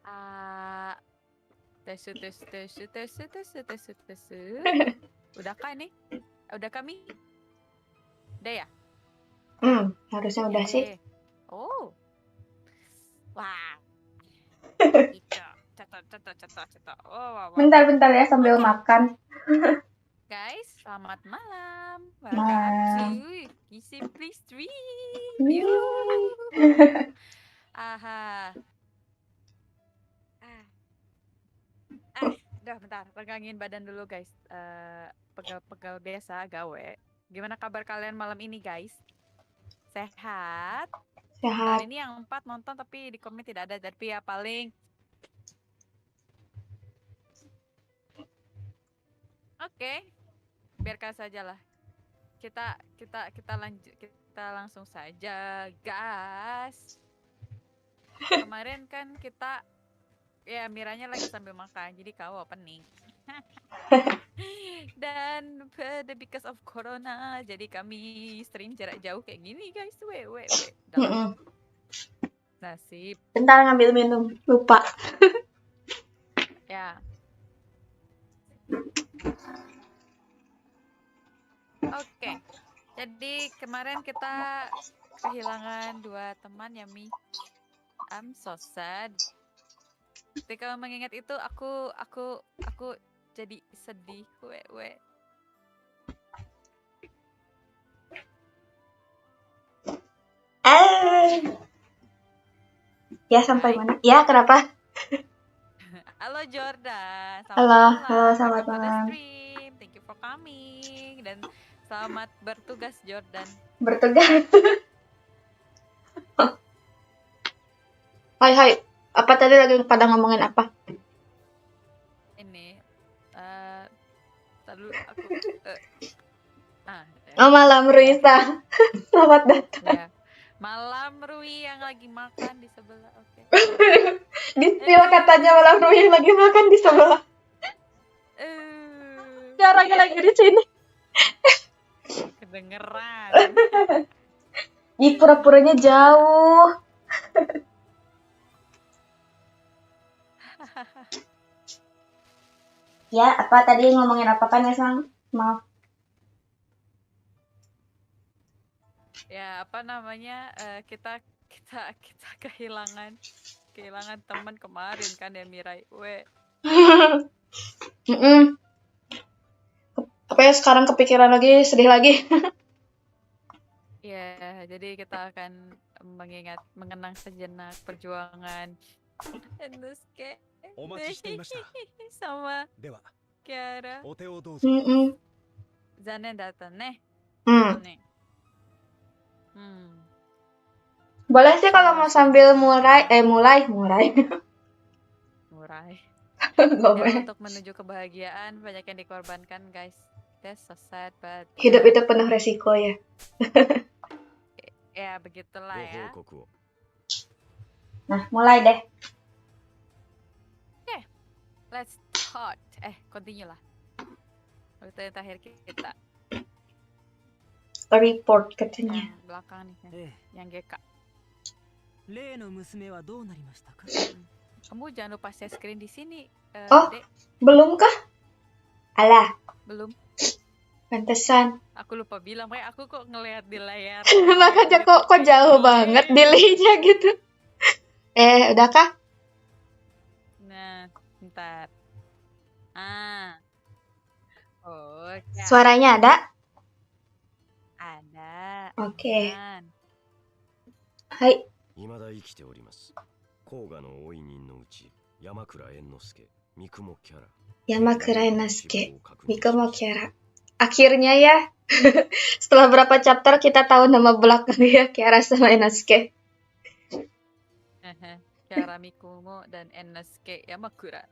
Ah, tes tes tes tes tes tes tes. Udah kah nih? Udah kami? Udah ya? Harusnya udah sih. Oh. Wah. Itu. Cetok. Oh, wow. Bentar ya sambil makan. Guys, selamat malam. Malam. Kisi please stream. Aha. Udah bentar, pegangin badan dulu guys. Pegal-pegal biasa, gawe. Gimana kabar kalian malam ini guys? Sehat? Sehat. Hari ini yang 4 nonton tapi di komen tidak ada, tapi ya paling oke. Biarkan saja lah. Kita lanjut, kita langsung saja, guys. Kemarin kan kita ya Miranya lagi sambil makan, jadi kau opening. Dan because of corona, jadi kami stream jarak jauh kayak gini guys. Nasib. Bentar ngambil minum, lupa. Ya. Oke. Jadi kemarin kita kehilangan 2 teman ya Mi. I'm so sad. Ketika mengingat itu aku jadi sedih. Ya sampai mana? Ya kenapa? Halo Jordan. Halo, selamat malam. Stream. Thank you for coming dan selamat bertugas Jordan. Bertugas. Hai. Apa tadi lagi pada ngomongin apa? Ini aku malam Ruisa. Selamat datang. Ya. Malam Rui yang lagi makan di sebelah. Oke. Di katanya malam Rui yang lagi makan di sebelah. Jarangnya lagi di sini. Kedengeran. Ih, pura-puranya jauh. Ya, apa tadi ngomongin apa kan ya, Sang? Maaf. Ya, apa namanya? Kita kehilangan teman kemarin kan ya Mirai. Apa ya sekarang kepikiran lagi, sedih lagi. Ya, jadi kita akan mengenang sejenak perjuangan Enduske sama Kiara. Zanen datang nih. Boleh sih kalau mau sambil mulai. Untuk menuju kebahagiaan banyak yang dikorbankan guys. That's so sad, but hidup itu penuh resiko ya. Ya begitulah ya. Nah, mulai deh. Oke, let's start. Continue lah. Waktu yang terakhir kita. Report katanya. Yang belakang nih, yang Gekka. Kamu jangan lupa share screen di sini. Dek. Belum kah? Alah. Belum. Pantesan. Aku lupa bilang, aku kok ngelihat di layar. Makanya kok jauh banget delay-nya gitu. Udah kah? Nah, bentar. Suaranya ada? Ada. Oke. Hai. 未だ生きております。甲賀の追い人のうち、山倉猿之助、三雲キャラ。山倉猿之助、三雲キャラ。Akhirnya ya, setelah berapa chapter kita tahu nama belakang ya, Kiara sama Enosuke. Kiara Mikumo dan Enosuke Yamakura.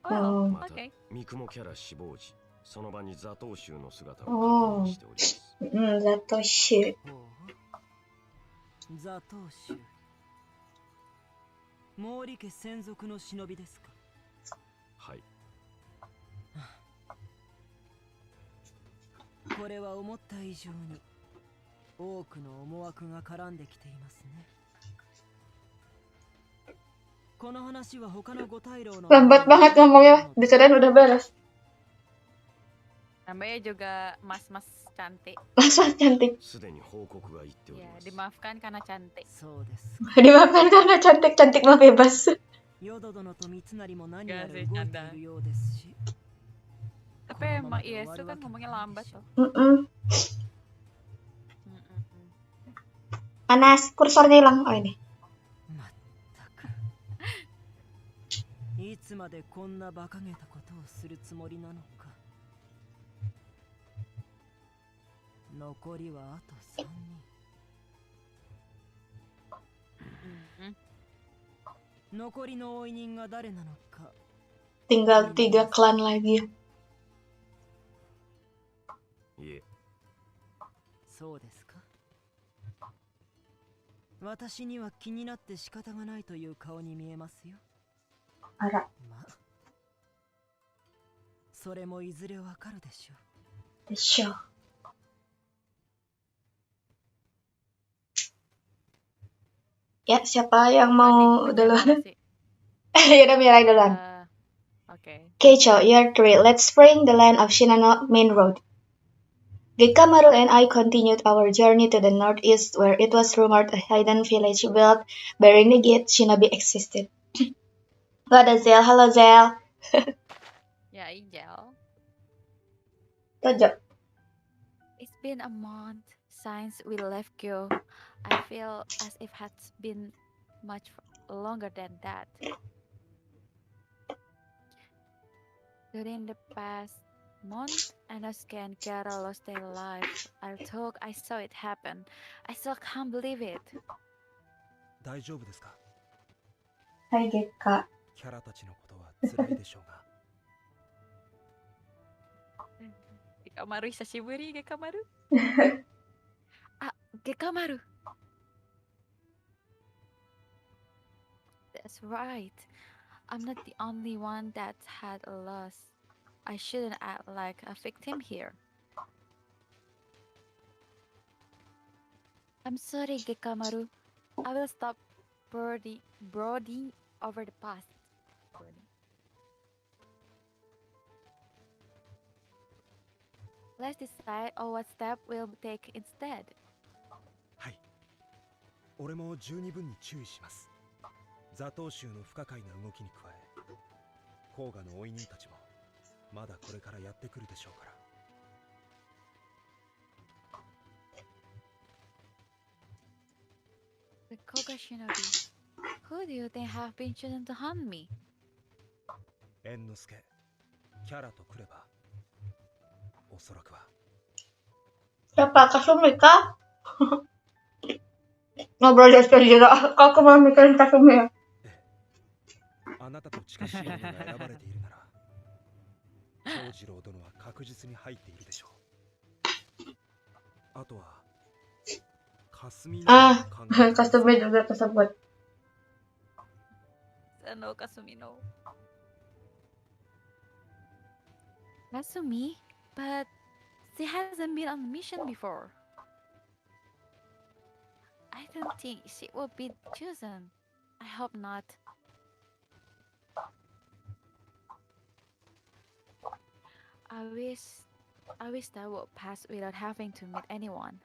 Oke. Mikumo Kiara 死亡時、その場に座頭衆の姿を確認しております。座頭衆。座頭衆。毛利家専属の忍びですか？はい。これは思った以上に多くの思惑が絡んできていますね。Lambat banget ngomongnya, dikirain udah beres. Namanya juga mas-mas cantik. Mas-mas cantik. すでに報告が言っており Ya, ます。 dimaafkan karena cantik. Dimaafkan karena cantik mah bebas. Gak sih, canda. Tapi emang iya itu kan ngomongnya lambat tuh. Mana kursornya hilang? Oh ini. いつまでこんな馬鹿げたことをするつもりなのか。残りはあと3人。残りの追い人が誰なのか。 Tinggal 3 klan lagi. いえ、 そうですか。私には気になって仕方がないという顔に見えますよ。 Ara. まあ、それもいずれわかるでしょう。 The show. Ya, siapa yang mau duluan? Yaudah, Mirai duluan. Oke. Keicho, year 3. Let's spring the land of Shinano Main Road. Gekkamaru and I continued our journey to the northeast, where it was rumored a hidden village built bearing the gate shinobi existed. Gak ada Zel, halo Zel. Ya, Ijel. Tojo. It's been a month since we left Kyo. I feel as if it's been much longer than that. During the past month, Enosuke and Kara lost their lives. I thought I saw it happen. I still can't believe it. 大丈夫ですか？ Hai Gekka. キャラたちのことは辛いでしょうが。 Gekkamaru, hisashiburi, Gekkamaru. Ah, Gekkamaru. That's right. I'm not the only one that's had a loss. I shouldn't act like a victim here. I'm sorry, Gekkamaru. I will stop brooding over the past. Let's decide on what step we'll take instead. はい。俺も十二分に注意します。ザトウ州の不可解な動きに加え、甲賀の追い人たちもまだこれからやってくるでしょうから。 The Koga Shinobi. Who do you think have been chosen to hunt me? 猿之助、キャラとくれば、おそらくは。 Siapa? Kasumi kah? Ngobrol di studio. Kok aku malah mikirin Kasumi ya? あなたと近しい者が選ばれているなら、長次郎殿は確実に入っているでしょう。あとは、Kasumi Ah, Kasumi juga tersebut. No, Kasumi, no. Kasumi? But she hasn't been on a mission before. I don't think she will be chosen. I hope not. I wish that would pass without having to meet anyone.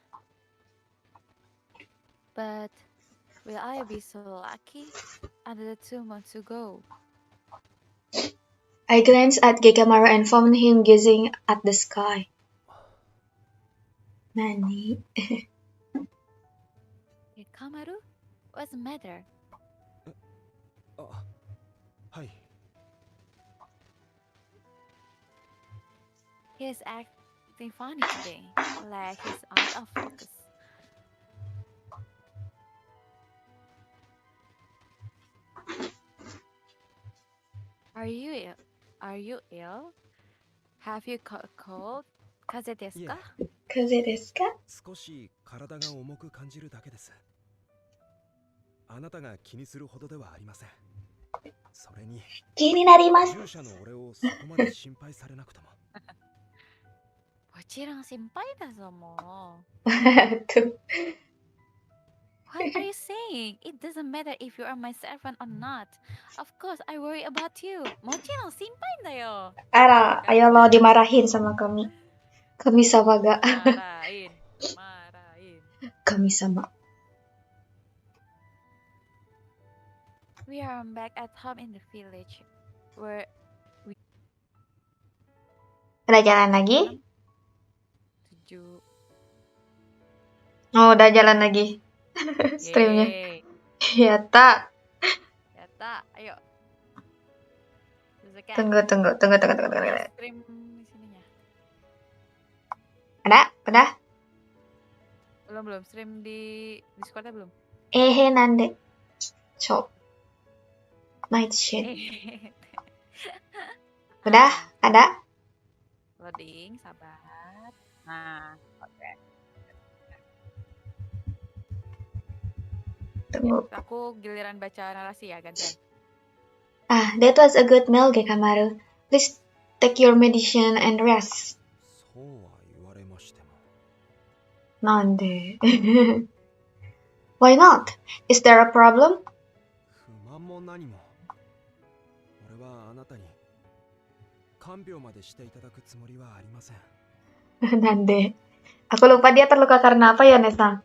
But will I be so lucky? Another 2 months to go. I glanced at Gekkamaru and found him gazing at the sky. Nani? Gekkamaru? What's the matter? あ、はい。 He's acting funny today, like he's out of focus. Are you ill? Have you caught a cold? Kaze desu ka? Kaze desu ka? 少し体が重く感じるだけです。あなたが気にするほどではありません。それに、気になります。従者の俺をそこまで心配されなくとも。もちろん心配だぞもう。Tuh. What are you saying? It doesn't matter if you are my servant or not. Of course, I worry about you. Mochino, simpan da yo. Ara, ayo lo dimarahin sama kami. Kami sama ga. Marahin. Marahin. Kami sama. We are back at home in the village. Where Udah jalan lagi? 7. Oh, udah jalan lagi. Streamnya. Yeay. Ya tak. Ya tak, ayo. Suzuka. Tunggu. Stream di sininya. Udah? Belum stream di Discord-nya belum? Nande. Chop. Nightshade. Udah? Ada? Loading, sabar. Nah, oke. Tunggu. Aku giliran baca narasi ya, gantian. That was a good meal, Gekkamaru. Please take your medicine and rest. そうは言われましても。なんで? Why not? Is there a problem? 不満も何も。俺はあなたに看病までしていただくつもりはありません。Nande. Aku lupa dia terluka karena apa ya, Nesa?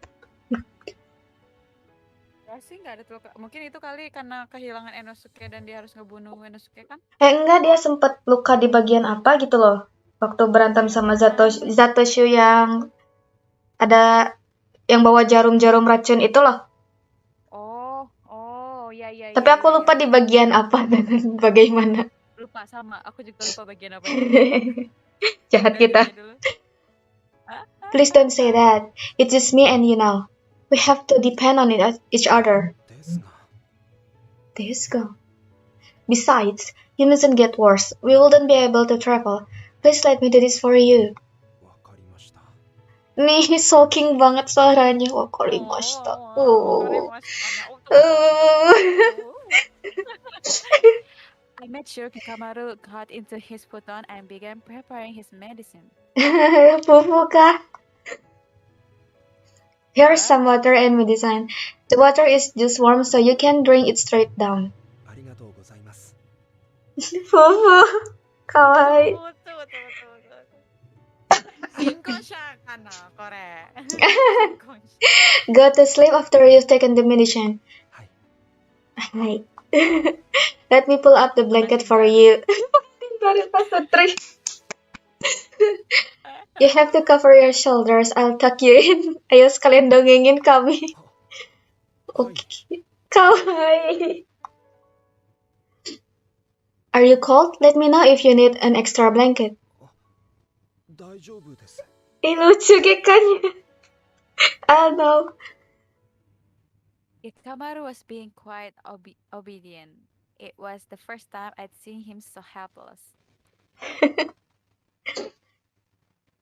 Pasti nggak ada terluka. Mungkin itu kali karena kehilangan Enosuke dan dia harus ngebunuh Enosuke kan? Enggak, dia sempat luka di bagian apa gitu loh. Waktu berantem sama Zatoshu yang ada yang bawa jarum-jarum racun itu loh. Ya. Tapi aku lupa di bagian apa dan bagaimana. Lupa sama, aku juga lupa bagian apa. Jahat kita. Please don't say that. It's just me and you now. We have to depend on each other. ですが。 Besides, you mustn't get worse. We wouldn't be able to travel. Please let me do this for you. わかりました。 Nih, shocking banget suaranya. Wakarimashita. I made sure Gekkamaru got into his futon and began preparing his medicine. Fufu kah? Here's some water and medicine. The water is just warm so you can drink it straight down. ありがとうございます。 Fufu. Kawaii. Go to sleep after you've taken the medicine. Hi. Let me pull up the blanket for you. You have to cover your shoulders. I'll tuck you in. Ayo sekalian dongengin kami. Okay. Kawaii. Are you cold? Let me know if you need an extra blanket. 大丈夫です。 Lucu Gekkanya. Oh no. Gekkamaru was being quite obedient. It was the first time I'd seen him so helpless.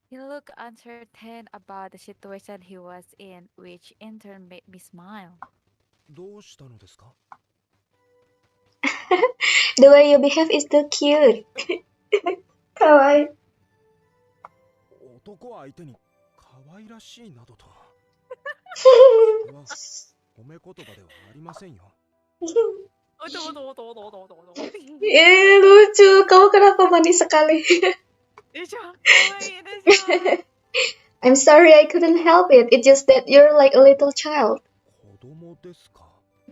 He looked uncertain about the situation he was in, which in turn made me smile. どうしたのですか？ The way you behave is too cute. Kawaii. 男相手に可愛らしいなどと。これは褒め言葉ではありませんよ。 Lucu. Kamu kenapa manis sekali? I'm sorry, I couldn't help it. It's just that you're like a little child. 子供ですか？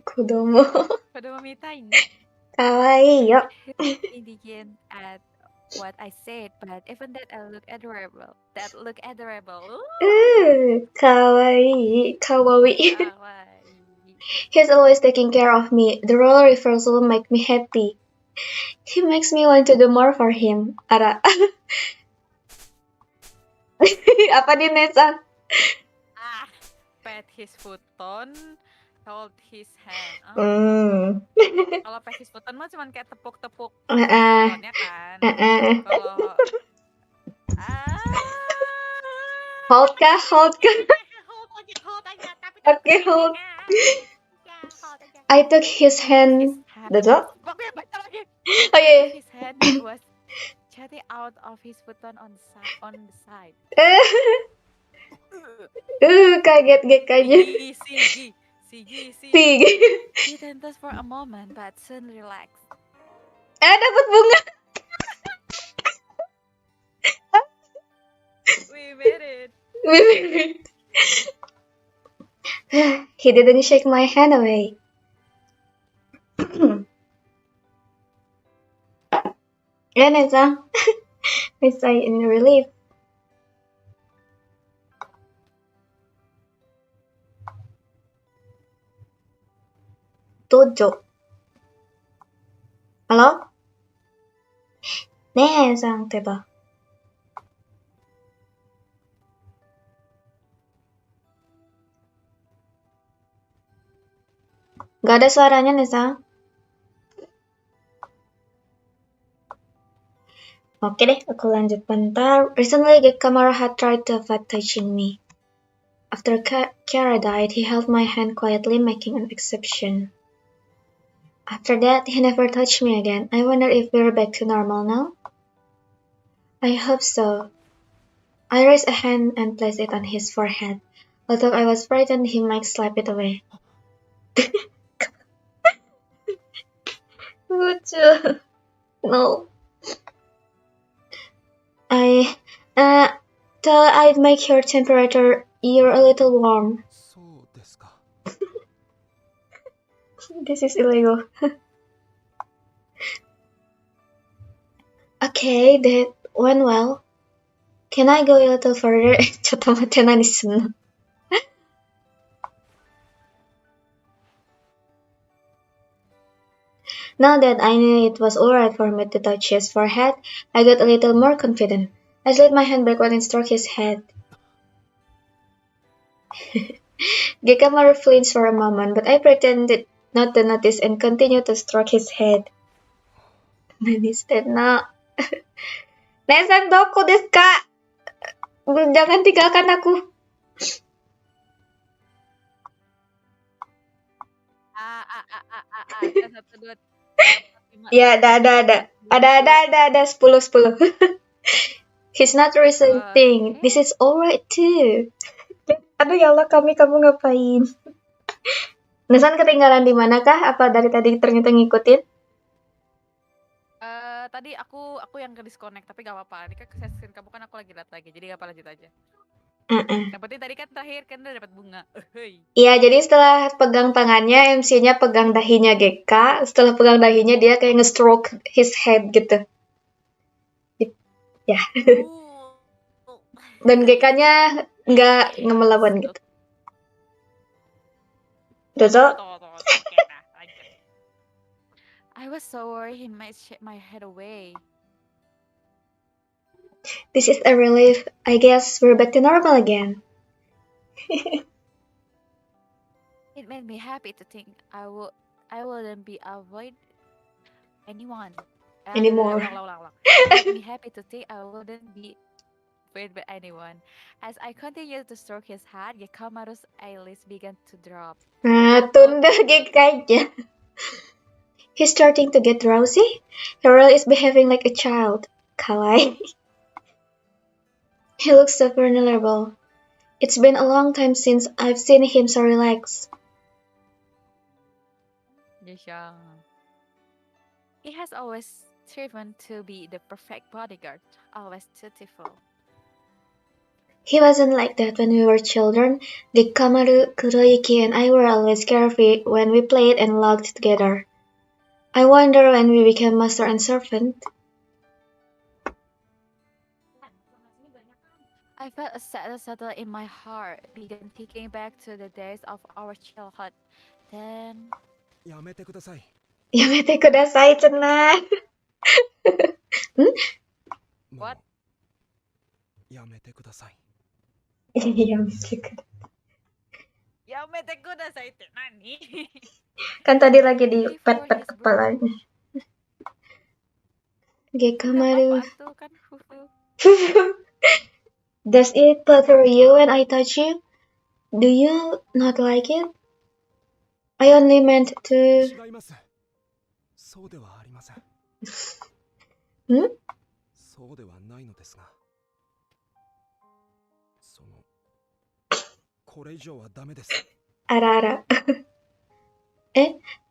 Kodomo. 子供みたいね。 Kawaii yo. He began at what I said, but even that look adorable. Kawaii. Kawaii. Kawaii. He's always taking care of me. The role reversal make me happy. He makes me want to do more for him. Ara. Apa nih, Nesa? Pat his futon, hold his hand. Kalau pat his futon mah cuman kayak tepuk-tepuk futonnya kan. Kalau Hold kah? hold aja. Okay, hold. I took his hand. Betul? Oh yeah. His hand was jutting out of his futon on the side. Kaget Gekkanya. Si Sigi. Sig. He tenses for a moment, but soon relaxed. Dapat bunga. We made it. He didn't shake my hand away. Then I sighed in relief. Dojo. Halo? 네, 상 대박. Gak ada suaranya nih, Sang. Oke deh, aku lanjut bentar. Recently, Gekkamaru had tried to avoid touching me. After Kara died, he held my hand quietly, making an exception. After that, he never touched me again. I wonder if we're back to normal now? I hope so. I raised a hand and placed it on his forehead. Although I was frightened, he might slap it away. Lucu. No. Till I'd make your temperature, you're a little warm. そうですか。 This is illegal. Okay, that went well. Can I go a little further? ちょっと待って、何すんの? Now that I knew it was alright for me to touch his forehead, I got a little more confident. I slid my hand backward and stroked his head. Gekkamaru flinched for a moment, but I pretended not to notice and continued to stroke his head. Nani shite na. Nesan doko desu ka? Jangan tinggalkan aku. Satu, dua, lima. Ya, ada 10. He's not resisting. This is alright too. Aduh ya Allah, kamu ngapain? Nesan ketinggalan di manakah? Apa dari tadi ternyata ngikutin? Tadi aku yang ke disconnect, tapi gak apa-apa. Ini kan screen kamu kan aku lagi lihat lagi, jadi gak apa, lanjut aja. Yang penting tadi kan terakhir kan udah dapat bunga. Iya, jadi setelah pegang tangannya, MC-nya pegang dahinya Gekka. Setelah pegang dahinya, dia kayak nge-stroke his head gitu. Ya. Dan Gekkanya nggak melawan gitu. Dozo? I was so worried he might shake my head away. This is a relief. I guess we're back to normal again. It made me happy to think I wouldn't be avoid anyone Anymore. It made me happy to think I wouldn't be avoided by anyone. As I continued to stroke his head, Gekkamaru's eyelids began to drop. Tunda Gekkanya. He's starting to get drowsy. He really is behaving like a child. Kawaii. He looks so vulnerable. It's been a long time since I've seen him so relaxed. He has always striven to be the perfect bodyguard, always dutiful. He wasn't like that when we were children. Gekkamaru, Kuroyuki, and I were always carefree when we played and logged together. I wonder when we became master and servant. I felt a sadness settle in my heart, began thinking back to the days of our childhood. Then... やめてください。やめてください、cenah. What? やめてください。やめてください。Ya mete kudasai itu nani? Kan tadi lagi di pet-pet kepalanya. Gekkamaru. Kan Does it bother you when I touch you? Do you not like it? I only meant to... 違います。そうではありません。そうではないのですが。これ以上はダメです。Ara-ara.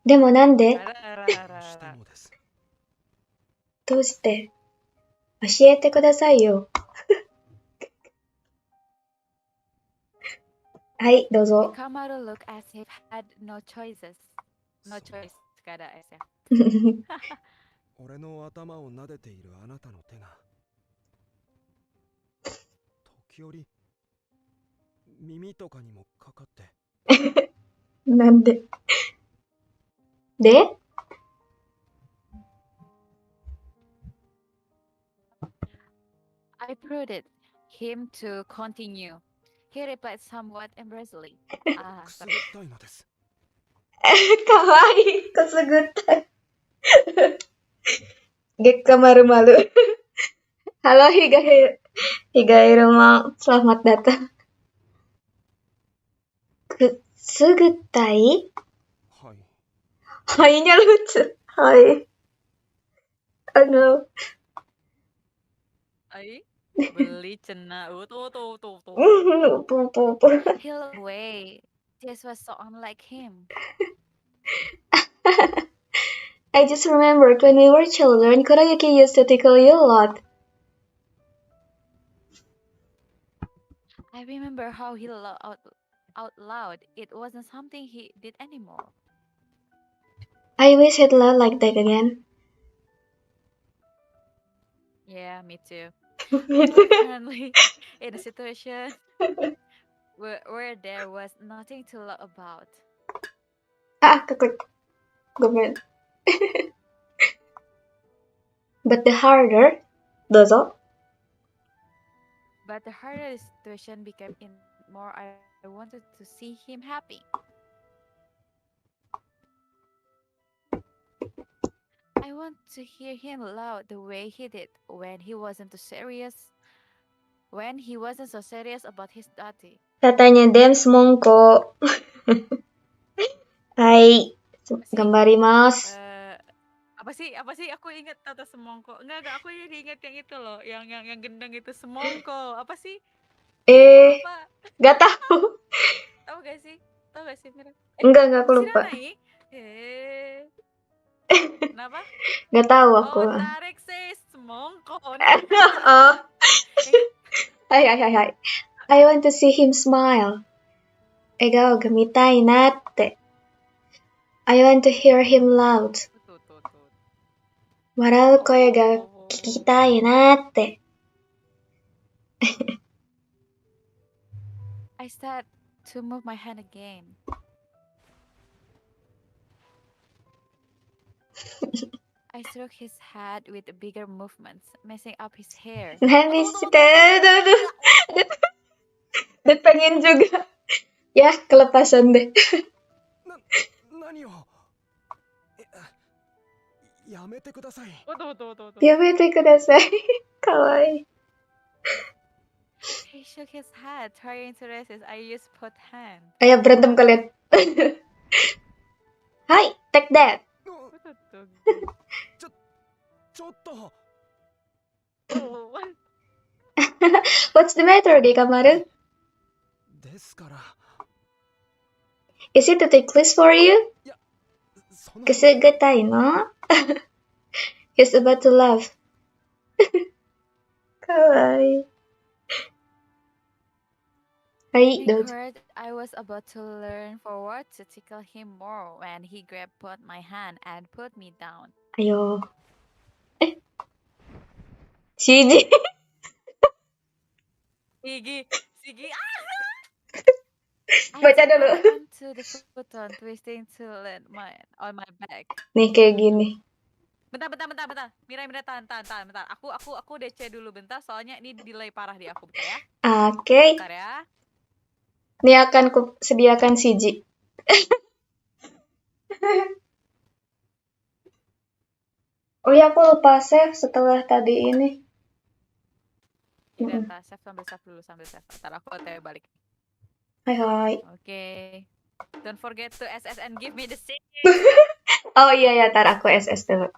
でもなんで？あらあらあらしてあら。もです。どうして？教えてくださいよ。はい、どうぞ。 Gekkamaru looked as if had no choices. No そう choice, kada SF. 俺の頭を撫でているあなたの手が時折耳とかにもかかって。なんで？で？ I prodded him to continue. He replied somewhat embarrassedly. くすぐったいのです。かわいい。くすぐったい。Gekka malu-malu. Halo Higairuma, selamat datang. Kusugutai? はい。 Hai-nya lucu. Hai. Ano? Ay, beli cena. Tuh. Upu. He looked away. This was so unlike him. I just remembered when we were children, Kurayuki used to tickle you a lot. I remember how he out loud. It wasn't something he did anymore. I wish he'd laugh like that again. Yeah, me too. We were currently in a situation where there was nothing to laugh about. Ketik. Gomen. But the harder, dozo. But the harder the situation became, in more I wanted to see him happy. I want to hear him loud the way he did when he wasn't too serious. When he wasn't so serious about his duty. Katanya dem semongko. Hai. Sih, Gambarimasu. apa sih aku ingat kata semongko. Enggak aku jadi ingat yang itu loh, yang gendeng itu semongko. Apa sih? Lupa. Gak tahu. Tahu gak sih? Mira? Enggak aku lupa. Shiranai? Kenapa? Gak tahu aku. Oh, tarik sih semongko. Oh. Hai. I want to see him smile. Ega ga mitai natte. I want to hear him loud. Tuh. Warau koe ga kikitai natte. I start to move my hand again. I stroked his head with bigger movements, messing up his hair. Dan pengen juga. Ya, kelepasan deh. 何をやめてください。Yamete kudasai. Kawaii. He shook his head, trying to resist. I used both hands. Ayo berantem kalian. Hai, take that. ちょっと。 What's the matter, Gekkamaru? ですから。 Is it too ticklish for you? いや、その。 Kusugutai no? He's about to laugh. Kawaii. Hai, Dot. Recurred, I was about to learn forward to tickle him more when he grabbed both my hand and put me down. Ayo. Shiji. Sigi. Baca dulu. Onto the futon, twisting to land on my back. Nih kayak gini. Bentar. Mirai, tahan, bentar. Aku DC dulu bentar, soalnya ini delay parah di aku, bentar ya. Oke. Bentar ya. Ini akan kusediakan Shiji. Oh ya, aku lupa save setelah tadi ini. Bentar, sambil save. Bentar, aku OTW balik. Hai. Oke. Don't forget to SS and give me the seat. Oh iya, tar aku SS dulu.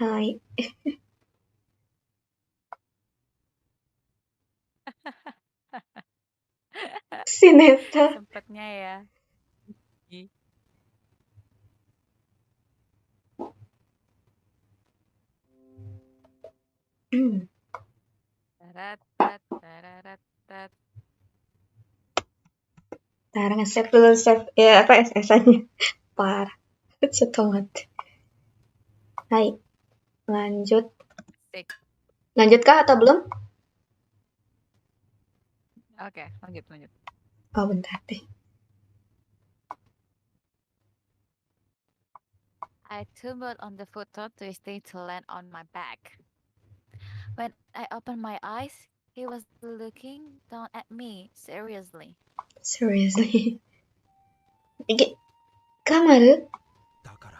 Hai. Sineta. Sempatnya ya. Ih. Taratat, tararatat. Ntar nge-save dulu, save. Ya, apa SS-nya? Parah. Setomat. Hai. Lanjut. Sik. Lanjutkah atau belum? Oke, lanjut. Oh, bentar deh. I tumbled on the futon, twisting to land on my back. When I opened my eyes, he was looking down at me, seriously. Seriously. Gekkamaru? だから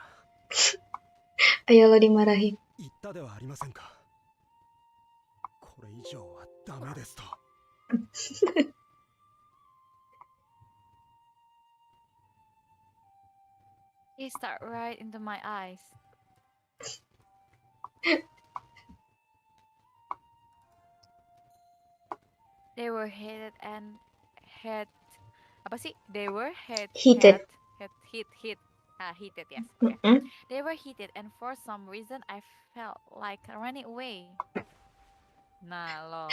Ayo lo dimarahin. 言ったではありませんか。これ以上はダメですと。 He stared right into my eyes. They were heated and head. Apa sih? They were Heated. Heated, yes. Okay. Mm-mm. They were heated, and for some reason, I felt like running away. Nah, lo.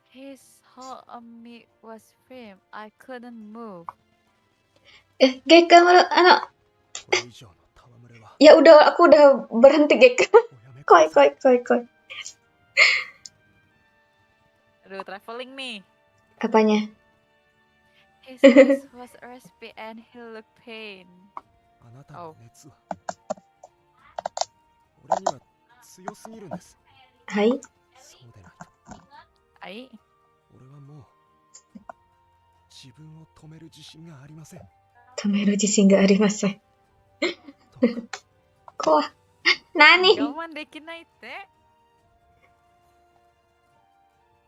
His hold on me was firm. I couldn't move. Gekkamaru, これ以上の戯れは ya udah, aku udah berhenti Gekka. おやめください。 Koi. Aduh, traveling nih. Apanya? His voice was raspy and he looked pain. あなたの熱は俺には強すぎるんです。 Hai. そうでないと Ai, 俺はもう自分を止める自信がありません。 Tameru jisin ga arimasen. どうか Kowa. Nani? Gaman dekinaite.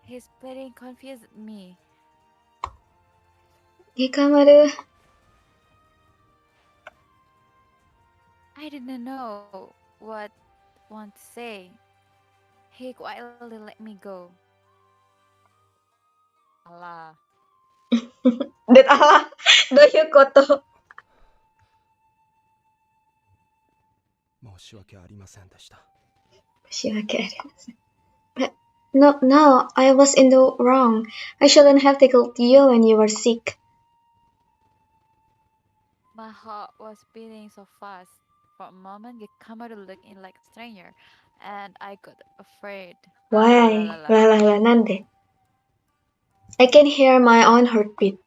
His pleading confused me. Gekkamaru. I didn't know what want to say. He quietly let me go. Alah. Det Allah. Doyo koto. 申し訳ありませんでした。 Shiwake arimasen. No, I was in the wrong. I shouldn't have tickled you when you were sick. My heart was beating so fast. For a moment, Gekkamaru looked in like a stranger, and I got afraid. Why? Lalalala. La, nande? I can hear my own heartbeat.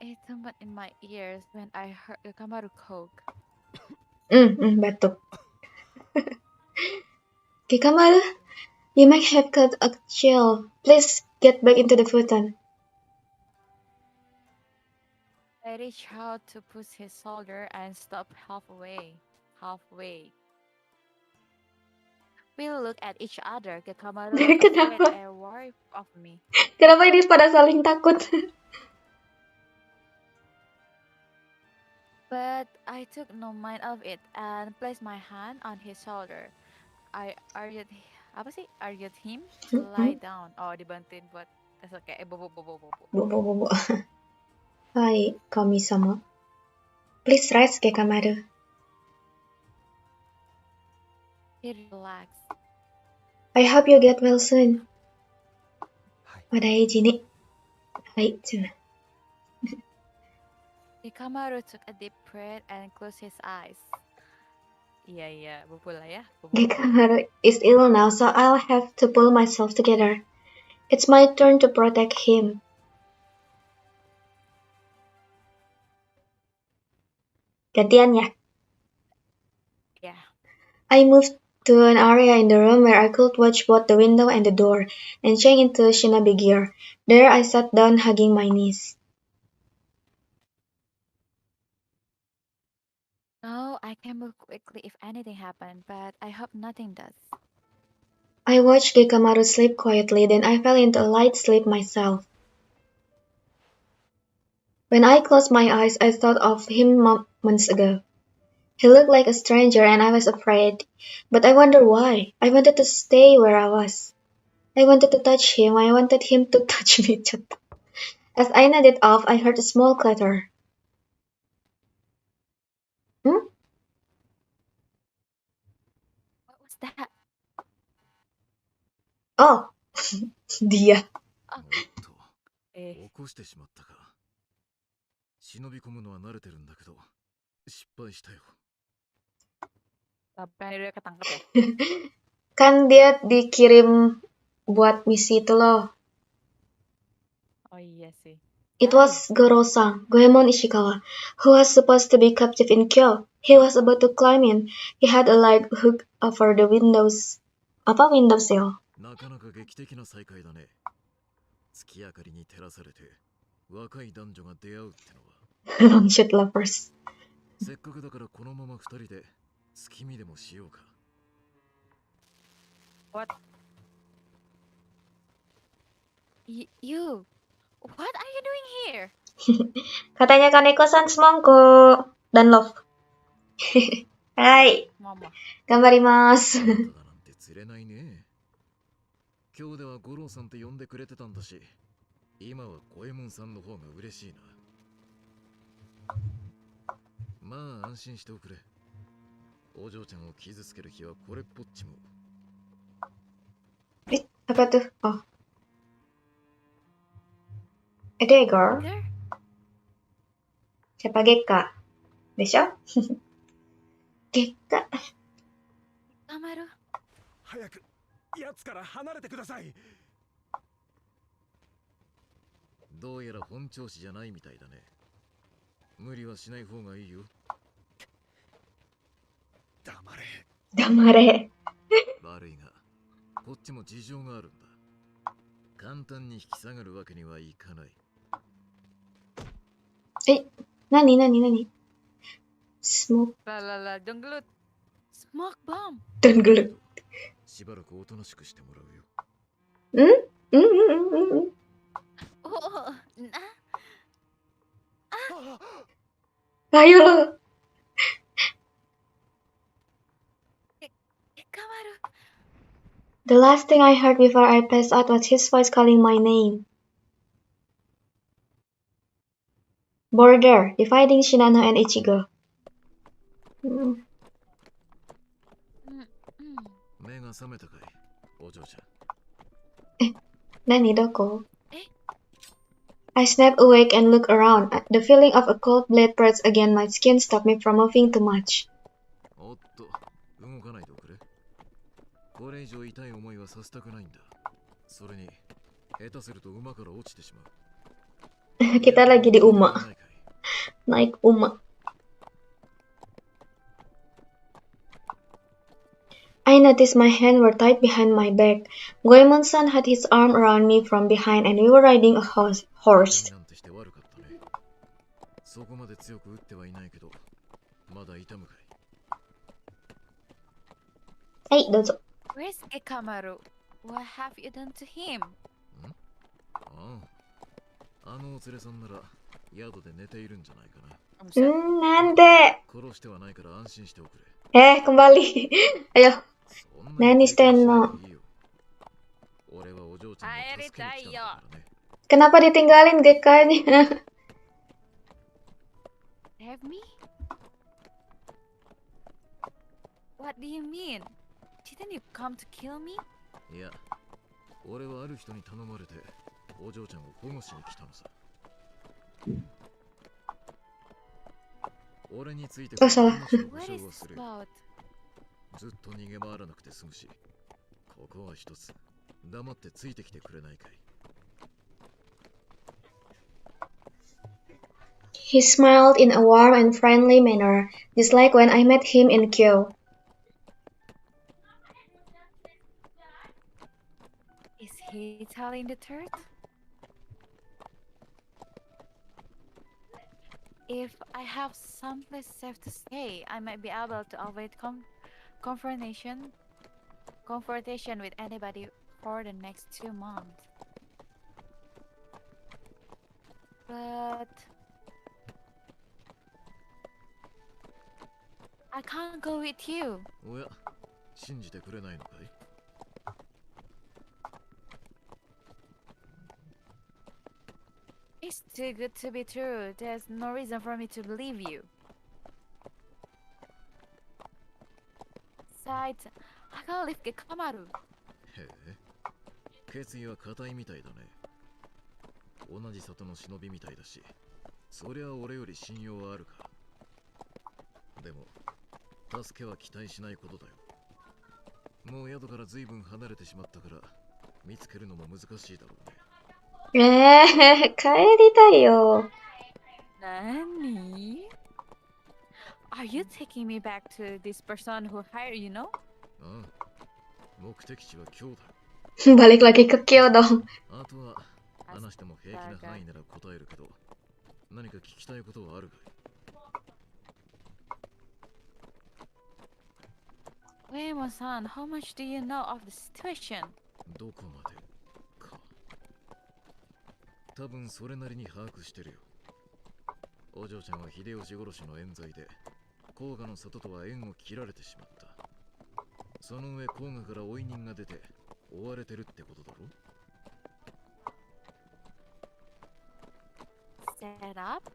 It tumbled in my ears when I heard Gekkamaru cough. Batuk. Gekkamaru, you might have caught a chill. Please get back into the futon. I reached out to push his shoulder and stopped halfway. We looked at each other. Gekkamaru looked afraid Kenapa? and worried of me. Kenapa ini pada saling takut? But I took no mind of it and placed my hand on his shoulder. I urged him to lie down. Oh, dibantuin buat kayak bobo. Bobo. Hai, kami-sama. Please rest, Gekkamaru. He relaxed. I hope you get well soon. はい。 お大事に。はい、Gekkamaru took a deep breath and closed his eyes. Iya, bobo lah ya. Bobo. Gekkamaru is ill now, so I'll have to pull myself together. It's my turn to protect him. Gantian ya. Yeah. I moved to an area in the room where I could watch both the window and the door, and change into shinobi gear. There I sat down, hugging my knees. No, I can move quickly if anything happened, but I hope nothing does. I watched Gekkamaru sleep quietly, then I fell into a light sleep myself. When I closed my eyes, I thought of him moments ago. He looked like a stranger and I was afraid. But I wonder why. I wanted to stay where I was. I wanted to touch him. I wanted him to touch me. As I nodded off, I heard a small clatter. Hmm? What was that? Oh, dia. おっと、起こしてしまったか。忍び込むのは慣れてるんだけど、失敗したよ。Sampai dia ketangkep ya? Kan dia dikirim buat misi itu loh. Oh iya sih. It was Goro-san, Goemon Ishikawa, who was supposed to be captive in Kyo. He was about to climb in. He had a light hook over the windows. Apa windowsill? なかなか劇的な再会だね。月明かりに照らされて若い男女が出会うってのは。Long shot lovers. せっかくだからこのまま二人で月見でもしようか。What? You? What are you doing here? Katanya Kaneko-san semongko dan love. Hai, Mama. gambarimasu. ただなんて釣れないね。今日では五郎さんって呼んでくれてたんだし、今は五右衛門さんの方が嬉しいな。まあ安心しておくれ。お嬢ちゃんを傷つける日はこれっぽっちも。Apa tuh? Oh. A dagger? There? Siapa Gekka? Desho? Gekka. Kamaru. 早く奴から離れてください。どうやら本調子じゃないみたいだね。無理はしない方がいいよ。黙れ。Damare. 悪いが、こっちも事情があるんだ。簡単に引き下がるわけにはいかない。Nani? Smoke. Lalala, don't glut. Smoke bomb. Don't gelut. しばらくおとなしくしてもらうよ。Oh, nah. Ayo lo. Kamaru. The last thing I heard before I passed out was his voice calling my name. Border, dividing Shinano and Ichigo. 目が覚めたかい、お嬢ちゃん。Nani, doko? I snap awake and look around. The feeling of a cold blade pressed against my skin stopped me from moving too much. おっと、動かないでおくれ。これ以上痛い思いはさせたくないんだ。それに、下手すると馬から落ちてしまう。Kita lagi di Uma. Naik Uma. I noticed my hands were tied behind my back. Goemon-san had his arm around me from behind and we were riding a horse. なんてして悪かったね。そこまで強く打ってはいないけど、まだ痛むかい。はい、どうぞ。Where's Gekkamaru? What have you done to him? あのお連れさんなら宿で寝ているんじゃないかな。なんで殺してはないから安心しておくれ。kembali. Ayo. Naniしてんの。俺はお嬢ちゃんを助けに来たんだからね。Kenapa ditinggalin Gekkanya? Have me? What do you mean? Didn't you come to kill me? いや、俺はある人に頼まれてお嬢ちゃんを保護しに来たのさ。俺について保証はする。ずっと逃げ回らなくて済むし、ここは一つ黙ってついてきてくれないかい。He smiled in a warm and friendly manner, just like when I met him in Kyo. Is he telling the truth? If I have someplace safe to stay, I might be able to avoid confrontation with anybody for the next 2 months. But I can't go with you. おや、信じてくれないのかい？ It's too good to be true. There's no reason for me to believe you. Besides, I can't leave Gekkamaru. へえ、決意は固いみたいだね。同じ里の忍びみたいだし、そりゃ俺より信用はあるか。でも、助けは期待しないことだよ。もう宿から随分離れてしまったから、見つけるのも難しいだろうね。帰りたいよ。Nani? Are you taking me back to this person who hired you, no? ああ、目的地は今日だ。Balik lagi ke Kyo dong. あとは話しても平気な範囲なら答えるけど、何か聞きたいことはあるかい？ Uemo-san, how much do you know of the situation? どこまでか。多分それなりに把握してるよ。お嬢ちゃんは秀吉殺しの冤罪で甲賀の里とは縁を切られてしまった。その上甲賀から追い人が出て追われてるってことだろ。 Set up?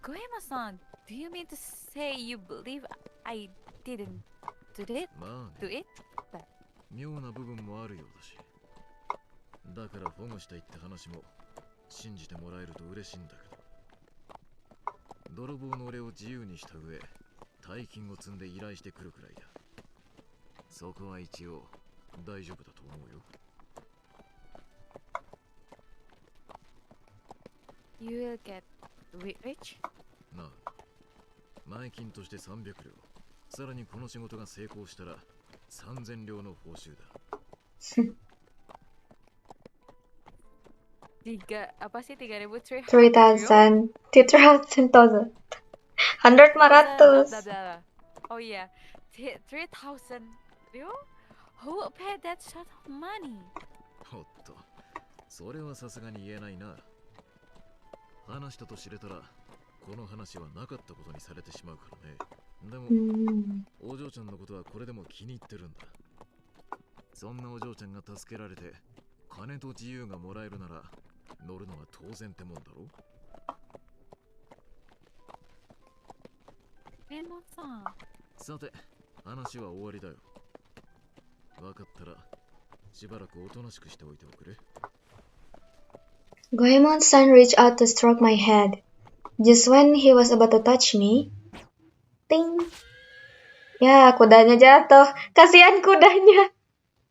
Uemo-san, do you mean to say you believe I didn't do it? まあ Do ね、 it? 妙な部分もあるようだし。だから保護したいって話も信じてもらえると嬉しいんだけど。泥棒の俺を自由にした上、大金を積んで依頼してくるくらいだ。そこは一応大丈夫だと思うよ。 You will get rich? なあ、前金として300両。さらにこの仕事が成功したら3000両の報酬だ。 Apa sih 3.300? 3,000. 3,000. 100 maratus. Oh yeah, 3,000 ryo? Who will pay that sort of money? おっと、それはさすがに言えないな。話したと知れたらこの話はなかったことにされてしまうからね。でも、お嬢ちゃんのことはこれでも気に入ってるんだ。そんなお嬢ちゃんが助けられて金と自由がもらえるなら乗るのは当然ってもんだろ。 Uemo-san. さて、話は終わりだよ。わかったらしばらくおとなしくしておいておくれ。 Goemon-san reached out to stroke my head. Just when he was about to touch me, ting. Ya, kudanya jatuh. Kasihan kudanya.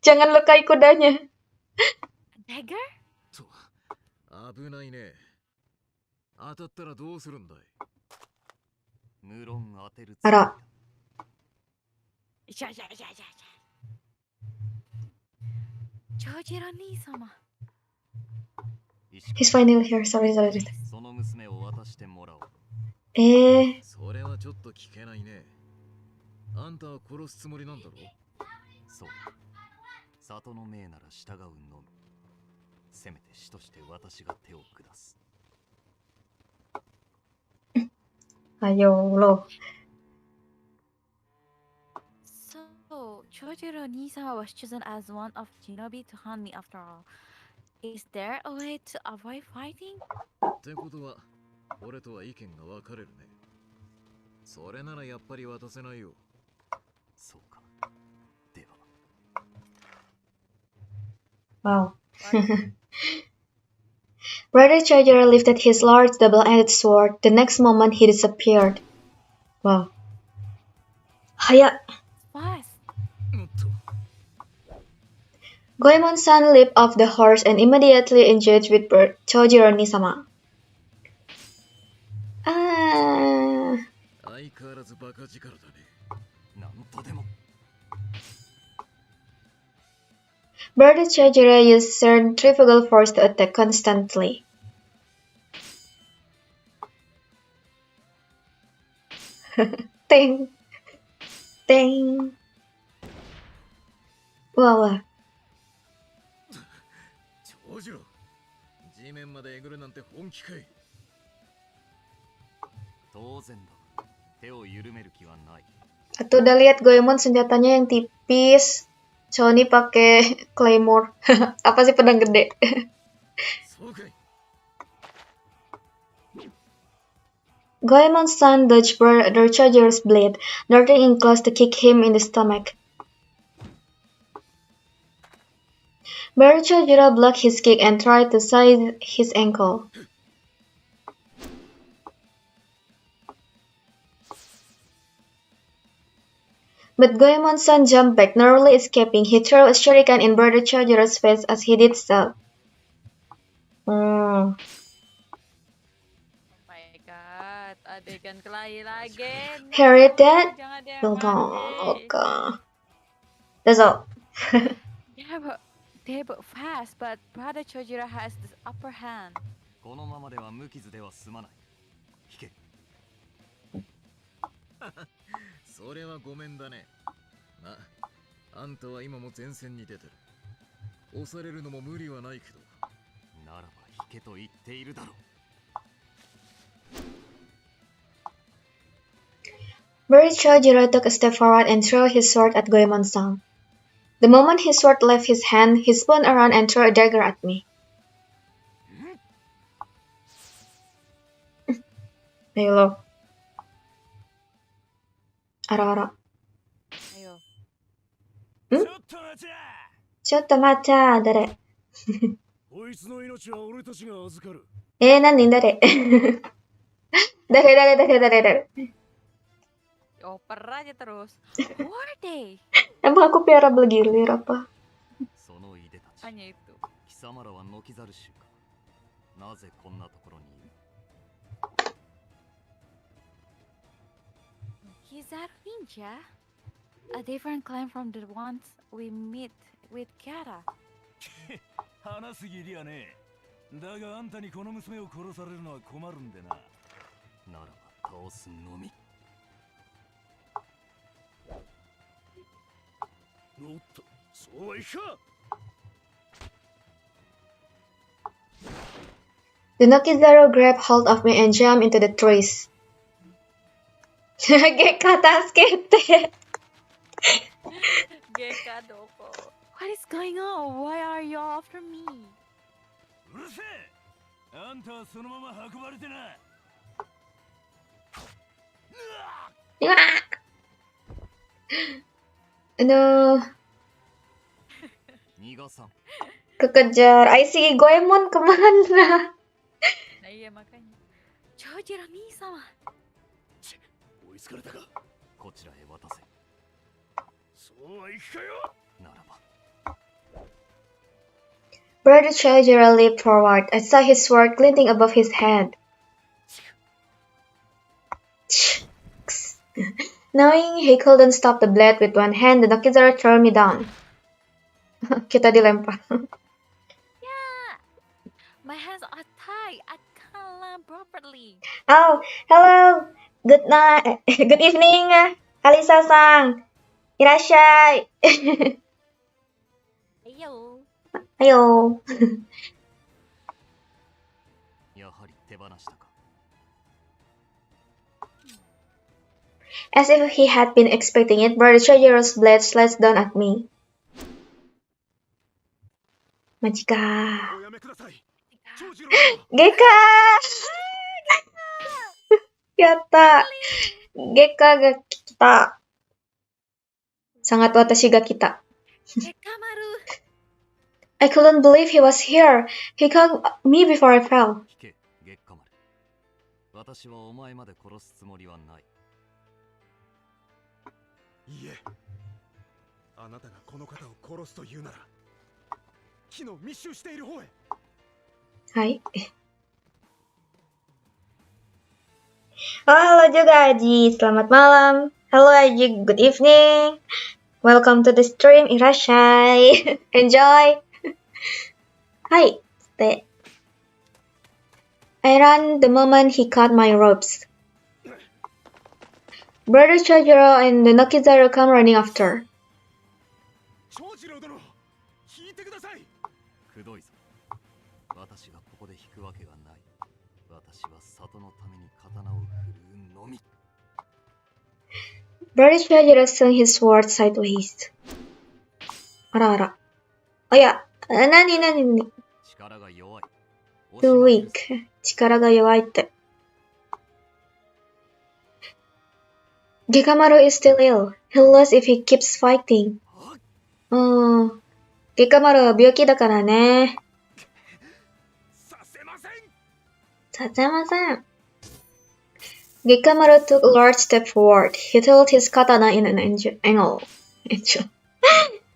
Jangan lukai kudanya. Dagger? と、危ないね。当たったらどうするんだい？無論当てるつもりだ。あら。じゃ。Chojiro-ni-sama. He's finally here. Sorry. その娘を渡してもらおう。それはちょっと聞けないね。あんたは殺すつもりなんだろ？そう。里の命なら従うのみ。せめて死として私が手を下す。 Ayo lo. So, Chojiro-ni-sama was chosen as one of Shinobi to hunt me after all. Is there a way to avoid fighting? ってことは、俺とは意見が分かれるね。それならやっぱり渡せないよ。そうか。では。 Wow. Brother Chojiro lifted his large double-ended sword. The next moment he disappeared. Wow. Haya. Fast. Goemon-san leaped off the horse and immediately engaged with Chojiro-ni-sama. 相変わらずバカ力だね。なんとでも。 Brother Chojiro used centrifugal force to attack constantly. Ting. Ting. Wow. 長次郎、地面までえぐるなんて本気かい？当然だ。手を緩める気はない。Atau udah lihat Goemon senjatanya yang tipis. Sony pakai claymore. Apa sih pedang gede? そうかい。 Goemon's son dodged Brother Charger's blade, darting in close to kick him in the stomach. Brother Charger blocked his kick and tried to side his ankle. But Goemon's son jumped back, narrowly escaping. He threw a shuriken in Brother Charger's face as he did so. Oh my god, adegan kelahi lagi. Harriet No, that? jangan dia Well, mati. okay. That's all. They were fast, but Brother Chojiro has this upper hand. このままでは無傷では済まない。引け。それはごめんだね。まあ、あんたは今も前線に出てる。押されるのも無理はないけど。ならば引けと言っているだろう。Brother Chojiro took a step forward and threw his sword at Goemon-san. The moment his sword left his hand, he spun around and threw a dagger at me. Ayo lo. Ara-ara. Ayo. Chotto macha, dare? こいつの命は俺たちが預かる。Nani, dare? Dare? Oper aja terus. Who are they? Emang aku piara bergilir apa? そのいでたち。 Hanya itu. 貴様らはノキザル州か。なぜこんなところにいる？ He's a ninja? A different clan from the ones we meet with Kara. 話すぎりゃねえ。だがあんたにこの娘を殺されるのは困るんでな。ならば倒すのみ。おっと、そうはいか。The Nokizaru grabbed hold of me and jumped into the trees. Gekka, tasukete! Gekka doko. What is going on? Why are you after me? うるせえ。あんたはそのまま運ばれてな。Aduh, 逃がさん。 kekejar. Ay, si Goemon kemana? Nah iya makanya. Chojiro Mi-sama. 追いつかれたか。こちらへ渡せ。そうはいくかよ。ならば。 Brother Chojiro leaped forward. I saw his sword glinting above his head. Knowing he couldn't stop the blade with one hand, the Nokizaru threw me down. Kita dilempar. Yeah. My hands are tied. I can't land properly. Oh, hello. Good night. Good evening, Alisa-san. Irashai. Ayo. Ayo. やはり手放したか。 As if he had been expecting it, Brother Chojiro's blade slashed down at me. Majika. おやめください。長次郎。 Gekka! Yatta. Gekka ga kita. Sangat watashi ga kita. Gekkamaru. I couldn't believe he was here. He called me before I fell. 引け、ゲッカマル。私はお前まで殺すつもりはない。いいえ。あなたがこの方を殺すというなら、木の密集している方へ。 Hai. Oh, halo juga Aji. Selamat malam. Halo Aji, good evening. Welcome to the stream, Irashai. Enjoy. Hai. Stay. I ran the moment he caught my ropes. Brother Chojiro and the Nokizaru come running after. 長次郎殿、聞いてください。くどいぞ。私がここで引くわけがない。私は里のために刀を振るうのみ。Barishya just swung his sword sideways. あらあら。あ、いや、なになになに 力が弱い。 ?too weak. 力が弱いって。Gekkamaru is still ill. He'll lose if he keeps fighting. ゲッカマルは病気だからね。させません。させません。Gekkamaru took a large step forward. He tilted his katana in an angle.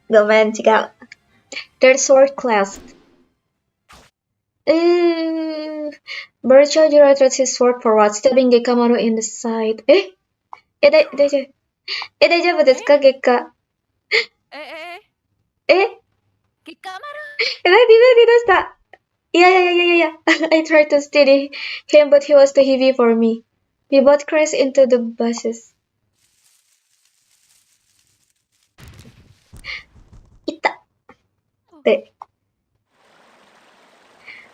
ごめん、違う。Their sword clasped. Berserker directed his sword forward, stabbing Gekkamaru in the side. 大丈夫ですか、月下。ゲッカマル。何どうした。いや。I tried to steady him, but he was too heavy for me. We both crashed into the bushes. いった。で。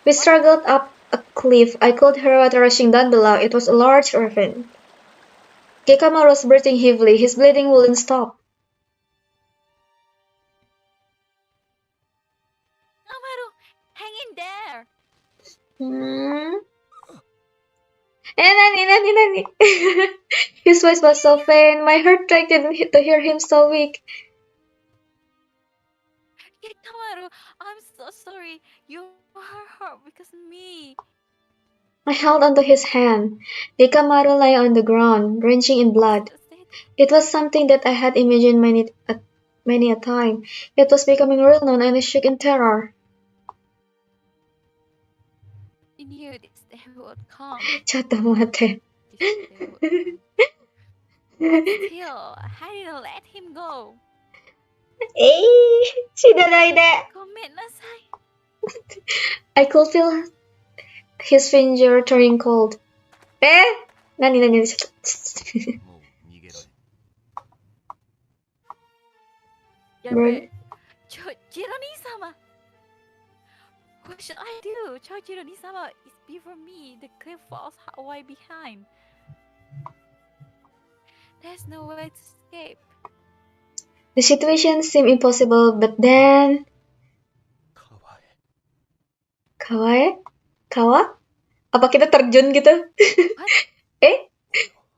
We struggled up a cliff. I could hear water rushing down below. It was a large ravine. Gekkamaru was breathing heavily. His bleeding wouldn't stop. カマル、hang in there. 何His voice was so faint. My heart tried to hear him so weak. Gekkamaru, I'm so sorry. You are hurt because of me. I held onto his hand. Gekkamaru lay on the ground, drenching in blood. It was something that I had imagined many a time. It was becoming real now, and I shook in terror. I knew this day would come. ちょっと待って。 This day would come. But still, I didn't let him go. 死なないで。ごめんなさい。I could feel his finger turning cold. 何ちょっと。もう逃げられん。やべえ。ジロニー様。What should I do? Jiro-ni-sama is before me. The cliff falls way behind. There's no way to escape. The situation seemed impossible, but then... Kawa? Apa kita terjun gitu?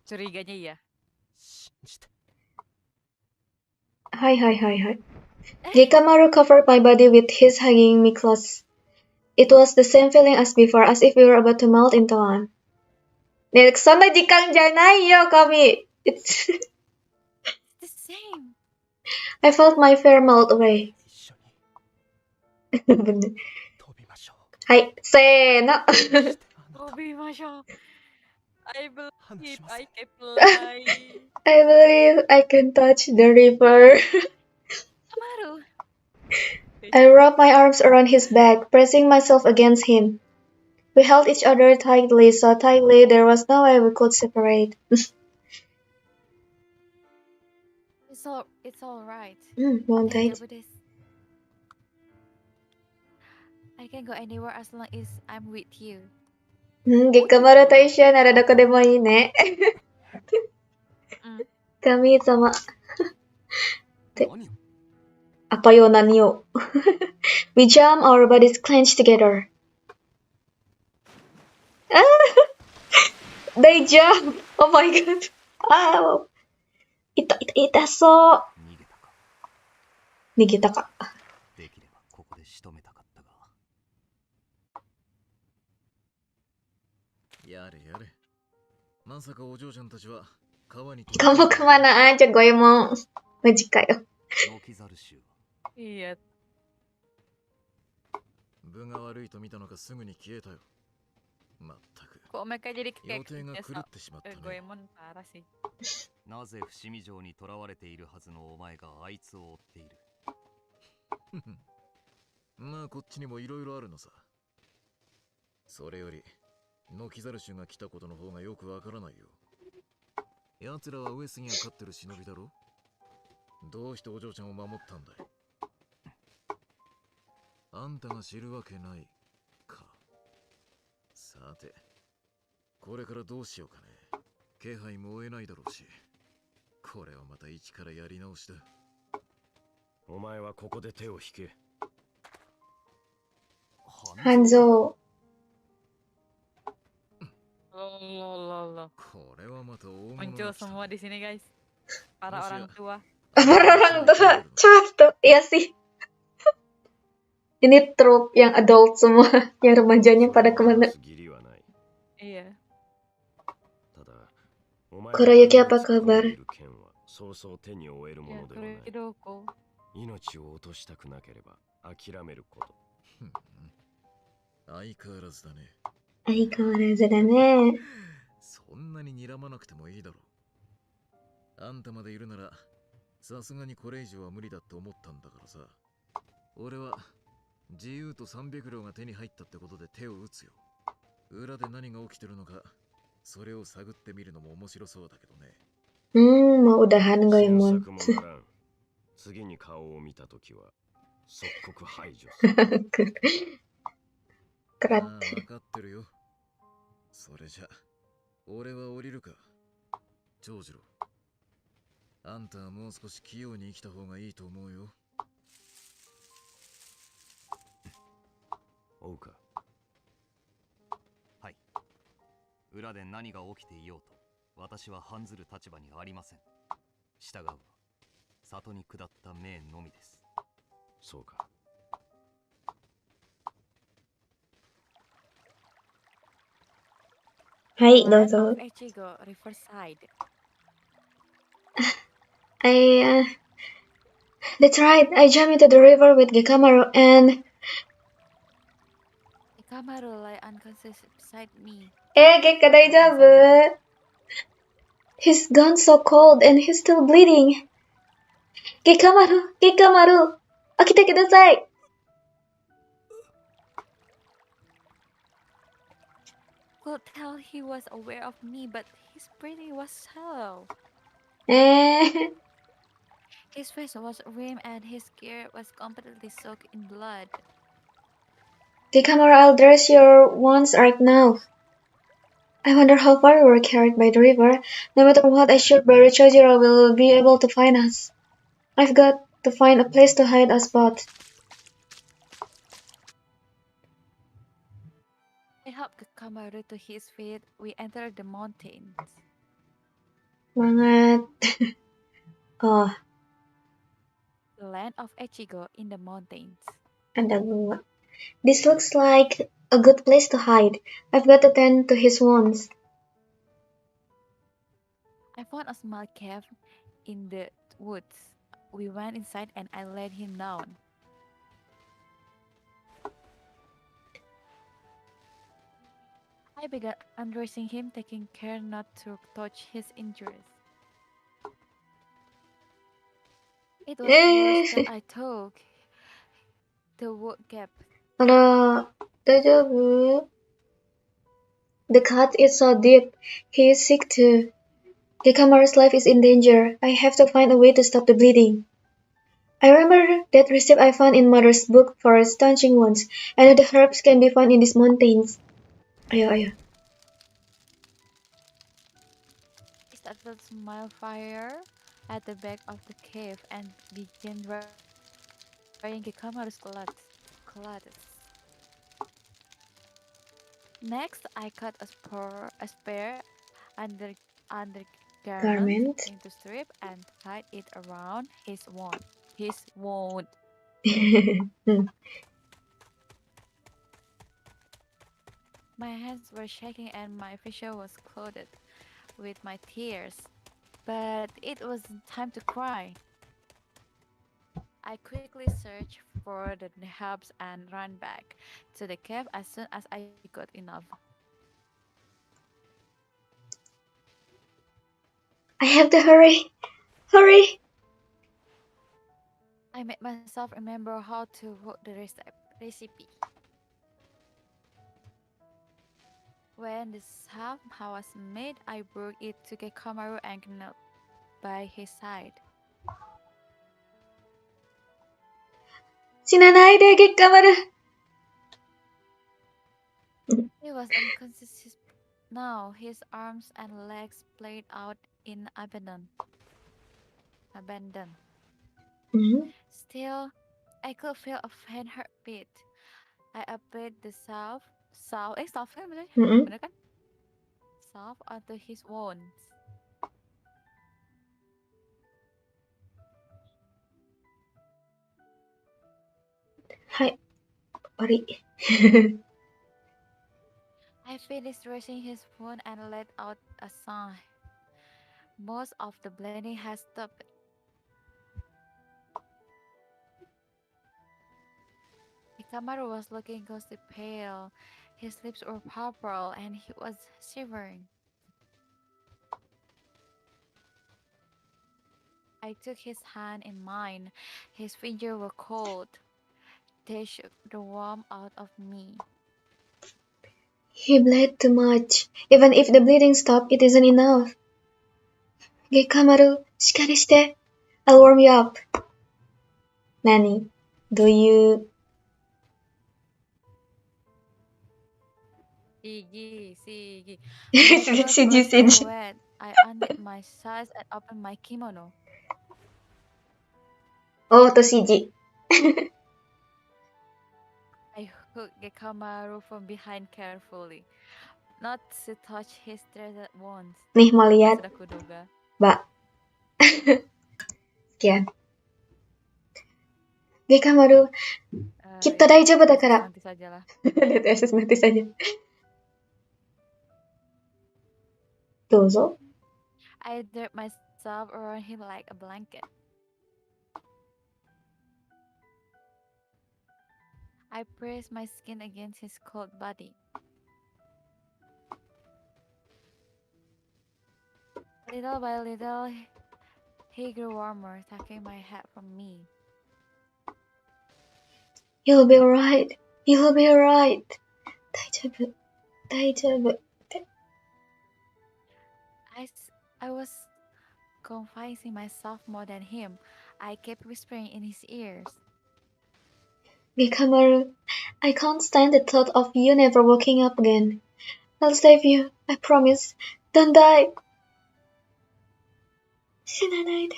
Curiganya iya. Hai. Gekkamaru covered my body with his hugging me close. It was the same feeling as before, as if we were about to melt into one. ねえ、そんな時間じゃないよ、神。It's the same. I felt my fear melt away. はい、せーの。飛びましょう。I believe I can fly. I believe I can touch the river. Gekkamaru. I wrapped my arms around his back, pressing myself against him. We held each other tightly, so tightly there was no way we could separate. It's all right. 問題。大丈夫です。I can go anywhere as long as I'm with you. ゲッカマルと一緒ならどこでもいいね。神様。apa yo何を We jump, our bodies clenched together. They jump! Oh my god. 痛そう。逃げたか。できればここで仕留めたかったが。やれ。まさかお嬢ちゃんたちは川に。Kamu kemana aja, Goemon? Maji kayo. いや。分が悪いと見たのかすぐに消えたよ。まったく。Kok mereka jadi kayak 予定が狂ってしまったね。Goemon parah sih. なぜ伏見城に囚われているはずのお前があいつを追っている。まあこっちにもいろいろあるのさ。それよりノキザル種が来たことの方がよくわからないよ。奴らは上杉が飼ってる忍びだろ。どうしてお嬢ちゃんを守ったんだい。あんたが知るわけないか。さてこれからどうしようかね。気配も追えないだろうし、これをまた一からやり直しだ。お前はここで手を引け。Hanzo. Lolololol. これはまた大物 Muncul が来た。 semua di sini guys. Para Masih orang ya? tua. Para orang tua. Cakep. Iya sih. Ini trope yang adult semua. Yang remajanya pada kemana. 義理はない。 Iya. ただ、お前 Kuroyuki が apa 首を突っ込んで kabar? いる剣はそうそう手に負えるも Ya, のではない。 Kuroyuki. 命を落としたくなければ諦めること。相変わらずだね。相変わらずだね。そんなに睨まなくてもいいだろう。あんたまでいるなら、さすがにこれ以上は無理だって思ったんだからさ。俺は自由と300両が手に入ったってことで手を打つよ。裏で何が起きてるのか、それを探ってみるのも面白そうだけどね。Mau udahan Goemon. 詮索もならん。次に顔を見たときは即刻排除する。Kerat. ああ、分かってるよ。それじゃ、俺は降りるか。長次郎。あんたはもう少し器用に生きた方がいいと思うよ。追うか。はい。裏で何が起きていようと、私は反ずる立場にありません。従うは、里に下った命のみです。そうか。Hai, Land dozo. of Echigo, Riverside. That's right. I jumped into the river with Gekkamaru and... Gekkamaru lay unconscious beside me. Gekka daijoubu. He's gone so cold and he's still bleeding. Gekkamaru, Gekkamaru. Akite kudasai. Could tell he was aware of me, but his breathing was shallow. His face was rimmed and his gear was completely soaked in blood. Gekkamaru, I'll dress your wounds right now. I wonder how far we were carried by the river. No matter what, I should Baru Chojiro will be able to find us. I've got to find a place to hide us both. I helped Gekkamaru to his feet. We entered the mountains. Semangat. Oh, The land of Echigo in the mountains. ada gua. This looks like a good place to hide. I've got to tend to his wounds. I found a small cave in the woods. We went inside and I laid him down. I began undressing him, taking care not to touch his injuries. It was worse than I thought. The wood gaped. Daijoubu? The cut is so deep. He is sick too. Gekkamaru's life is in danger. I have to find a way to stop the bleeding. I remember that recipe I found in Mother's book for staunching wounds. I know the herbs can be found in these mountains. Ayo. I started a small fire at the back of the cave and began drying Gekkamaru's clothes. Next, I cut a spare undergarment Garment. into strip and tied it around his wound. My hands were shaking and my vision was clouded with my tears. But it was time to cry. I quickly searched for the herbs and ran back to the cave as soon as I got enough. I have to hurry. Hurry. I made myself remember how to wrote the recipe. When the salve was made, I brought it to Gekkamaru and knelt by his side. Shinanai de Gekkamaru. He was unconscious now, his arms and legs played out in abandon. abandoned. Mhm. Still, I could feel a faint heartbeat. I applied the salve kan bener? Mhm. Bener kan? Salve onto his wounds. Hai, Ori. I finished dressing his wound and let out a sigh. Most of the bleeding has stopped. Gekkamaru was looking ghostly pale. His lips were purple and he was shivering. I took his hand in mine. His fingers were cold. They shook the warmth out of me. He bled too much. Even if the bleeding stopped, it isn't enough. Gekkamaru, shikari shite. I'll warm you up. Nani? Do you... Sigi. My clothes were still Siji. wet. I undid my sides and opened my kimono. Oh, to Siji. I hooked Gekkamaru from behind carefully, not to touch his threaded wounds. Nih, mau lihat. Sudah kuduga. Mbak. Sekian. Gekkamaru, kita daijoubu dakara. Nanti sajalah. Nanti saja. Dozo. I draped myself around him like a blanket. I pressed my skin against his cold body. Little by little, he grew warmer, tucking my head from me. You'll be alright. You'll be alright. Daijoubu. Daijoubu. I was confiding myself more than him. I kept whispering in his ears. Gekkamaru, I can't stand the thought of you never waking up again. I'll save you. I promise. Don't die. 死なないで.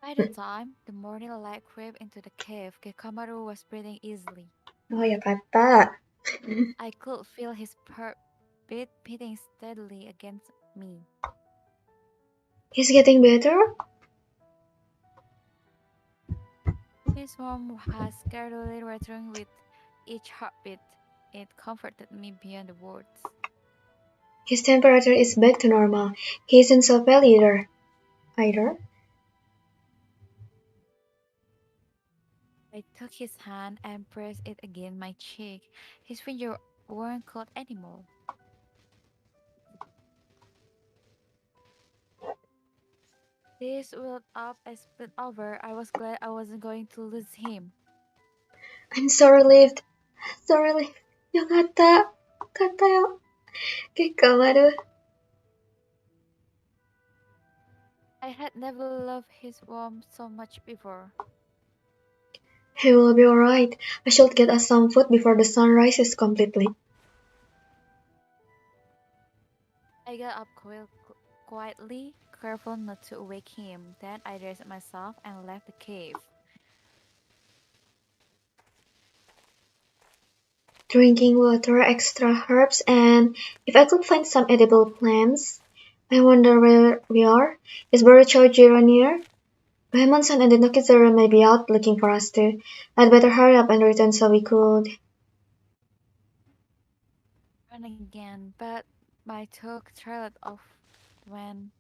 By the time the morning light crept into the cave, Gekkamaru was breathing easily. Oh, よかった. I could feel his heartbeat beating steadily against me. He's getting better? His warmth was gradually returning with each heartbeat. It comforted me beyond the words. His temperature is back to normal. He isn't so pale either. I took his hand and pressed it against my cheek. His fingers weren't cold anymore. This welled up and split over. I was glad I wasn't going to lose him. I'm so relieved. So relieved. よかった。よかったよ。Gekkamaru. I had never loved his warmth so much before. He will be alright. I should get us some food before the sun rises completely. I got up quietly, careful not to wake him. Then I dressed myself and left the cave. Drinking water, extra herbs, and if I could find some edible plants. I wonder where we are. Is Boruchoujiro near? Goemon-san and the Nokizuru may be out looking for us too. I'd better hurry up and return so we could... Run again, but my talk trailed off when...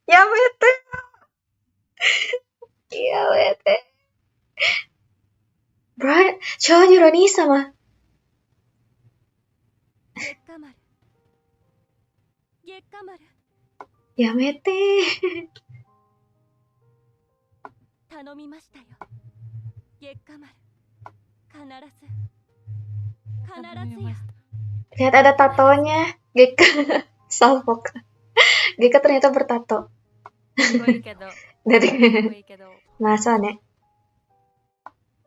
やめてやめて Brian, 少女の兄様 Gekkamaru. やめて頼みましたよ。Gekkamaru. 必ずや。 Lihat ada tatonya Gekka salpok Gekka ternyata bertato dari masa ne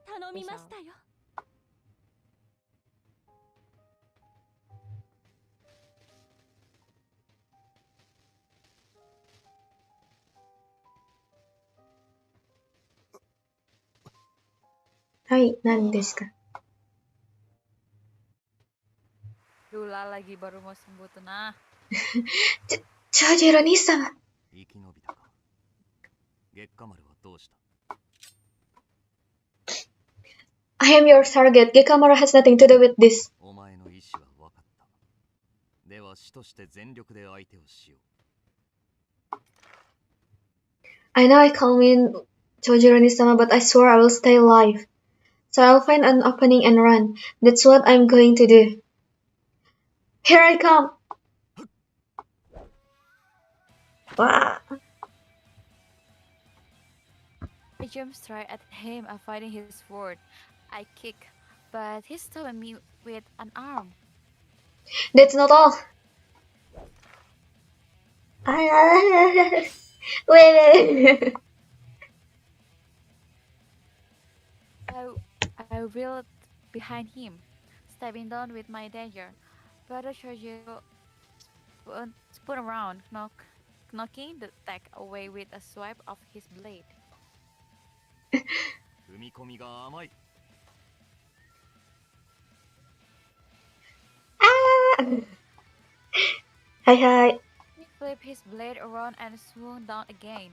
頼みましたよ。はい、何ですか？ Lula lagi baru mau sembuh tuh nah. Chojiro Nisama. 生き延びたか。月下丸はどうした？ I am your target. Gekkamaru has nothing to do with this. お前の意志は分かった。では死として全力で相手をしよう。 I know I call me Chojiro Nisama, but I swear I will stay alive. So I'll find an opening and run. That's what I'm going to do. Here I come. Wow. I jump straight at him, avoiding his sword. I kick, but he's stopping me with an arm. That's not all. Wait. I wheeled behind him, stepping down with my dagger. But Shoujo spun around, knocking the attack away with a swipe of his blade. 踏み込みが甘い。 Hi. He flipped his blade around and swung down again.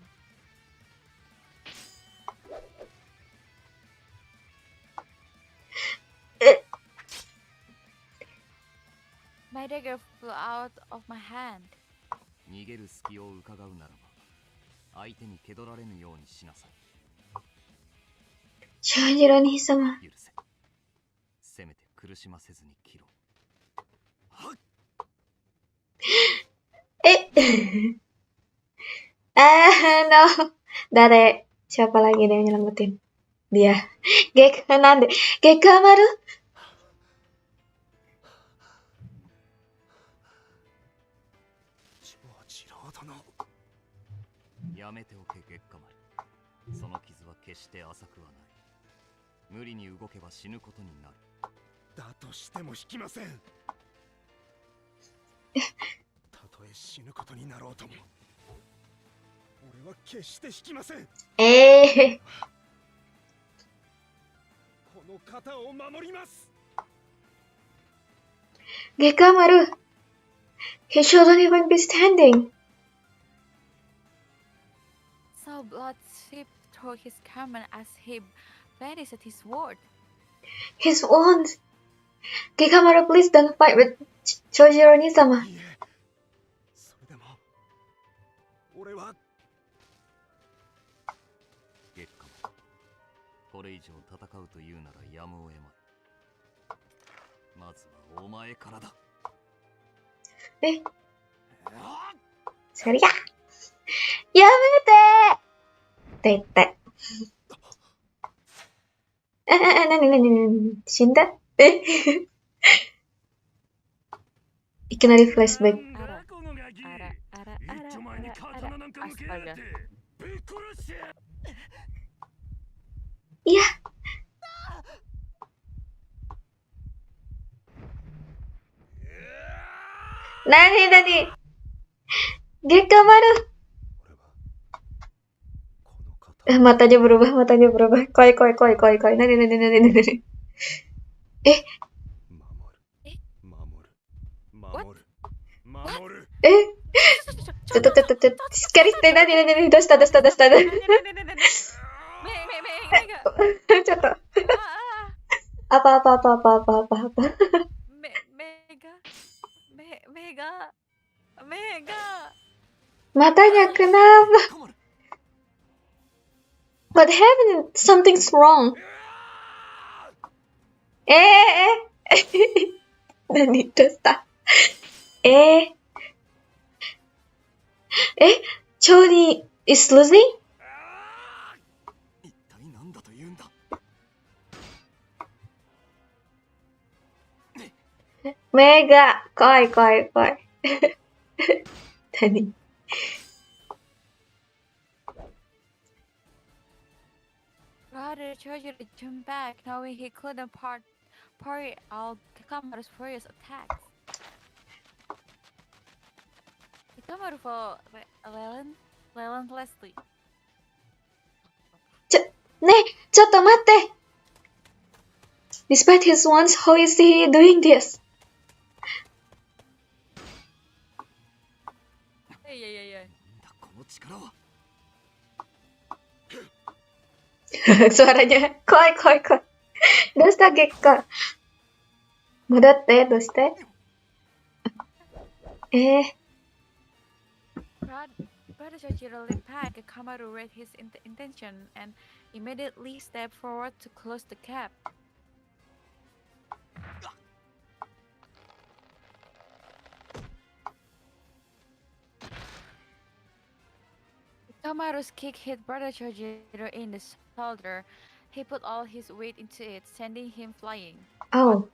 My dagger flew out of my hand. 逃げる隙を伺うならば、相手に蹴取られぬようにしなさい。 Chojiro Nisama. 許せ。せめて苦しませずに切ろう。 No. Dari siapa lagi yang nyelamatin? Dia. Gekka nande? Gekkamaru? やめておけ、月下丸。その傷は決して浅くはない。無理に動けば死ぬことになる。だとしても引きません。たとえ死ぬことになろうとも、俺は決して引きません。この肩を守ります。 Gekkamaru. He shouldn't even be standing. So blood seeped through his garment as he brandished his sword. His wounds. Gekkamaru, please don't fight with Chojiro Nisama. いえ、それでも俺は月下丸。これ以上戦うというならやむを得まい。まずはお前からだ。え、そりゃやめてって言って。死んだいきなりフラッシュバック。Astaga. いや。なにGekkamaru. Matanya berubah. Koi. Nani. Shikari shite. Nani. Doshita. ちょっと。apa. Mega. Matanya kenapa? What happened? Something's wrong. Nani doshita? Choni is losing? 一体何だというんだ。 Mega. Koi. Nani? Brother Chojiro jumped back, knowing he couldn't parry all Gekkamaru's furious attacks. Gekkamaru fell relentlessly. ねえ、ちょっと待って。Despite his wants, how is he doing this? Yeah. この力は Suaranya koi. Dosta Gekka. Modatte, doste. Brother Shojiro leaned back. Gekkamaru read his intention and immediately stepped forward to close the gap. Gekkamaru's kick hit Brother Shojiro in the shoulder. He put all his weight into it, sending him flying. Oh.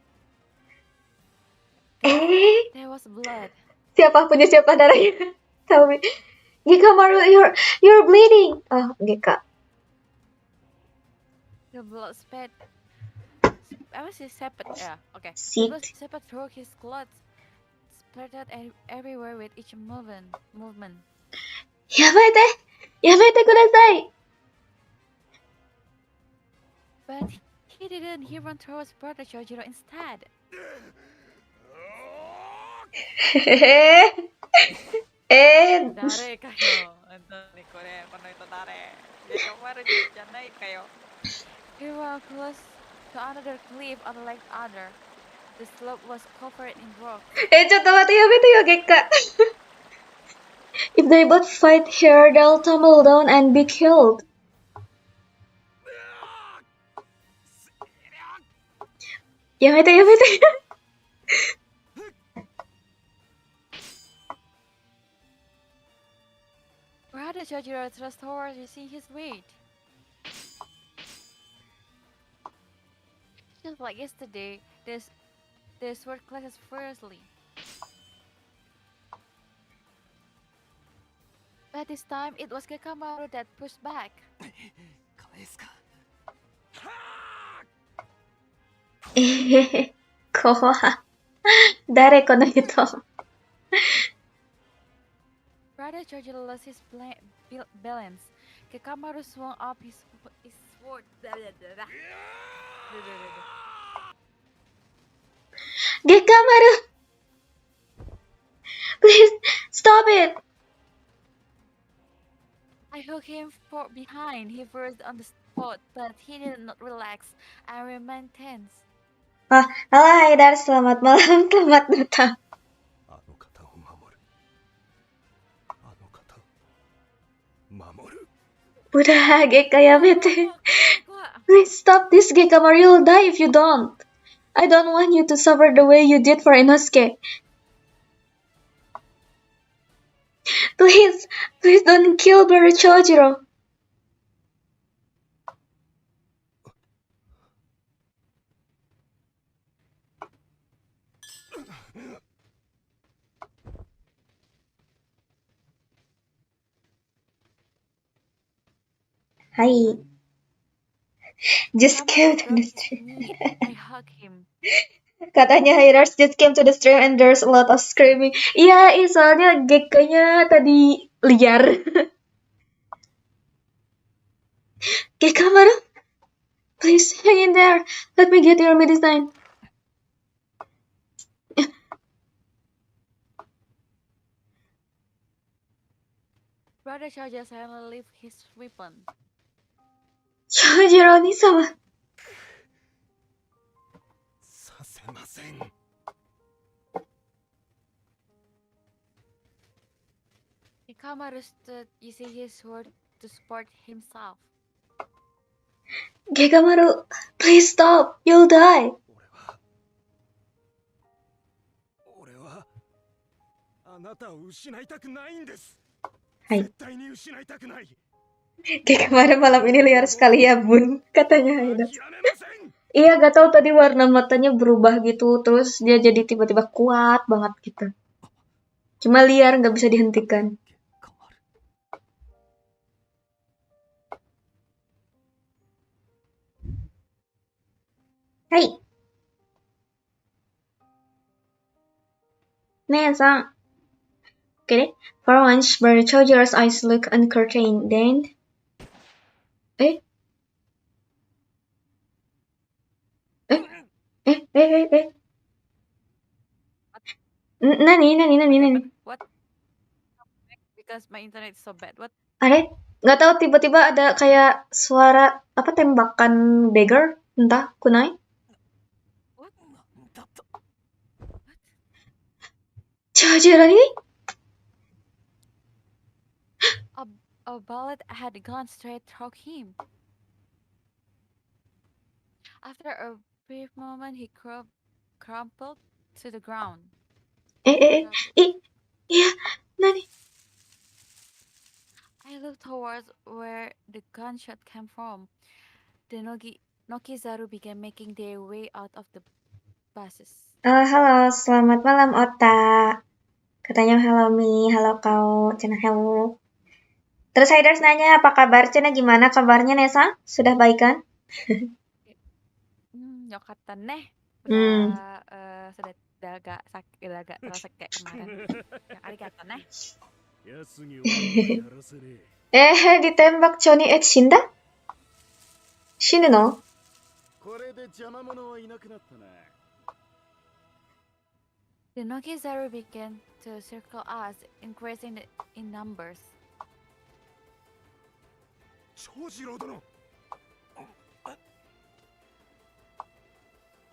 There was blood. Siapa darahnya? Tell me. Gekkamaru, you're bleeding. Oh, Gekka. The blood sped. I was his separate. Yeah, okay. The Sick. blood separate through his clothes, splattered everywhere with each movement. Yamete kudasai. But he didn't. He ran towards Brother Shojiro instead. Dare kayo. Antoni kore, panoito dare. Gekkamaru janai kayo. He ran close to another cliff unlike other. The slope was covered in rocks. ちょっと待って、やめてよ、Gekka. If they both fight here, they'll tumble down and be killed. Yamete. Brother Shojiro thrust towards using his weight. Just like yesterday, the sword clashes fiercely. But this time, it was Gekkamaru that pushed back. 返すか Kowa. Dare kono hito. Brother Shojiro lost his balance. Gekkamaru swung up his sword. Gekkamaru! Please, stop it! I hooked him behind. He froze on the spot, but he did not relax and remained tense. Halo Haidar, selamat malam, selamat datang. あの方を守る。あの方を守る。 Udah, Gekka, yamete. Please stop this, Gekkamaru. You'll die if you don't. I don't want you to suffer the way you did for Inosuke. Please don't kill Brother Shojiro. Hi. Just came to the stream. I hugged him. Katanya Haidars just came to the stream and there's a lot of screaming. Iya, soalnya Gekkanya tadi liar. Gekkamaru, please hang in there. Let me get your medicine. Brother Shojiro silently lifted his weapon. Shojiro-ni-sama. させません。 Gekkamaru stood using his sword to support himself. Gekkamaru, please stop. You'll die. 俺はあなたを失いたくないんです。はい。絶対に失いたくない。 Gekkamaru malam ini liar sekali ya, Bun. Katanya 諦 Haidars. めません。 Iya, gak tahu tadi warna matanya berubah gitu, terus dia jadi tiba-tiba kuat banget gitu. Cuma liar, nggak bisa dihentikan. はい。姉さん。Okay. For once, Brother Chojiro's eyes look uncurtained. Then, え Nani. What? Because my internet is so bad. What? Are? Nggak tahu tiba-tiba ada kayak suara apa tembakan dagger, entah kunai. What? なんだと Jari-jari? A bullet had gone straight through him. After a brief moment, he crumpled to the ground. Iya, nani? I looked towards where the gunshot came from. The Nokizaru began making their way out of the buses. Halo, selamat malam Ota. Katanya halo Mi, halo kau, cina hello. Terus Hiders nanya apa kabar, cina gimana kabarnya Nesa? Sudah baik kan? Nyokatan nih sudah agak terasa kayak kemarin. Yang arigato nih. Ditembak Johnny Ed Shinda? Shinu no? The Nokizaru began to circle us, increasing in numbers.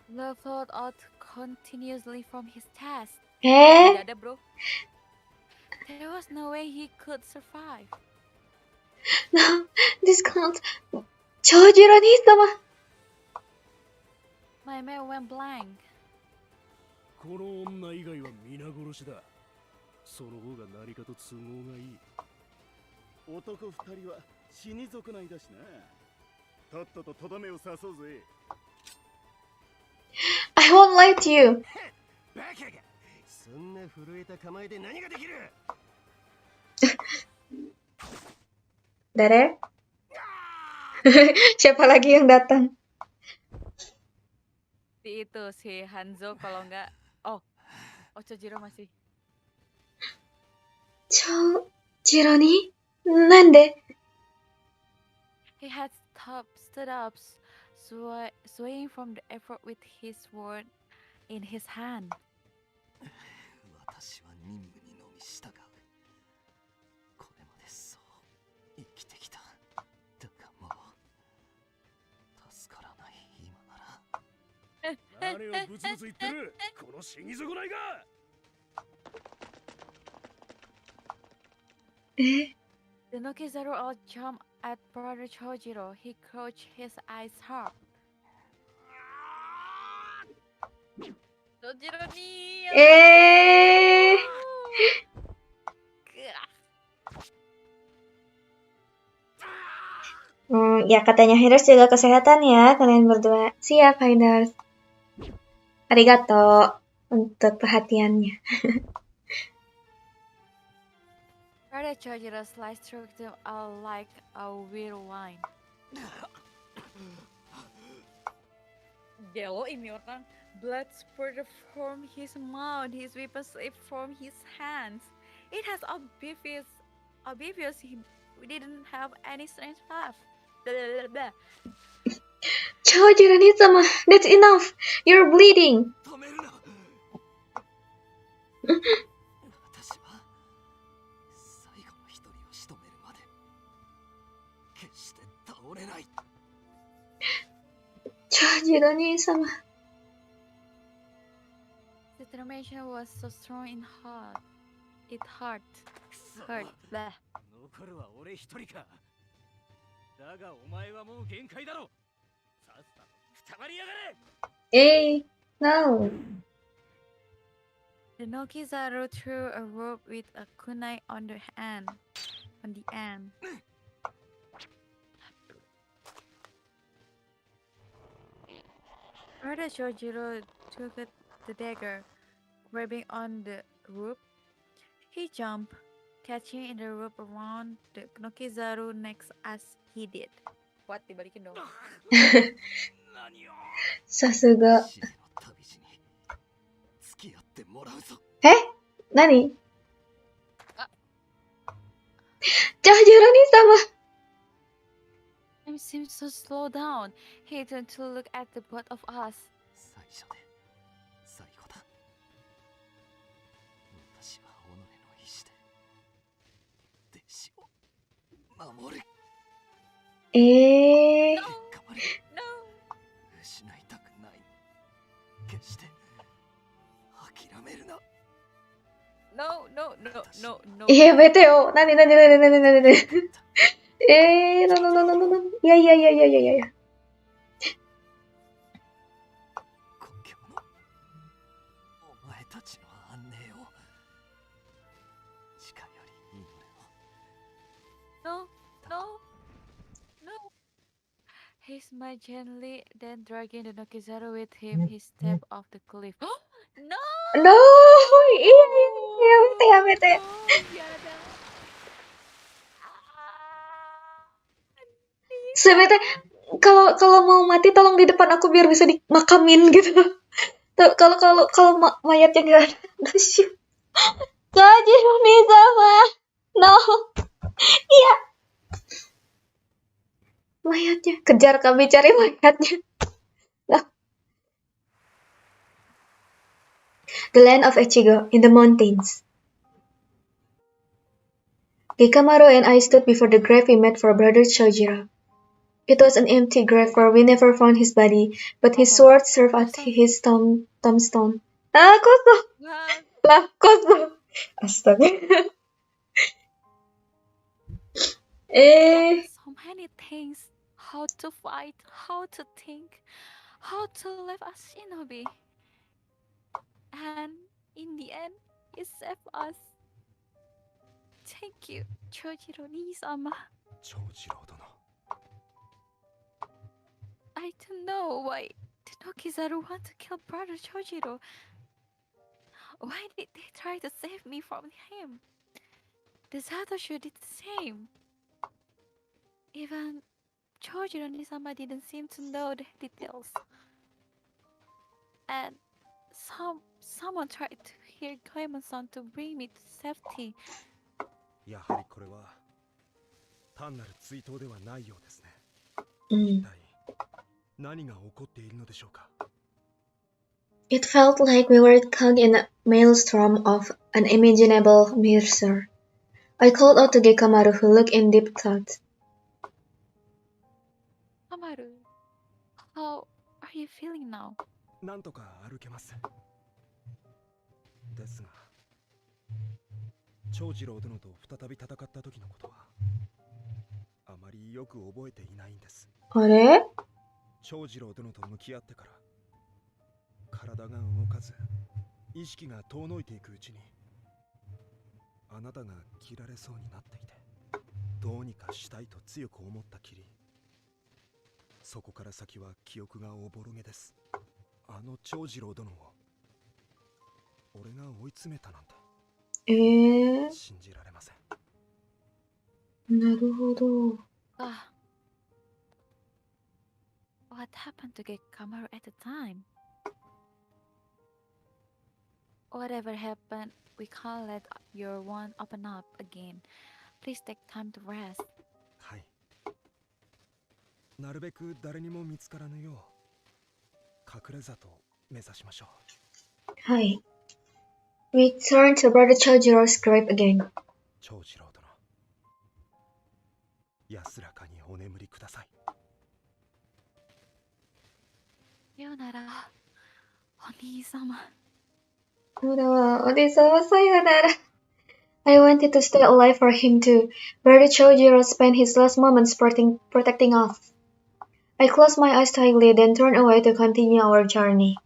Blood flowed out continuously from his chest. Tidak ada, bro. There was no way he could survive. No, this can't. Chojiro-ni-sama. My mind went blank. この女以外は皆殺しだ。その方が何かと都合がいい。男二人は死に族内だしな。とっとととどめを刺そうぜ。I won't lie to you. バカがそんな震えた構えで何ができる Dare? Siapa lagi yang datang? Si Hanzo kalau enggak Chojiro masih. Chojiro ni? Nande? He had stood up, swaying from the effort with his sword in his hand. 私は任務にのみ従う。これまでそう生きてきた。だがもう助からない今なら。何をブツブツ言ってるこの死に損ないが The Nokizaru all jumped at brother Chojiro. He crouched his eyes sharp. Chojiro ni! Ya katanya Hiders jaga kesehatan ya kalian berdua. Siap Hiders. Arigato untuk perhatiannya. Brother Chojiro sliced through them all like a whirlwind. Gelo ini orang. Blood spurted from his mouth. His weapon slipped from his hands. It has obvious we didn't have any strength left. Chojiro ni sama. That's enough. You're bleeding. 止めるな私は最後の一人を仕留めるまで決して倒れない Chojiro ni sama. Determination was so strong in heart. It hurt. Blah. 残るは俺一人かだがお前はもう限界だろさっさとくたばりやがれ No. The Nokizaru threw a rope with a kunai on the end. Brother Chojiro took the dagger, grabbing on the rope. He jumped, catching in the rope around the Nokizaru next as he did. What? Dibalikin dong. Sasuga. 死の旅路に付き合ってもらうぞ Nani? Chojiro ni sama. Time seemed to slow down. He turned to look at the both of us. 最初で最後だ。私は己の意志で弟子を守る。Eh, Gekkamaru、 No. 失いたくない。決して諦めるな。 No, no, no, no, no. iya bete yo. Nani. No. Ya. 故郷のお前たちの安寧を近より祈るの。 No, no. He smiled gently, then dragging the Nokizaru with him, he stepped off the cliff. No! No, iya bete. No, Yana. Ah, Sebete kalau mau mati tolong di depan aku biar bisa dimakamin gitu. Kalau mayatnya nggak ada. Aduh, shit. Jadi sama. No. Iya. Mayatnya. Kejar kami cari mayatnya. No. The land of Ichigo in the mountains. Gekkamaru and I stood before the grave we made for brother Chojiro. It was an empty grave for we never found his body, but his sword served as his tombstone. Kosong. Well, Lah, kosong. Astaga. so many things. How to fight, how to think, how to live as shinobi. And in the end, you saved us. Thank you, Chojiro-ni-sama. 長次郎殿、 I don't know why the Nokizaru want to kill brother Chojiro. Why did they try to save me from him? The Satoshi did the same. Even Chojiro-ni-sama didn't seem to know the details. And someone tried to hear Goemon-san to bring me to safety. やはりこれは単なる追悼ではないようですね。Mm. 一体何が起こっているのでしょうか。 It felt like we were caught in a maelstrom of unimaginable misery. I called out to Gekkamaru, who looked in deep thought. Amaru, how are you feeling now? なんとか歩けます。ですが、長次郎殿と再び戦った時のことはあまりよく覚えていないんです。あれ？長次郎殿と向き合ってから体が動かず意識が遠のいていくうちにあなたが切られそうになっていて、どうにかしたいと強く思ったきり、そこから先は記憶がおぼろげです。あの長次郎殿を俺が追い詰めたなんて信じられません。なるほど。Ah, what happened to Gekkamaru at the time? Whatever happened, we can't let your wound open up again. Please take time to rest. はい。なるべく誰にも見つからぬよう隠れ里を目指しましょう。はい。We turned to Brother Chojiro's grave again. 長次郎殿、安らかにお眠りください。Sayonara, Oni-sama. そうだわ、おじさまさよなら。I wanted to stay alive for him too. Brother Chojiro spent his last moments protecting us. I closed my eyes tightly, then turned away to continue our journey.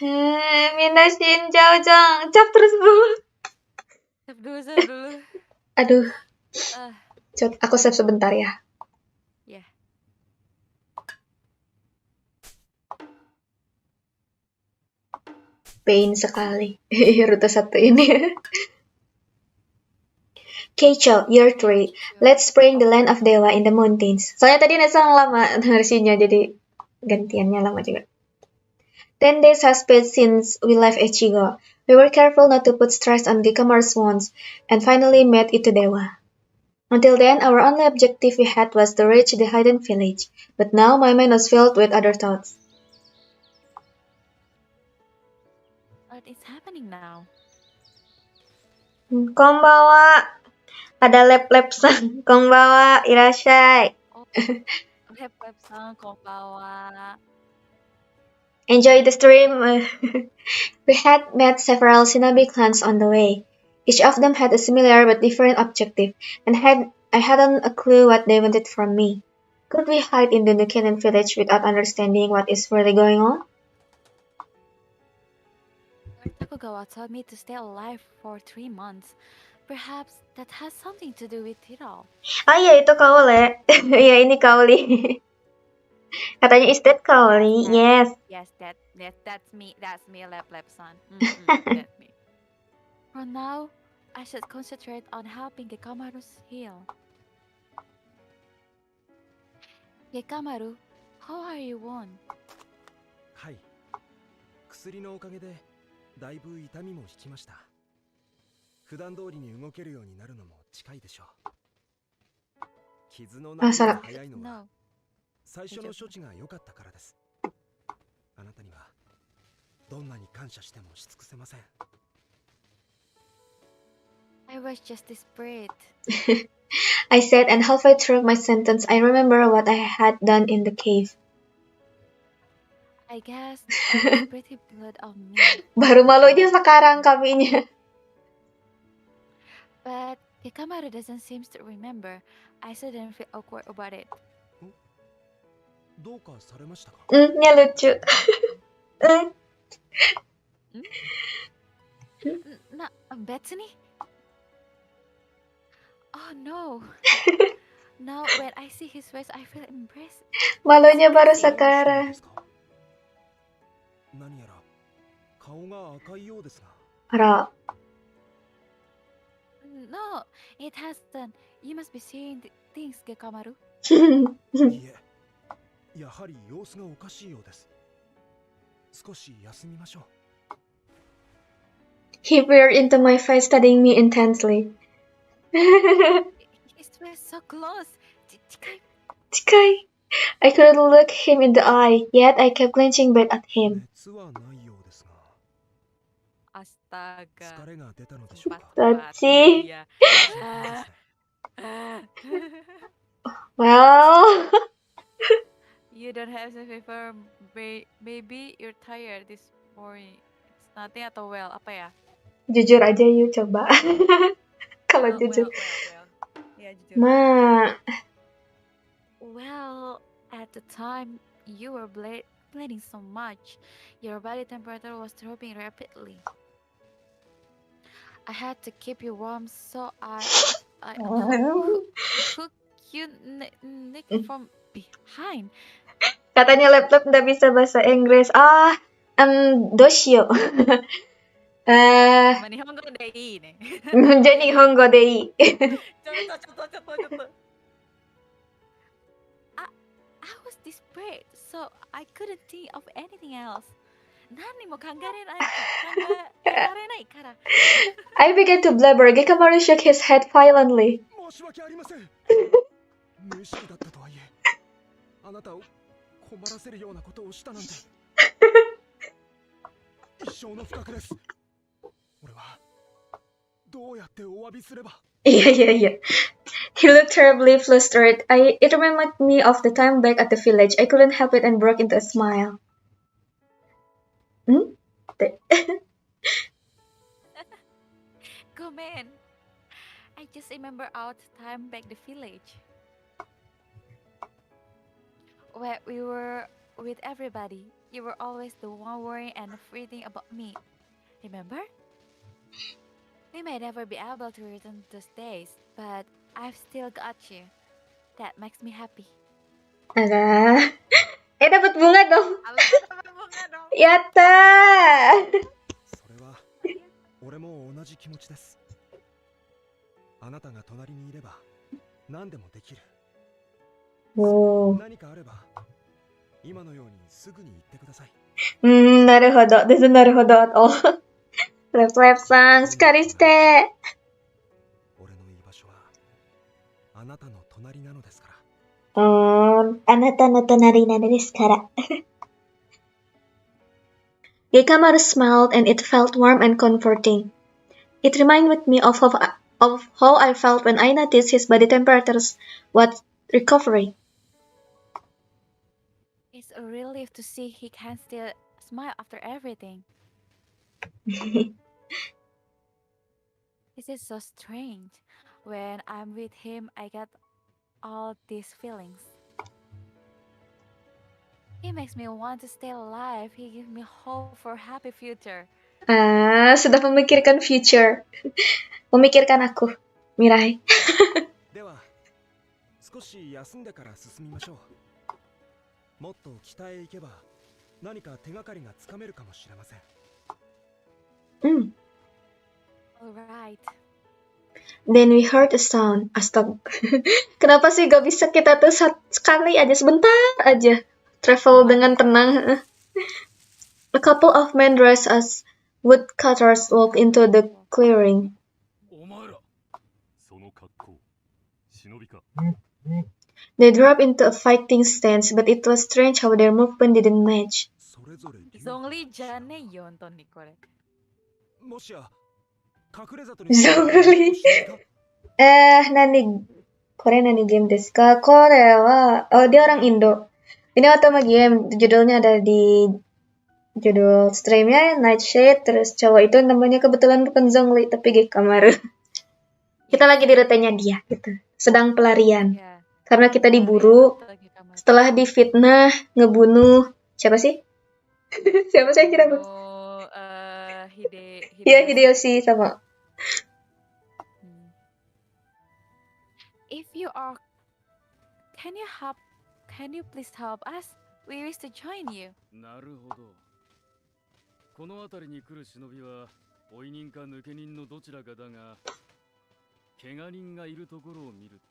Minda Shinjao Jang, cap terus dulu. Save dulu. Aduh, Ah, aku save sebentar ya. yeah. Pain sekali rute 1 ini. Keicho, year 3. Let's bring the land of Dewa in the mountains. Soalnya tadi Nesang lama versinya, jadi gantiannya lama juga. 10 days has passed since we left Ichigo. We were careful not to put stress on Gekkamaru's wounds, and finally made it to Dewa. Until then, our only objective we had was to reach the hidden village, but now my mind was filled with other thoughts. What is happening now? Konbawa. Ada lap-lap sang. Konbawa, irashai. Oh, Lep-lep-san, konbawa. Enjoy the stream. We had met several shinobi clans on the way. Each of them had a similar but different objective, and I hadn't a clue what they wanted from me. Could we hide in the Nukenin village without understanding what is really going on? Lord Tokugawa told me to stay alive for 3 months. Perhaps that has something to do with it all. Ah iya itu kaule. Ya ini kauli. Katanya is that kauli? Yes. Yes, that's me. That's me, Lep-lep-san. That's me. For now, I should concentrate on helping Gekkamaru heal. Gekkamaru, how are you on? はい。薬のおかげでだいぶ痛みも引きました。普段通りに動けるようになるのも近いでしょう。傷の治りが早いのは No. 最初の処置が良かったからです。あなたにはどんなに感謝してもし尽くせません。 I was just desperate. I said, and halfway through my sentence, I remember what I had done in the cave. I guess that was pretty blood of me. Baru malunya sekarang kaminya. But Gekkamaru doesn't seem to remember. I shouldn't feel awkward about it. どうかされましたか？ Nya lucu. Na, Betsy? Oh no. Now when I see his face, I feel embarrassed. Malunya baru sekarang. 何やら顔が赤いようですが。 Ara. No, it hasn't. You must be seeing things, Gekkamaru. いえ、やはり様子がおかしいようです。少し休みましょう。 He peered into my face, studying me intensely. His face so close. Chikai. I couldn't look him in the eye, yet I kept glancing back at him. 熱はないようですが、 Astaga. 疲れが出たのでしょうか。 Tachi. Iya. 心配ですね。 Well. You don't have to fever. Maybe you're tired this morning. It's nothing atau well. Apa ya? Jujur aja yuk coba. Kalau jujur. Ya, jujur. Ma. Well, at the time, you were bleeding so much. Your body temperature was dropping rapidly. I had to keep you warm, so I hook you neck from behind. Katanya laptop nggak bisa bahasa Inggris. Doshio. 日本語でいいね。じゃあ日本語でいい。ちょっと。I was desperate, so I couldn't think of anything else. 何も考えれないから。I began to blabber. Gekkamaru shook his head violently. 申し訳ありません。無意識だったとはいえ、あなたを困らせるようなことをしたなんて。一生の不覚です。俺はどうやってお詫びすれば。Yeah. He looked terribly flustered. It reminded me of the time back at the village. I couldn't help it and broke into a smile. Go man. I just remember our time back the village. Where we were with everybody. You were always the one worrying and freaking about me. Remember? We may never be able to return those days, but I've still got you. That makes me happy. Alah. Dapat bunga dong. Bunga dong. Yatta. それは俺も同じ気持ちです。あなたが隣にいれば何でもできる。何かあれば今のようにすぐに言ってください。なるほど。Doesn't なるほど at all. レプさん、しっかりして。俺の居場所はあなたの隣なのですから。あなたの隣なのですから。Gekkamaru smiled and it felt warm and comforting. It reminded me of how I felt when I noticed his body temperatures was recovering. It's a relief to see he can still smile after everything. This is so strange. When I'm with him, I get all these feelings. He makes me want to stay alive. He gives me hope for happy future. Sudah memikirkan future. Memikirkan aku, Mirai. では少し休んでから進みましょう。もっと北へ行けば何か手がかりがつかめるかもしれません。Alright. Then we heard a sound. Astaga. Kenapa sih gak bisa kita tuh sekali aja, sebentar aja travel dengan tenang? A couple of men dressed as woodcutters walked into the clearing. お前らその格好忍びか They dropped into a fighting stance, but it was strange how their movement didn't match. それぞれ竜ゾンリじゃねえよ、本当にこれ。もしや隠れ里にゾンリnani game desu ka? Korea wa, oh dia orang Indo. Ini otama game, judulnya ada di judul streamnya Nightshade, terus cowok itu namanya kebetulan bukan Zhongli tapi Gekkamaru. Kita lagi di rutenya dia gitu, sedang pelarian. Ya. Karena kita diburu, setelah difitnah, ngebunuh, siapa sih? Siapa sih yang kira aku? Iya, Hideyoshi sama. If you are, can you please help us? We wish to join you. なるほどこの辺りに来る忍びは追い人か抜け人のどちらかだが怪我人がいるところを見ると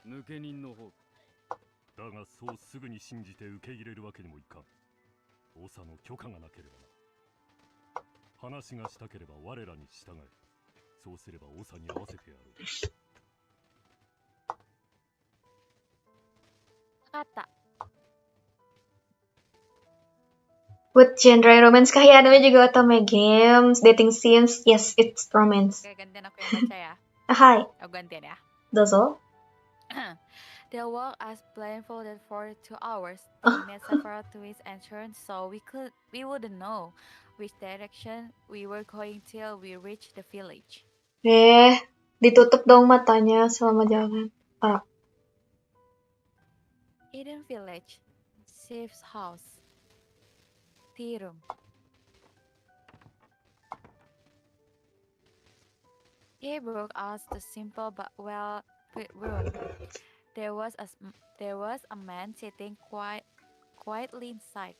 抜け人の方だがそうすぐに信じて受け入れるわけにもいかん長の許可がなければな話がしたければ我らに従えそうすれば長に合わせてやろう Kata. What genre romance kah ya? Namanya juga otome games, dating scenes. Yes, it's romance. Oke, gantian aku yang baca ya. Hai, Aku gantian ya. dozo. They walked us blindfolded for 2 hours. They made several twists and turns, so we wouldn't know which direction we were going till we reached the village. Ditutup dong matanya selama jalan. Hidden village, Sif's house, tea room. He brought us the simple but well-lit room. There was a man sitting quietly inside.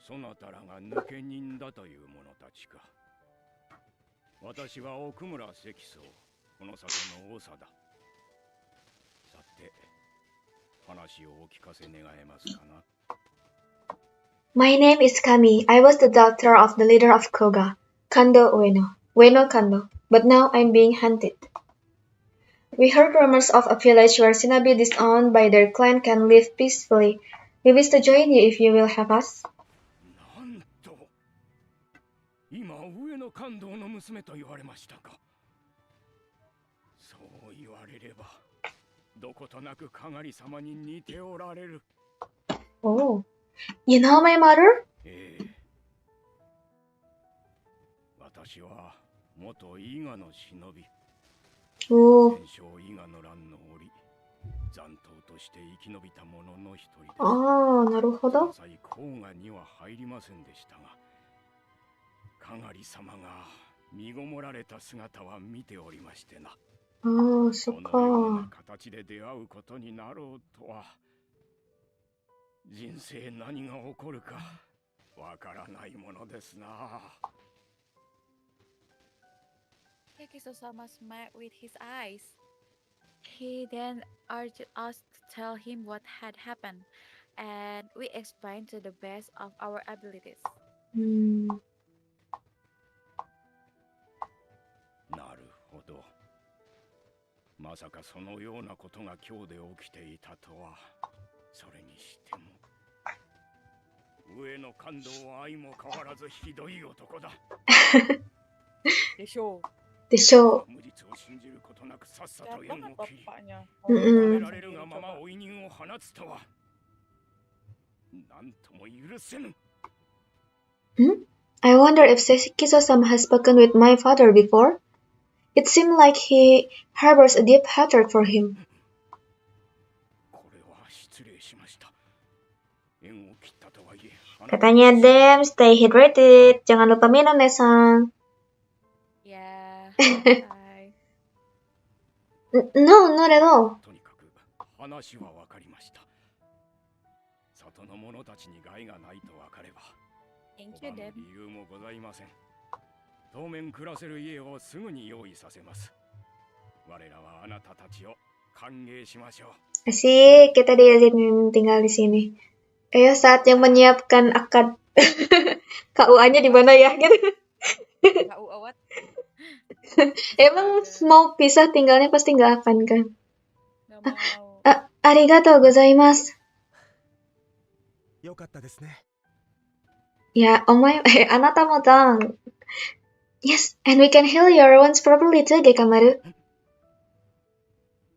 そなたらが抜け人だという者たちか。私は奥村石宗、この里の長だ。さて、話をお聞かせ願えますかな。My name is Kami. I was the daughter of the leader of Koga, Kando Ueno Kando, but now I'm being hunted. We heard rumors of a village where shinobi disowned by their clan can live peacefully. We wish to join you if you will have us. なんと、今上野感動の娘と言われましたか。そう言われれば、どことなくかがり様に似ておられる。Oh, you know my mother? 私は元伊賀の忍び。Oh, 戦勝伊賀の乱の折、残党として生き延びた者の一人です。なるほど。その際、甲賀には入りませんでしたが、かがり様が身ごもられた姿は見ておりましてな。そっこのようなか。形で出会うことになろうとは、人生何が起こるかわからないものですな。Tekisosama smiled with his eyes. He then urged us to tell him what had happened, and we explained to the best of our abilities. なるほど。まさかそのようなことが今日で起きていたとはそれにしても上の感動は相も変わらずひどい男だ。でしょう。でしょ無実を信じることなくさっさ Jahat と縁 banget を切り、 bapaknya. Mm-mm. められるがまま追い人を放つとはなんとも許せぬ。 Hmm? I wonder if Sekiso-sama has spoken with my father before. It seemed like he harbors a deep hatred for him. これは失礼しました。縁を切ったとはいえ、 Katanya Dem, stay hydrated. Jangan lupa minum ya, Sang. Yeah. Bye. No, not at all. とにかく話は分かりました。里の者たちに害がないと分かれば Thank you, 拒む Dad. 理由もございません。当面暮らせる家をすぐに用意させます。我らはあなたたちを歓迎しましょう。 Asik, kita diizinin tinggal di sini. Kayak saatnya menyiapkan akad. KUA-nya di mana ya? Gitu. Kau awat. Emang mau pisah tinggalnya pasti nggak akan kan? Gak mau. Arigatou gozaimasu. よかったですね。Ya,あなたもだ。Yes, and we can heal your wounds properly too, Gekkamaru.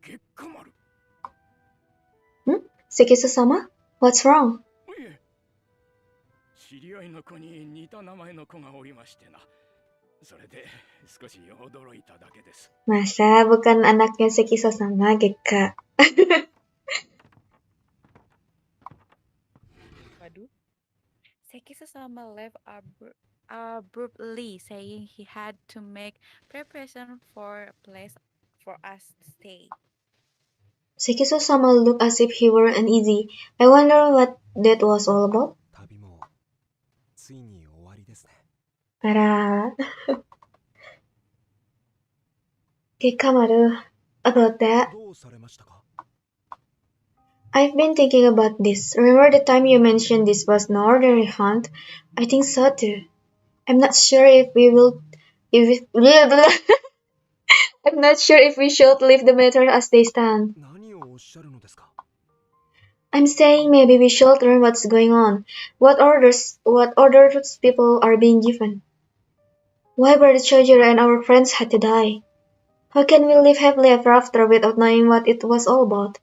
ゲッカマル。 Sekisu-sama? What's wrong? いえ、知り合いの子に似た名前の子がおりましてな。それで少し驚いただけです。 Masa bukan anaknya Sekisu-sama, Gekka? Waduh. Sekisu-sama left abruptly, saying he had to make preparation for a place for us to stay. Sekisu-sama looked as if he were uneasy. I wonder what that was all about. 旅もついに終わりですね。あら。Gekkamaru, about that, どうされましたか？ I've been thinking about this. Remember the time you mentioned this was no ordinary hunt? I think so too. I'm not sure if we I'm not sure if we should leave the matter as they stand. 何をおっしゃるのですか？ I'm saying maybe we should learn what's going on. What orders people are being given. Why were the Chojuro and our friends had to die? How can we live happily ever after without knowing what it was all about?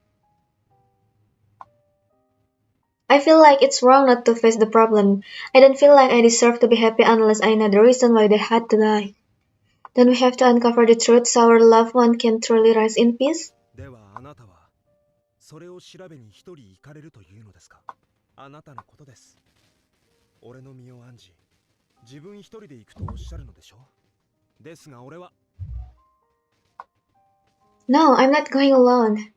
I feel like it's wrong not to face the problem. I don't feel like I deserve to be happy unless I know the reason why they had to die. Don't we have to uncover the truth so our loved one can truly rest in peace? ではあなたはそれを調べに一人行かれるというのですか？あなたのことです。俺の身を案じ、自分一人で行くとおっしゃるのでしょう。ですが俺は No, I'm not going alone.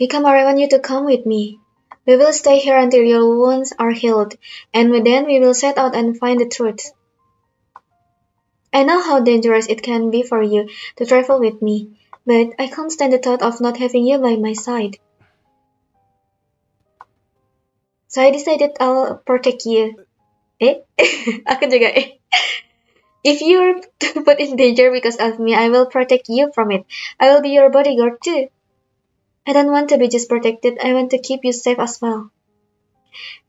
Gekkamaru, I want you to come with me. We will stay here until your wounds are healed, and then we will set out and find the truth. I know how dangerous it can be for you to travel with me, but I can't stand the thought of not having you by my side. So I decided I'll protect you. Aku juga If you're put in danger because of me, I will protect you from it. I will be your bodyguard too. I don't want to be just protected, I want to keep you safe as well.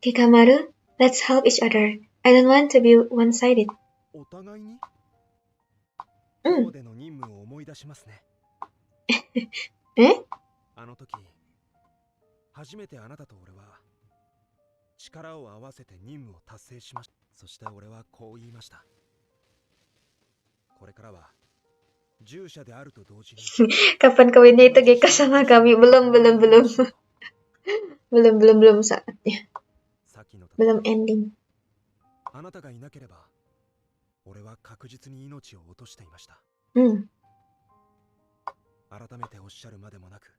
Gekkamaru, let's help each other. I don't want to be one-sided. お互いにうん今日での任務を思い出しますね。えあの時、初めてあなたと俺は力を合わせて任務を達成しました。そして俺はこう言いました。これからは従者であると同時に Kapan kawinnya itu Gekka sama kami? Belum saatnya. さっきの Belum ending. あなたがいなければ俺は確実に命を落としていました。改めておっしゃるまでもなく、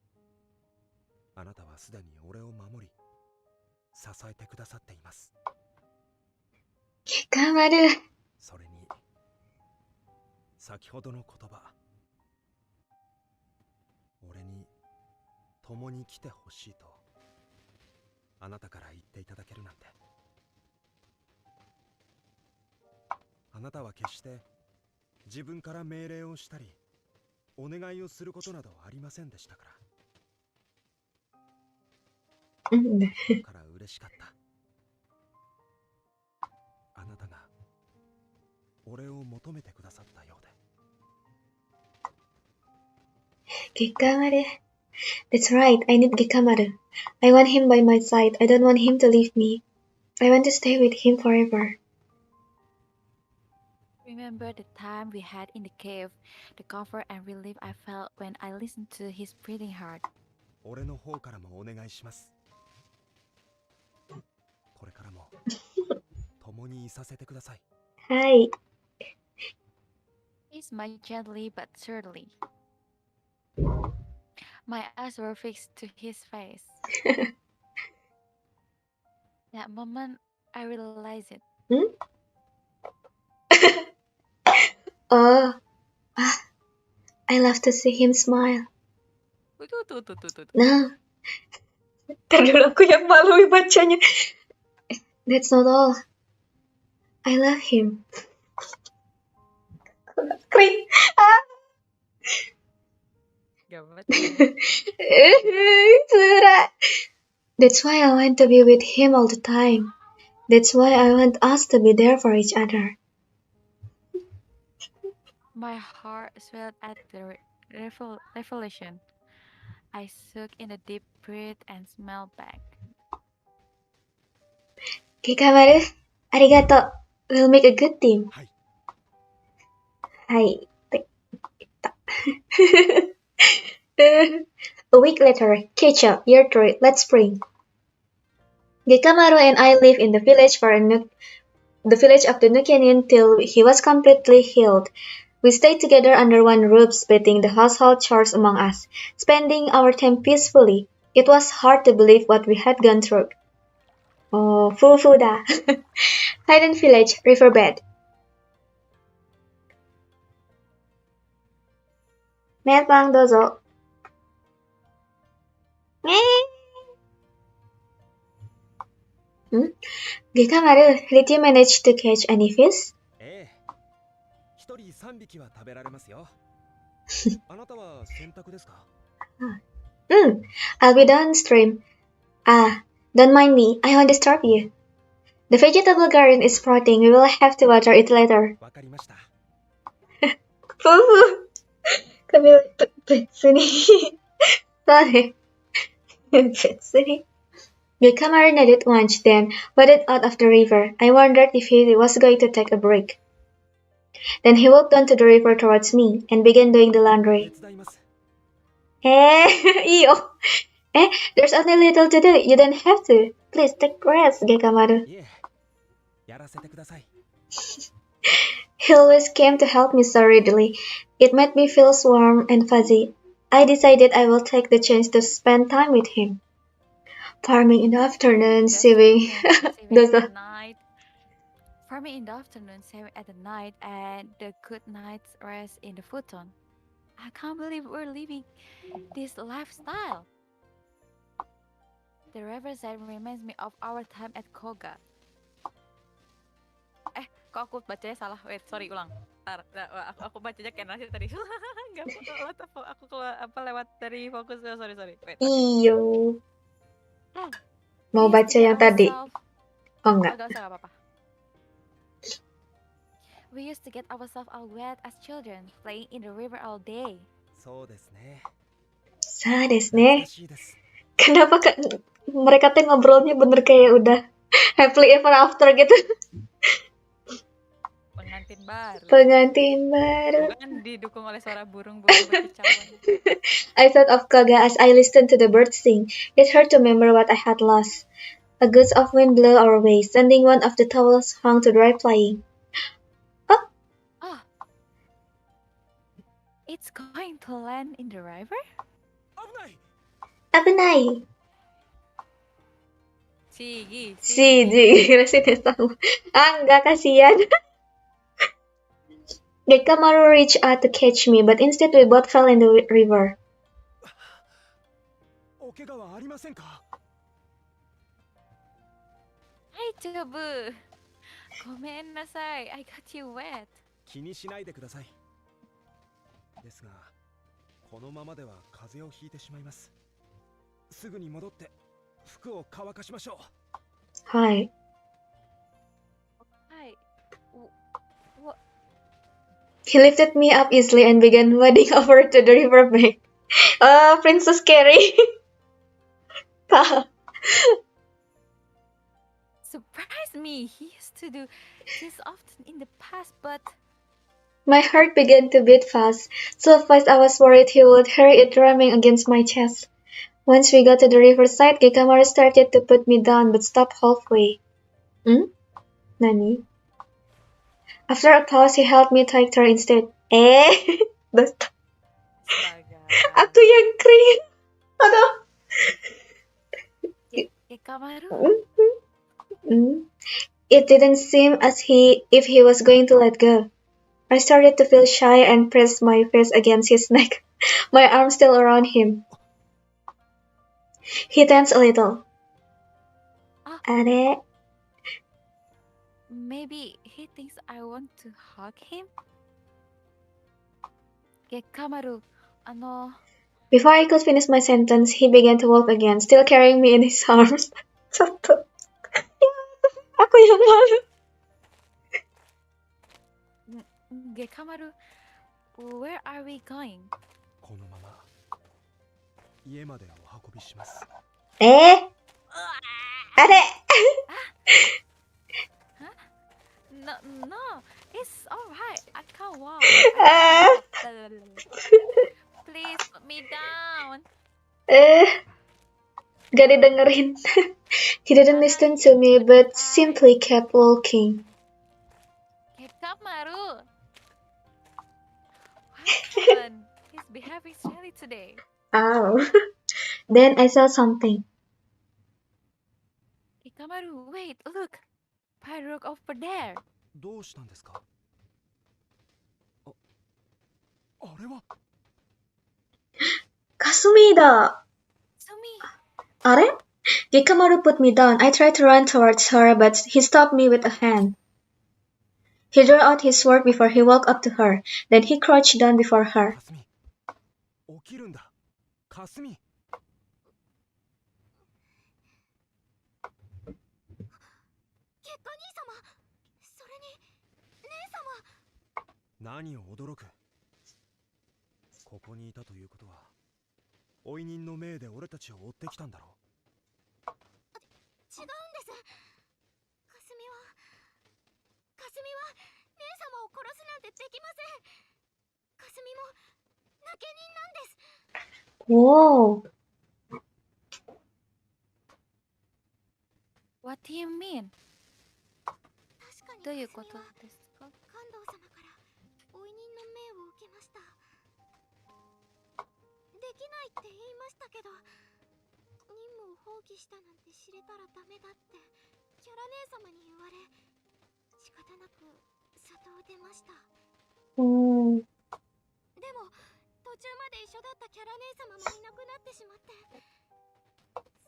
あなたはすでに俺を守り支えてくださっています。 Gekkamaru. それに先ほどの言葉、俺に共に来てほしいとあなたから言っていただけるなんて。あなたは決して自分から命令をしたりお願いをすることなどありませんでしたから。うんから嬉しかった。あなたが俺を求めてくださったようで。Gekkamaru. That's right, I need Gekkamaru. I want him by my side. I don't want him to leave me. I want to stay with him forever. Remember the time we had in the cave, the comfort and relief I felt when I listened to his breathing heart. 俺の方からもお願いします。これからも共にいさせてください。はい。He smiled gently but surely. My eyes were fixed to his face. That moment, I realized it. Oh, I love to see him smile. Nah, ntar dulu aku yang malu bacanya. That's not all. I love him. Kering. Surah. That's why I want to be with him all the time. That's why I want us to be there for each other. My heart swelled at the revelation. I took in a deep breath and smiled back. Gekkamaru, arigato. We'll make a good team. はい。はい。A week later, Kecha, year 3, let's spring. Gekkamaru and I live in the village the village of the Nukenin till he was completely healed. We stayed together under one roof, splitting the household chores among us, spending our time peacefully. It was hard to believe what we had gone through. Oh, Fufuda. Hidden village, riverbed. メーパンどうぞ。Gekkamaru, did you manage to catch any fish? ええ。一人3匹は食べられますよ。あなたは洗濯ですか？ I'll be downstream. Don't mind me, I won't disturb you. The vegetable garden is sprouting, we will have to water it later. わかりました。Fufu! Kami, 別に。そうね。別に。Gekkamaru nodded once, then waded out of the river. I wondered if he was going to take a break. Then he walked down to the river towards me and began doing the laundry. 手伝います。いいよ。There's only little to do. You don't have to. Please take rest, Gekkamaru. いえ、やらせてください。He always came to help me so readily. It made me feel warm and fuzzy. I decided I will take the chance to spend time with him. Farming in the afternoon, sewing. Saving at night. Farming in the afternoon, saving at the night, and the good night's rest in the futon. I can't believe we're living this lifestyle. The riverside reminds me of our time at Koga. Kok aku bacanya salah? Wait, sorry, ulang. Aku bacanya kayak nasi tadi. Gak aku lewat dari fokus. Sorry. Wait. Iyo. Mau We used baca to get yang tadi? ourselves- Oh enggak. Gak usah, gak apa-apa. We used to get ourselves all wet as children, playing in the river all day. そうですね。Sa desu 懐 ne. かしいです。 Kenapa mereka tuh ngobrolnya bener kayak udah happily ever after gitu. Pengantin baru. Pengantin baru. Bukan didukung oleh suara burung-burung berkicauan. I thought of Koga as I listened to the birds sing. It hurt to remember what I had lost. A gust of wind blew our way, sending one of the towels hung to dry flying. It's going to land in the river? 危ない。 Abenai. Sigi. Sini sama. Enggak kasihan. Gekkamaru reached out to catch me, but instead we both fell in the river. お怪我はありませんか？ Hi, Tubu. Komen nasai. I got you wet. 気にしないでください。ですが、このままでは風邪をひいてしまいます。すぐに戻って服を乾かしましょはい。Hi. What? He lifted me up easily and began wading over to the riverbank. Princess Carrie. Surprise me. He used to do this often in the past, but My heart began to beat fast, so fast I was worried he would hear it drumming against my chest. Once we got to the riverside, Gekkamaru started to put me down but stopped halfway. Nani? After a pause, he helped me tighter instead. Basta. astaga. Aku yang kering. Aduh. Gekkamaru? It didn't seem as if he was going to let go. I started to feel shy and pressed my face against his neck, my arm still around him. He tensed a little. Ah. Are? Maybe he thinks I want to hug him? Gekkamaru, Before I could finish my sentence, he began to walk again, still carrying me in his arms. Satu. Aku yang malu. Gekkamaru, where are we going? う。このまま家までお運びします。あれ No, it's alright. I can't walk. Please put me down. Gak didengerin. He didn't listen to me, but simply kept walking. Gekkamaru. What happened? He's behaving silly today. Ow. Then I saw something. Gekkamaru, wait, look. Pirate over there. どうしたんですか？あれはKasumi da. Sumi. Are? Gekkamaru put me down. I tried to run towards her, but he stopped me with a hand. He drew out his sword before he walked up to her. Then he crouched down before her. かすみ。起きるんだ。かすみ。何を驚く。ここにいたということは、追い人の命で俺たちを追ってきたんだろう。違うんです。かすみは姉様を殺すなんてできません。かすみも亡け人なんです。Whoa. What do you mean? 確かにどういうことかすみはですか？関東様から追い人の命を受けました。できないって言いましたけど、任務を放棄したなんて知れたらダメだってキャラ姉様に言われ、仕方なく里を出ました。でも途中まで一緒だったキャラ姉様もいなくなってしまって、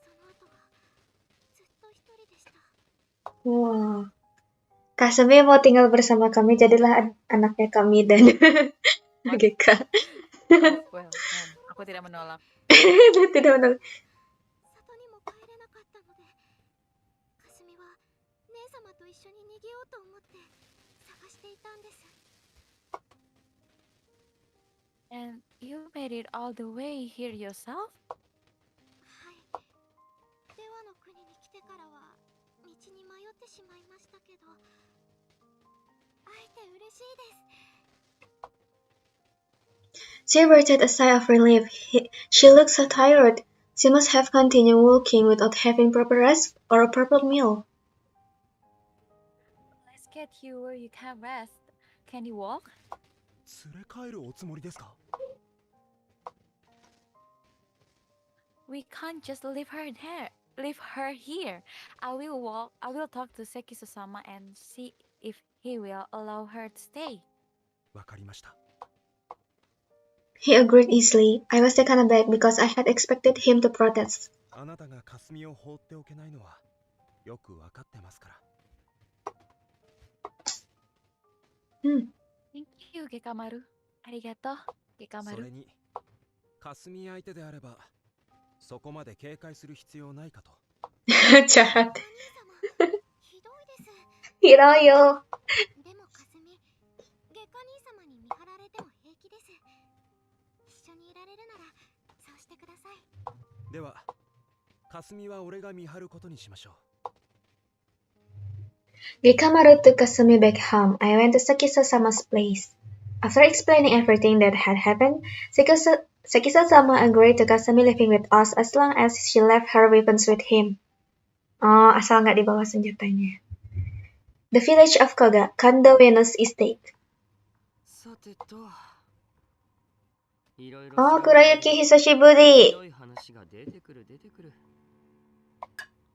その後はずっと一人でした。 Wow. Kasumi mau tinggal bersama kami, jadilah anaknya kami dan Gekka. Well, aku tidak menolak. Tidak menolak. 里にも帰れなかったので、かすみは姉様と一緒に逃げようと思って探していたんです。 And you made it all the way here yourself? はい。デワの国に来てからは道に迷ってしまいましたけど、会えて嬉しいです。 She breathed a sigh of relief. She looked so tired. She must have continued walking without having proper rest or a proper meal. Let's get you where you can rest. Can you walk? 連れ帰るおつもりですか？ We can't just leave her here. I will talk to Sekisu-sama and see if he will allow her to stay. わかりました。 He agreed easily. I was taken aback because I had expected him to protest. あなたがかすみを放っておけないのはよくわかってますから。Thank you, Gekkamaru. ありがとう、Gekkamaru. それに、かすみ相手であれば、そこまで警戒する必要ないかと。jahat. お兄様ひどいです。 Hiroyo. でもかすみ、月下兄様に見張られても平気です。一緒にいられるならそうしてください。では、かすみは俺が見張ることにしましょう。Gekkamaru took Kasumi back home. I went to Sekiso-sama's place. After explaining everything that had happened, Sekiso-sama agreed to Kasumi living with us as long as she left her weapons with him. Oh, asal nggak dibawa senjatanya. The village of Koga, Kondo Venus Estate. さてと。いろいろ Oh, Kurayuki Hisashiburi. 良い話が出てくる。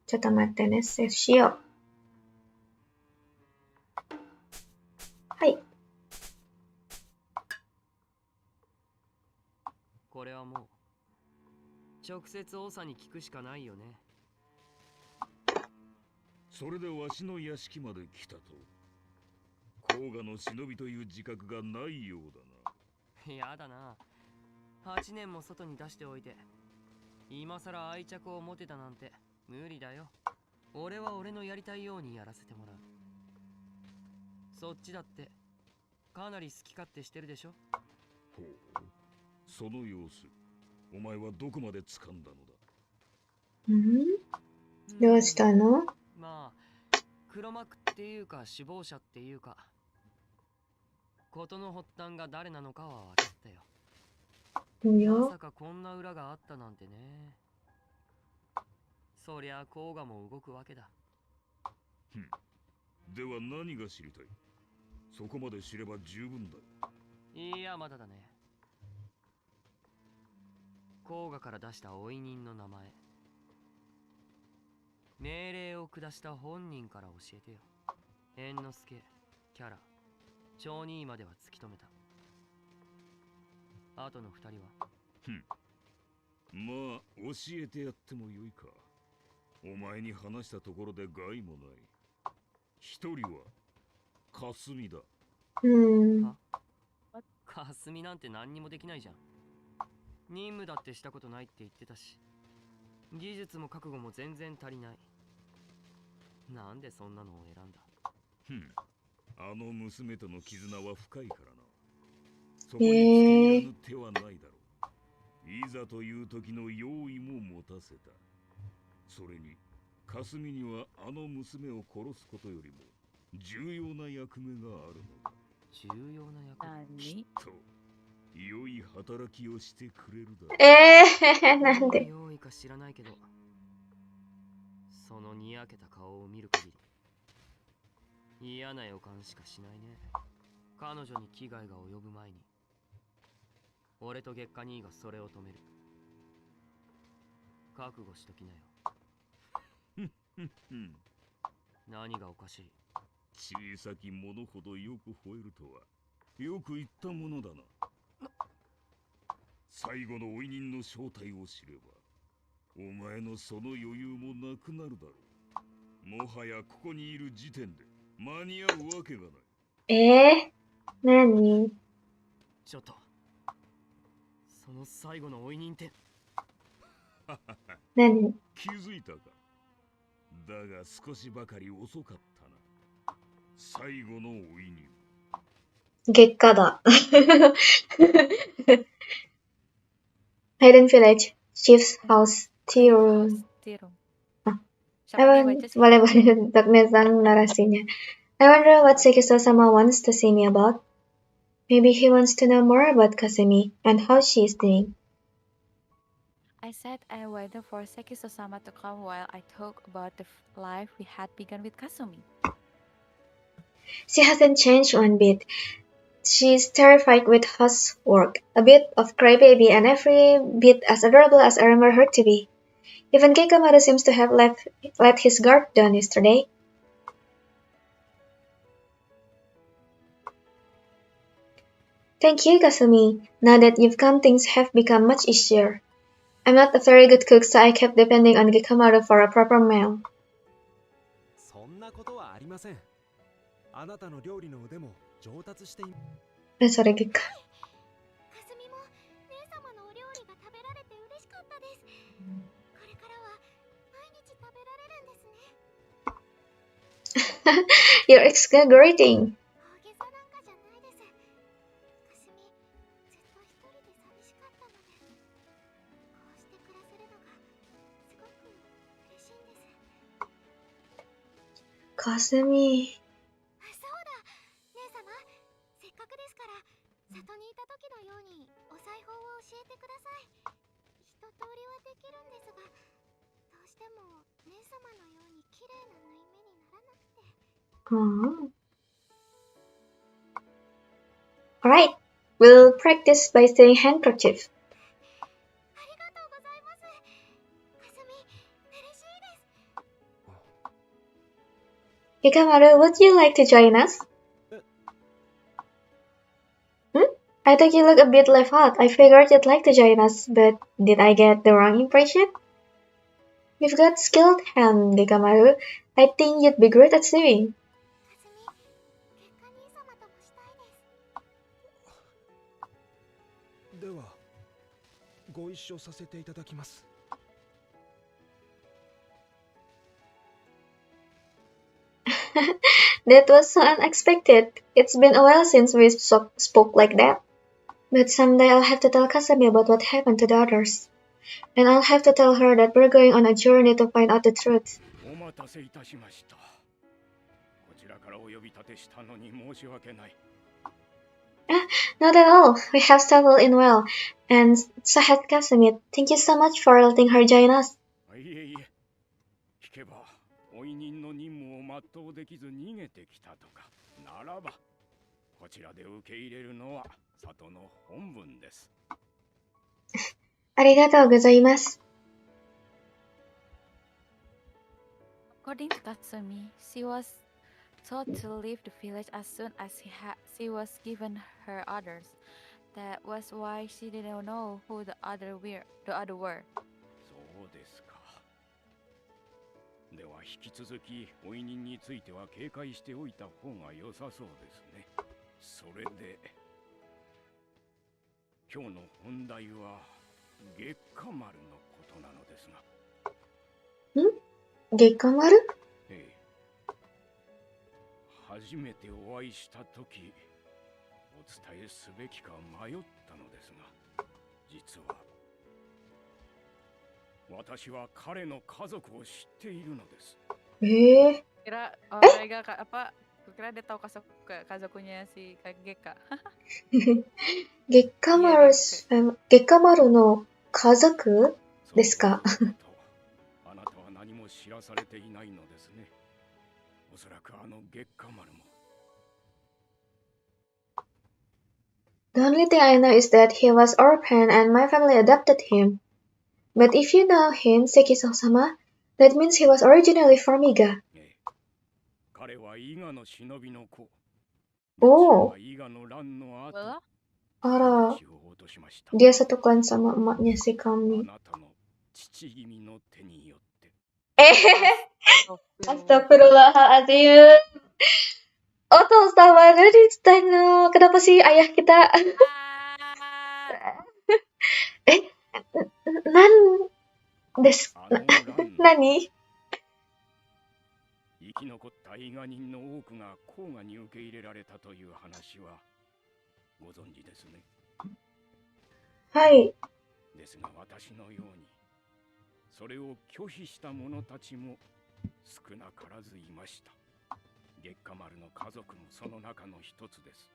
ちょっと待ってね、セーフしよう。はい。これはもう直接王さんに聞くしかないよね。それでわしの屋敷まで来たと。甲賀の忍びという自覚がないようだな。やだな。8年も外に出しておいて、今さら愛着を持てたなんて無理だよ。俺は俺のやりたいようにやらせてもらう。そっちだってかなり好き勝手してるでしょ。ほう、その様子、お前はどこまで掴んだのだ。どうしたの？まあ、黒幕っていうか首謀者っていうか、事の発端が誰なのかは分かったよ。まさかこんな裏があったなんてね。そりゃ甲賀も動くわけだ。では何が知りたい？そこまで知れば十分だ。いや、まだだね。甲賀から出した追い人の名前、命令を下した本人から教えてよ。猿之助、キャラ、町人までは突き止めた。あとの二人は？まあ、教えてやってもよいか。お前に話したところで害もない。一人はかすみだ。かすみなんて何にもできないじゃん。任務だってしたことないって言ってたし、技術も覚悟も全然足りない。なんでそんなのを選んだ？あの娘との絆は深いからな。そこに付け入らぬ手はないだろう。いざという時の用意も持たせた。それにかすみにはあの娘を殺すことよりも重要な役目があるのだ。重要な役目？きっと良い働きをしてくれるだろう。なんで？用意か知らないけど、そのにやけた顔を見る限り嫌な予感しかしないね。彼女に危害が及ぶ前に俺と月下兄がそれを止める。覚悟しときなよ。何がおかしい？小さきものほどよく吠えるとはよく言ったものだな。最後の追い人の正体を知ればお前のその余裕もなくなるだろう。もはやここにいる時点で間に合うわけがない。何？ちょっと、その最後の追い人って何？気づいたか？だが少しばかり遅かったな。最後の追い人。月下だ。Hidden Village, Chief's House, Tiru. Boleh megang narasinya. I wonder what Sekiso-sama wants to see me about. Maybe he wants to know more about Kasumi and how she is doing. I sat and waited for Sekiso-sama to come while I talked about the life we had begun with Kasumi. She hasn't changed one bit. She's terrified with housework, a bit of crybaby, and every bit as adorable as I remember her to be. Even Gekkamaru seems to have let his guard down yesterday. Thank you, Kasumi. Now that you've come, things have become much easier. I'm not a very good cook, so I kept depending on Gekkamaru for a proper meal. そんなことはありません。あなたの料理の腕も上達しています。それGekka。かすみも姉様のお料理が食べられて嬉しかったです。これからは毎日食べられ You're exaggerating. 大げさなんかじゃないです。かすみ、ずっと一人で寂しかったので、こうして暮らせるのがすごく嬉しいんです。かすみ。そうだ、姉様、せっかくですから里にいた時のようにお裁縫を教えてください。一通りはできるんですが、どうしても姉様のように綺麗な縫い目にならなくて。Alright, we'll practice by saying handkerchief. ありがとうございます。かすみ、嬉しいです。Gekkamaru, would you like to join us? I think you look a bit left out. I figured you'd like to join us, but did I get the wrong impression? You've got skilled hand, Gekkamaru. I think you'd be great at sewing. かすみ、結果兄様ともしたいです。ではご一緒させていただきます。That was so unexpected. It's been a while since we spoke like that. But someday I'll have to tell Kasami about what happened to the others. And I'll have to tell her that we're going on a journey to find out the truth. お待たせいたしました。こちらからお呼び立てしたのに申し訳ない。Not at all. We have settled in well. And so has Kasumi. Thank you so much for letting her join us. いえいえ。聞けば、お委任の任務を全うできず逃げてきたとか。ならば、こちらで受け入れるのは里の本分です。ありがとうございます。According to Tatsumi, she was told to leave the village as soon as she was given her orders. That was why she didn't know who the other were. そうですか。では引き続きお委任については警戒しておいた方が良さそうですね。それで今日の本題は月下丸のことなのですが。Gekkamaru? ええ。初めてお会いした時、お伝えすべきか迷ったのですが、実は私は彼の家族を知っているのです。Kira orang apa? Kira dia tahu kazokunya si Gekka. Gekkamaru の家族ですか？あなたは何も知らされていないのですね。おそらくあの月下丸も。The only thing I know is that he was orphaned and my family adopted him. But if you know him, Sekiso-sama, that means he was originally from Iga. 彼は伊賀の忍びの子。Oh. 伊賀の乱の後、 Ara, dia satu klan sama emaknya si kami. あなたの父君の手によって。Astagfirullahaladzim. Otto sama gak diceritain kenapa sih ayah kita? Nani? 生き残った伊賀人の多くが甲賀に受け入れられたという話はご存知ですね。はい。ですが私のようにそれを拒否した者たちも少なからずいました。月下丸の家族もその中の一つです。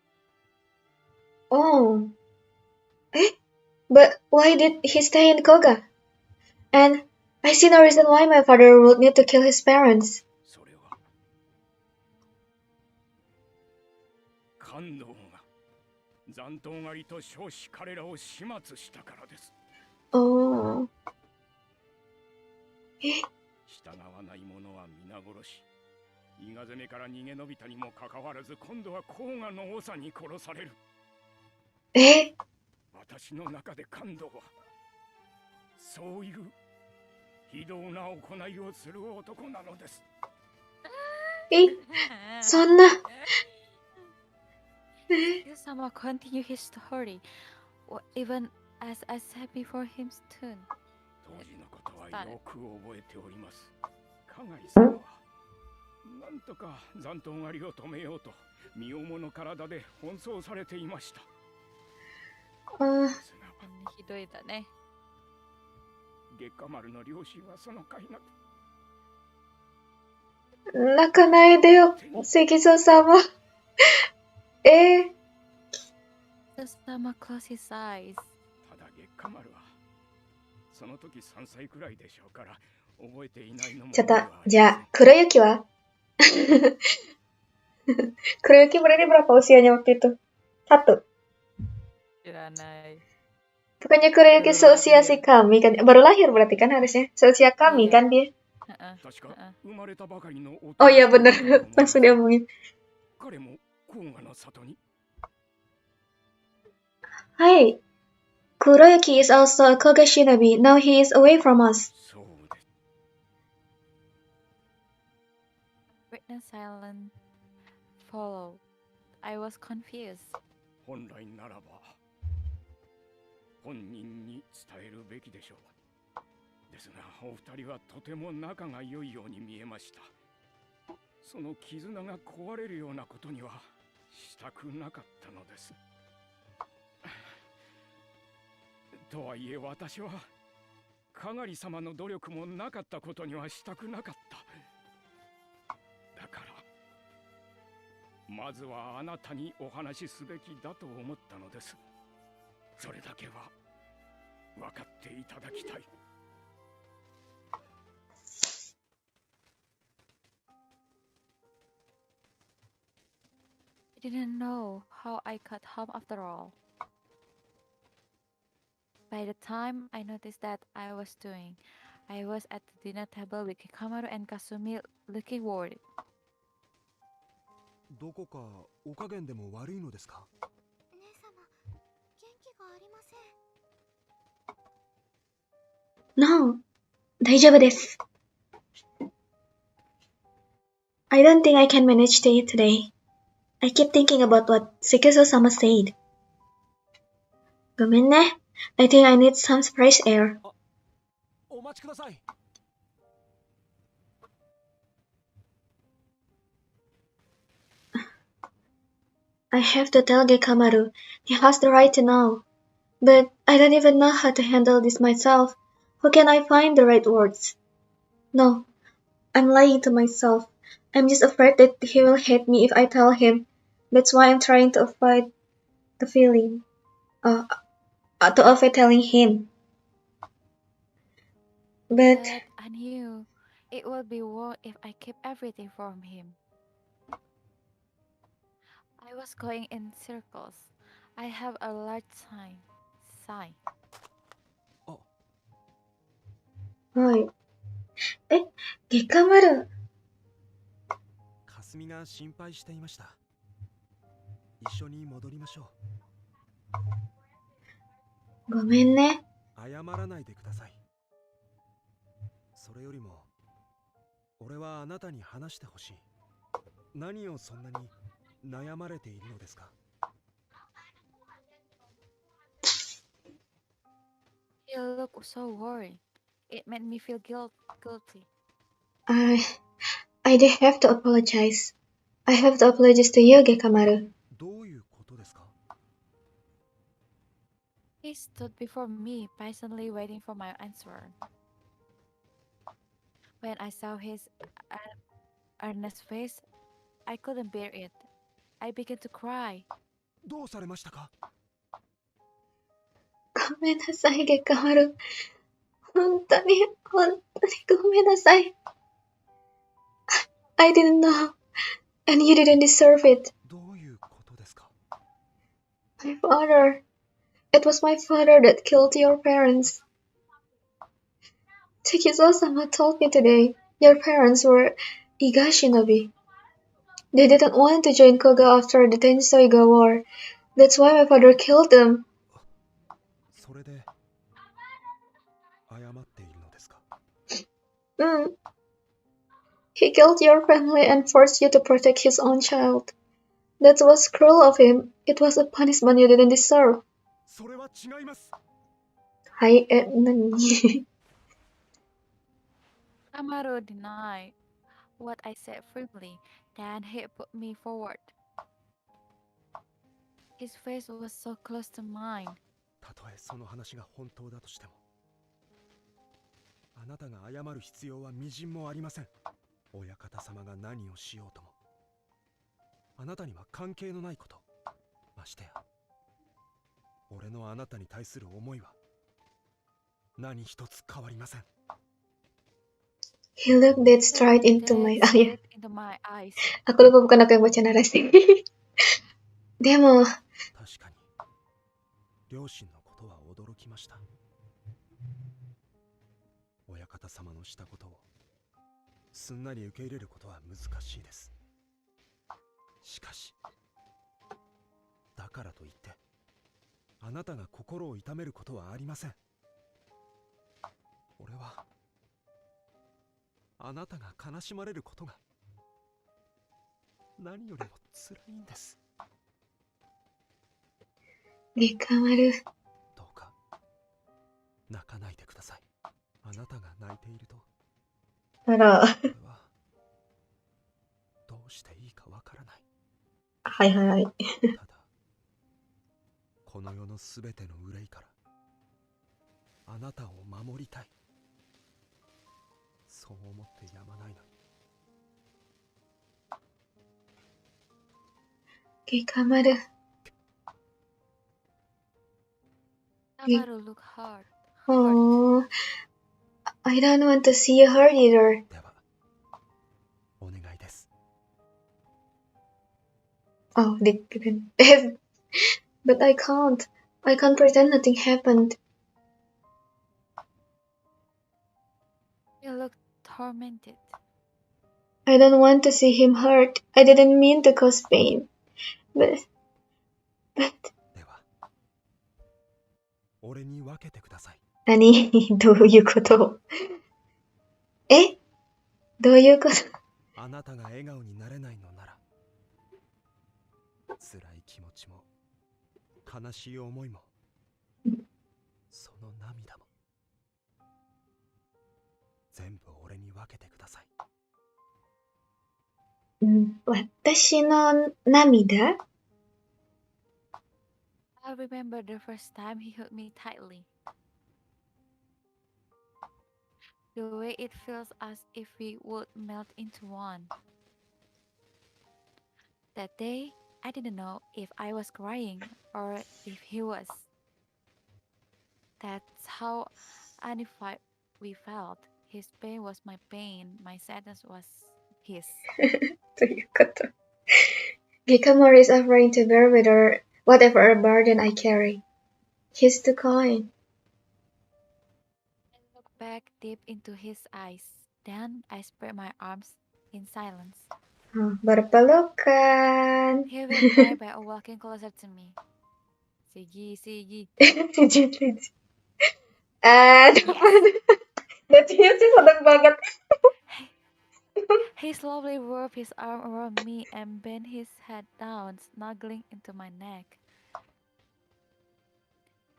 Oh. But why did he stay in Koga? And I see no reason why my father would need to kill his parents. それは感動が残党狩りと称し彼らを始末したからです。Oh. 従わない者は皆殺し。伊賀攻めから逃げ延びたにもかかわらず今度は甲賀の長に殺される。私の中で感動はそういう非道な行いをする男なのです。そんな。Sama continue his story, even as I said before him soon. 当時のことはよく覚えております。加害さんはなんとか残党狩りを止めようと身重の体で奔走されていました。ですがひどいだね。月下丸の両親はその回なく泣かないでよ、関所様。Sasama closed his eyes. ただ月下丸はその時3歳くらいでしょうから覚えていないのも。ちょっと、じゃあ、黒雪は黒雪berarti berapa usianya waktu itu? 1. Kiranai. Bukannya kurang Yuuki seusia si kami kan? Baru lahir berarti kan harusnya? Seusia kami kan dia? Oh iya bener, langsung diomongin. Hai, Kuroyuki is also a Koga shinobi. Now he is away from us. Witness silence followed. I was confused. 本来ならば本人に伝えるべきでしょう。ですがお二人はとても仲が良いように見えました。その絆が壊れるようなことにはしたくなかったのです。とはいえ私はかがり様の努力もなかったことにはしたくなかった。だからまずはあなたにお話しすべきだと思ったのです。それだけは分かっていただきたい。I didn't know how I got home after all. By the time I noticed that I was doing, I was at the dinner table with Gekkamaru and Kasumi looking worried. どこかお加減でも悪いのですか？姉様、元気がありません。No, 大丈夫です。I don't think I can manage to eat today. I keep thinking about what Sekisou-sama said. ごめんね。I think I need some fresh air. お待ちください。I have to tell Gekkamaru. He has the right to know. But I don't even know how to handle this myself. How can I find the right words? No, I'm lying to myself. I'm just afraid that he will hate me if I tell him. That's why I'm trying to avoid the feeling. To avoid telling him. But I knew it would be worse if I kept everything from him. I was going in circles. I have a large sigh. はい。月刊丸。かすみが心配していました。一緒に戻りましょう。ごめんね。謝らないでください。それよりも、俺はあなたに話してほしい。何をそんなに悩まれているのですか？ You look so worried. It made me feel guilty. I did have to apologize. I have to apologize to you, Gekkamaru. どういうことですか？ He stood before me, patiently waiting for my answer. When I saw his earnest face, I couldn't bear it. I began to cry. どうされましたか？ごめんなさい、Gekkamaru。本当にごめんなさい。I didn't know, and you didn't deserve it. どういうことですか？ My father. It was my father that killed your parents. Sekisou-sama told me today your parents were Iga shinobi. They didn't want to join Koga after the Tenseiga War. That's why my father killed them. それで謝っているのですか？He killed your family and forced you to protect his own child. That was cruel of him. It was a punishment you didn't deserve. それは違います。はい、何 Amaru denied what I said firmly. Then he put me forward. His face was so close to mine. たとえその話が本当だとしても、あなたが謝る必要はみじんもありません。親方様が何をしようとも、あなたには関係のないこと。ましてや、俺のあなたに対する思いは何一つ変わりません。He looked dead straight Dead into my eye. straight into my eyes. Aku lupa bukan aku yang baca narasi. でも、確かに、両親のことは驚きました。親方様のしたことをすんなり受け入れることは難しいです。しかし、だからといってあなたが心を痛めることはありません。俺はあなたが悲しまれることが何よりも辛いんです。Gekkamaru. どうか泣かないでください。あなたが泣いているとあら、俺はどうしていいかわからない。はいはい。ただ、この世のすべての憂いからあなたを守りたい。そう思ってやまないのに。Gekkamaru. Amaru looked hurt. Oh, I don't want to see you hurt either. では、お願いです。Oh, but I can't. I can't pretend nothing happened. He looked tormented. I don't want to see him hurt. I didn't mean to cause pain. But では、俺に分けてください。何どういうことえどういうことあなたが笑顔になれないのなら、辛い気持ちも悲しい思いもその涙も全部俺に分けてください。私の涙 I remember the first time he held me tightly. The way it feels as if we would melt into one. That day, I didn't know if I was crying or if he was. That's how unified we felt. His pain was my pain, my sadness was his. ということ。Gekkamaru is offering to bear with her whatever burden I carry. He's too kind. I looked back deep into his eyes. Then I spread my arms in silence. Berpelukan. He went by walking closer to me. Sige. Lucunya sih seneng banget. He slowly wrapped his arm around me and bent his head down, snuggling into my neck.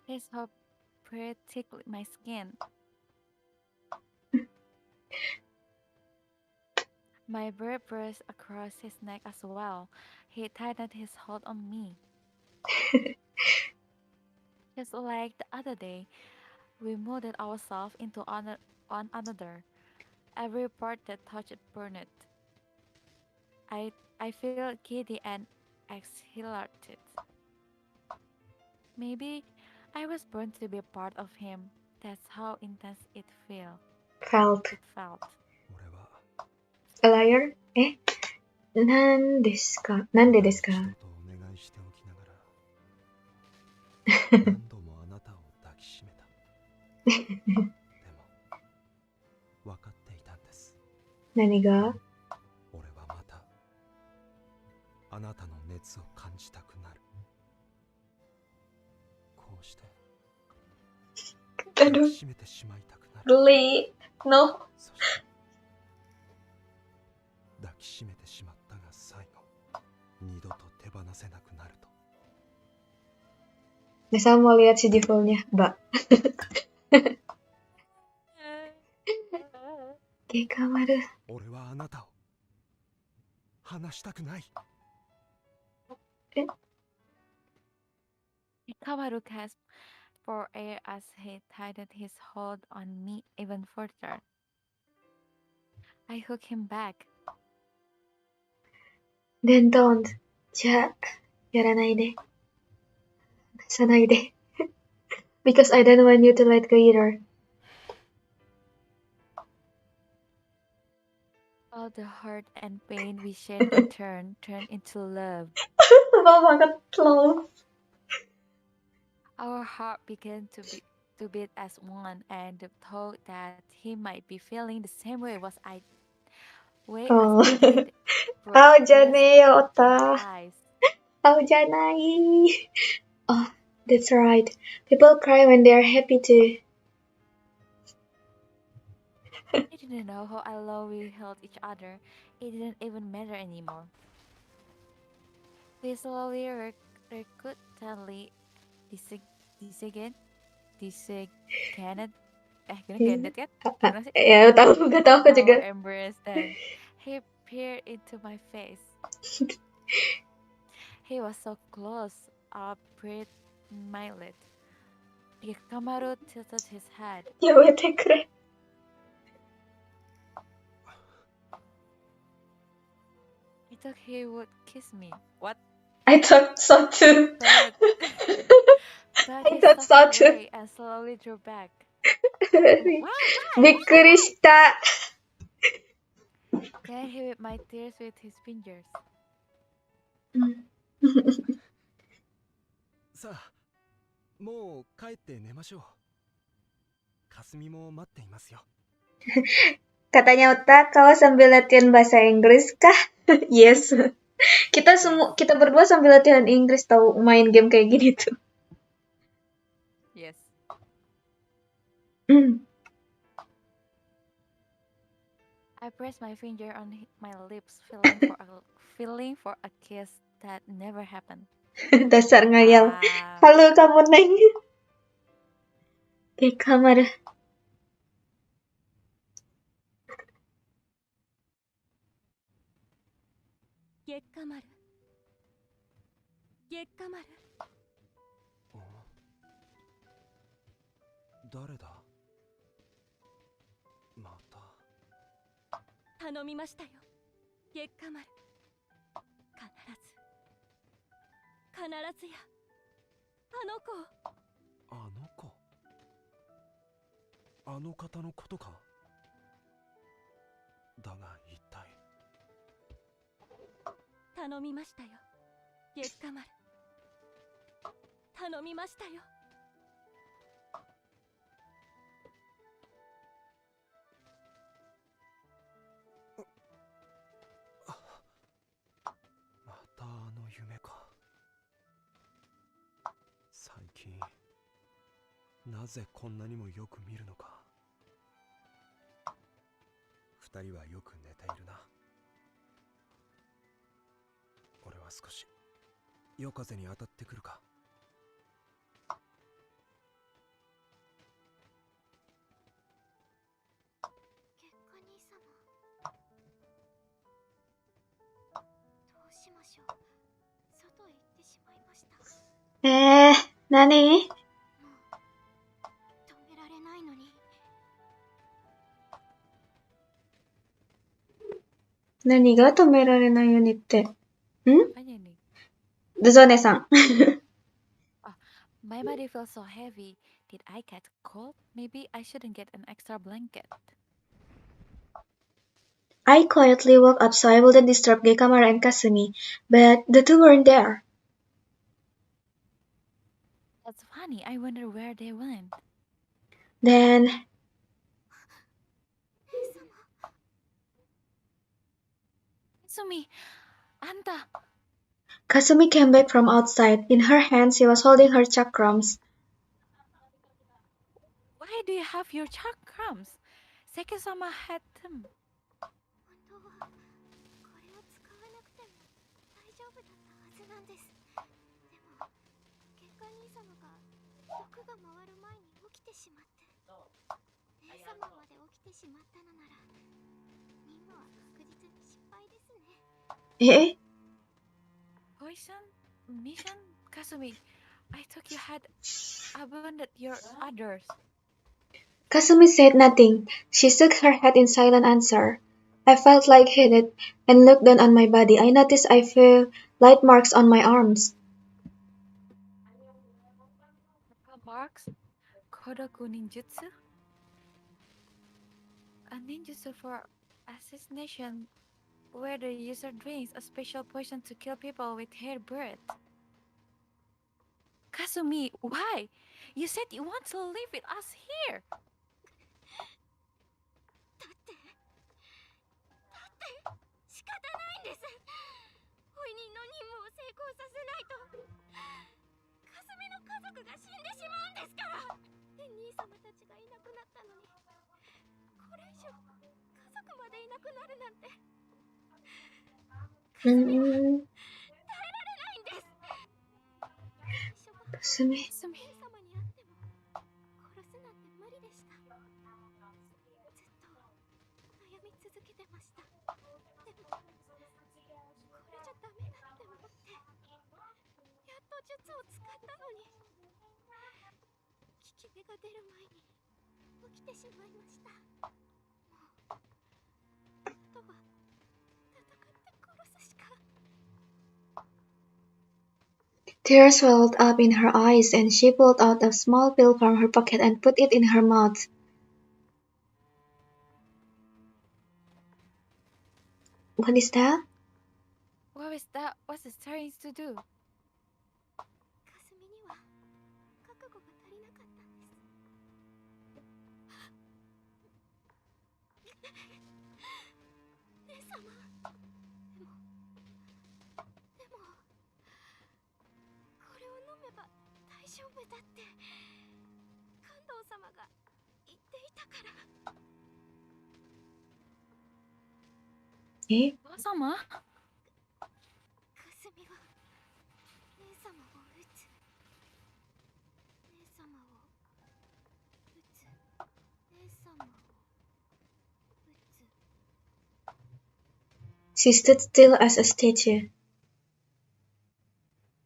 His hot breath tickled my skin. My breath burst across his neck as well. He tightened his hold on me. Just like the other day, we molded ourselves into one another. Every part that touched burned. I feel giddy and exhilarated. Maybe I was born to be a part of him. That's how intense it felt. Felt. 俺は A liar? なんでですかなんでですか一言お願いしておきながら何度もあなたを抱きしめた。でも分かっていたんです。何が俺はまたあなたの熱を感じたくなる。こうして抱きしめてしまいたくなる。Really? No. そして抱きしめてしまったが最後、二度と手放せなくなると。Saya mau lihat si judulnya, Mbak. Gekkamaru. 俺はあなたを離したくない。 Gekkamaru gasped for air as he tightened his hold on me even further. I hooked him back. Then don't. じゃあ、やらないで。さないで。Because I don't want you to let go either. All the hurt and pain we shared in turn turned into love. Lama banget, love. Our heart began to beat as one, and the thought that he might be feeling the same way as I did. brought 青じゃ tears ねえよ、お to my た。 eyes. 青じゃない。Oh, that's right. People cry when they are happy too. I didn't know how long we held each other. It didn't even matter anymore. We slowly reluctantly disengaged. Gandet kan? Gimana sih? Ya, tahu, gak tahu aku Our juga. embrace, then he peered into my face. He was so close. I breathed my lid. Gekkamaru tilted his head. やめてくれ。 He thought he would kiss me. What? I thought so too. But I he thought so stepped too. away and slowly drew back. Why? びっくりした。 Then he wiped my tears with his fingers. さあ、もう帰って寝ましょう。かすみも待っていますよ。 Katanya Ota, kau sambil latihan bahasa Inggris kah? Yes. Kita berdua sambil latihan Inggris tahu main game kayak gini tuh. Yes. I pressed my finger on my lips, feeling for a kiss that never happened. Dasar ngayal. Halo kamu Neng. Gekkamaru. Gekkamaru. Gekkamaru. 誰だ？また。頼みましたよ、ゲッカマル。必ずや、あの子を。あの子？あの方のことか？だが一体。頼みましたよ、ゲッカマル。頼みましたよ。またあの夢か。最近なぜこんなにもよく見るのか。二人はよく寝ているな。俺は少し夜風に当たってくるか。ゲッカ兄様、どうしましょう。外へ行ってしまいました。何? 止められないのに。何が止められないようにって。Apanya nih? ゾネさん。My body feels so heavy. Did I get cold? Maybe I shouldn't get an extra blanket. I quietly woke up so I wouldn't disturb Gekkamaru and Kasumi, but the two weren't there. That's funny. I wonder where they went. Then, Sumi, Anta. Kasumi came back from outside. In her hands, she was holding her chakrams. Why do you have your chakrams? Seki-sama had them. 本当はこれを使わなくても大丈夫だったはずなんです。でもゲッカ兄様が毒が回る前に起きてしまって、姉様まで起きてしまったのならのは確実に失敗ですね。え Poison mission, Kasumi. I thought you had abandoned your others. Kasumi said nothing. She shook her head in silent answer. I felt lightheaded and looked down on my body. I noticed I felt light marks on my arms. Marks? Kodoku ninjutsu? A ninjutsu for assassination where the user drinks a special poison to kill people with hair breath. Kasumi, why? You said you want to live with us here. 仕方ないんです。追い人の任務を成功させないとかすみの家族が死んでしまうんですから。兄様たちがいなくなったのにこれ以上家族までいなくなるなんてかすみは耐えられないんです。最初は Kasumi. 兄様に会っても殺すなんて無理でした。ずっと悩み続けてました。でもこれじゃダメだって思ってやっと術を使ったのに効き目が出る前に起きてしまいました。もうあとは戦って殺すしか。 Tears welled up in her eyes and she pulled out a small pill from her pocket and put it in her mouth. What is that? What is that? What's it trying to do? かすみには覚悟が足りなかったんです。姉様。でもこれを飲めば大丈夫だって関東様が言っていたから。Eh? お父様？かすみは姉様を撃つ。姉様を撃つ。姉様を撃つ。 She stood still as a statue.